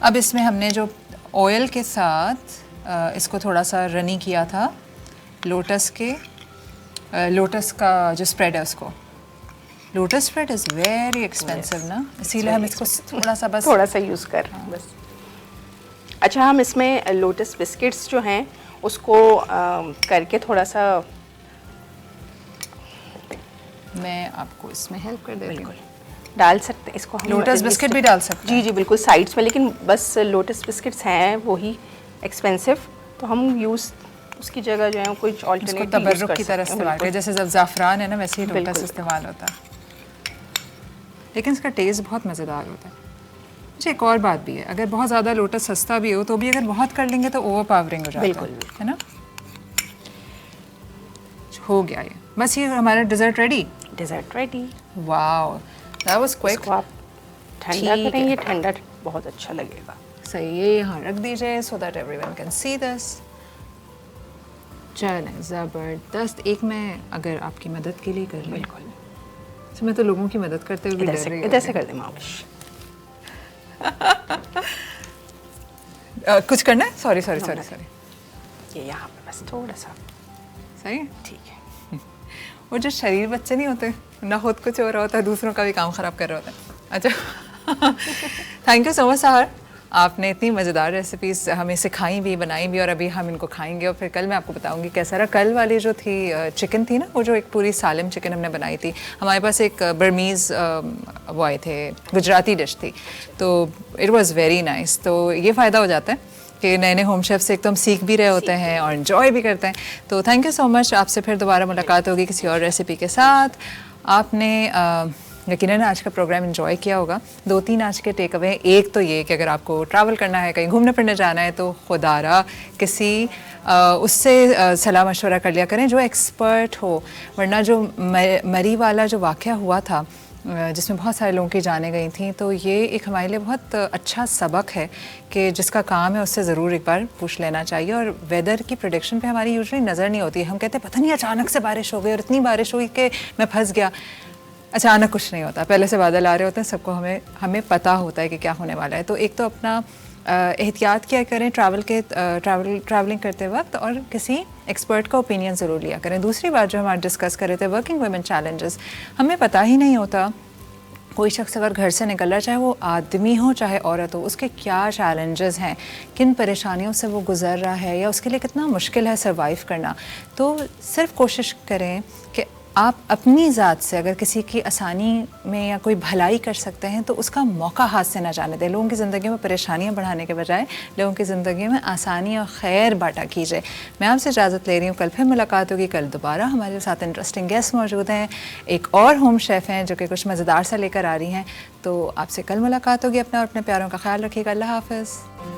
अब इसमें हमने जो ऑयल के साथ इसको थोड़ा सा रनी किया था लोटस का जो स्प्रेड है उसको। Lotus spread is very expensive ना, इसीलिए हम इसको थोड़ा सा बस थोड़ा सा यूज़ कर रहे हैं बस। अच्छा, हम इसमें लोटस बिस्किट्स जो हैं उसको करके थोड़ा सा, मैं आपको इसमें हेल्प कर देती हूँ। डाल सकते हैं इसको हम। लोटस बिस्किट भी डाल सकते हैं? जी जी बिल्कुल, साइड्स में, लेकिन बस लोटस बिस्किट्स हैं वही एक्सपेंसिव, तो हम यूज़ उसकी जगह जो है कुछ इसको ऑल्टरनेट तबर्रुक की तरह इस्तेमाल करें, जैसे जब ज़ाफ़रान है ना वैसे ही लोटस बिल्कुल। इस्तेमाल होता है, लेकिन इसका टेस्ट बहुत मज़ेदार होता है। अच्छा, एक और बात भी है, अगर बहुत ज़्यादा लोटस सस्ता भी हो तो भी अगर बहुत कर लेंगे तो ओवर पावरिंग हो जाता बिल्कुल, है ना। हो गया ये, बस ये हमारा dessert ready. Dessert ready. Wow, that was quick. इसको आप ठंडा ठीक करेंगे, है। ठंडा बहुत अच्छा लगेगा। सही, ये यहाँ रख दीजिए so that everyone can see this. चलें, ज़बरदस्त। एक मैं अगर आपकी मदद के लिए कर रही हूँ। बिल्कुल, तो मैं तो लोगों की मदद करते हुए भी डर रही इधर से होती कर दे माविश। हूँ। कुछ करना है? Sorry sorry sorry sorry. ये यहाँ पे बस थोड़ा सा, सही है। ठीक है। वो जो शरीर बच्चे नहीं होते ना, खुद कुछ हो रहा होता है दूसरों का भी काम ख़राब कर रहा होता है। अच्छा, थैंक यू सो मच सहर, आपने इतनी मज़ेदार रेसिपीज़ हमें सिखाई भी, बनाई भी, और अभी हम इनको खाएंगे और फिर कल मैं आपको बताऊंगी कैसा रहा। कल वाली जो थी चिकन थी ना, वो जो एक पूरी सालिम चिकन हमने बनाई थी, हमारे पास एक बर्मीज़ वो आए थे, गुजराती डिश थी, तो इट वाज़ वेरी नाइस। तो ये फ़ायदा हो जाता है कि नए नए होम शेफ से एक तो हम सीख भी रहे होते हैं और इन्जॉय भी करते हैं। तो थैंक यू सो मच, आपसे फिर दोबारा मुलाकात होगी किसी और रेसिपी के साथ। आपने यकीनन आज का प्रोग्राम एंजॉय किया होगा। 2-3 आज के टेक अवे, एक तो ये कि अगर आपको ट्रैवल करना है, कहीं घूमने फिरने जाना है, तो खुदारा किसी उससे सलाह मशवरा कर लिया करें जो एक्सपर्ट हो, वरना जो मरी वाला जो वाक़या हुआ था जिसमें बहुत सारे लोगों की जाने गई थी, तो ये एक हमारे लिए बहुत अच्छा सबक है कि जिसका काम है उससे ज़रूर एक बार पूछ लेना चाहिए। और वेदर की प्रेडिक्शन पे हमारी यूजुअली नज़र नहीं होती। हम कहते हैं पता नहीं अचानक से बारिश हो गई और इतनी बारिश हुई कि मैं फंस गया। अचानक कुछ नहीं होता, पहले से बादल आ रहे होते हैं, सबको हमें पता होता है कि क्या होने वाला है। तो एक तो अपना एहतियात किया करें ट्रैवलिंग करते वक्त, और किसी एक्सपर्ट का ओपिनियन ज़रूर लिया करें। दूसरी बात जो हम आज डिस्कस कर रहे थे, वर्किंग वुमेन चैलेंजेस, हमें पता ही नहीं होता कोई शख्स अगर घर से निकल रहा है, चाहे वो आदमी हो चाहे औरत हो, उसके क्या चैलेंजेस हैं, किन परेशानियों से वो गुज़र रहा है, या उसके लिए कितना मुश्किल है सर्वाइव करना। तो सिर्फ कोशिश करें कि आप अपनी ज़ात से अगर किसी की आसानी में या कोई भलाई कर सकते हैं तो उसका मौका हाथ से ना जाने दें। लोगों की ज़िंदगी में परेशानियां बढ़ाने के बजाय लोगों की ज़िंदगी में आसानी और खैर बांटा कीजिए। मैं आपसे इजाज़त ले रही हूँ, कल फिर मुलाकात होगी। कल दोबारा हमारे साथ इंटरेस्टिंग गेस्ट मौजूद हैं, एक और होम शेफ़ हैं जो कि कुछ मज़ेदार सा लेकर आ रही हैं। तो आपसे कल मुलाकात होगी। अपना और अपने प्यारों का ख्याल रखिएगा। अल्लाह हाफ़िज़।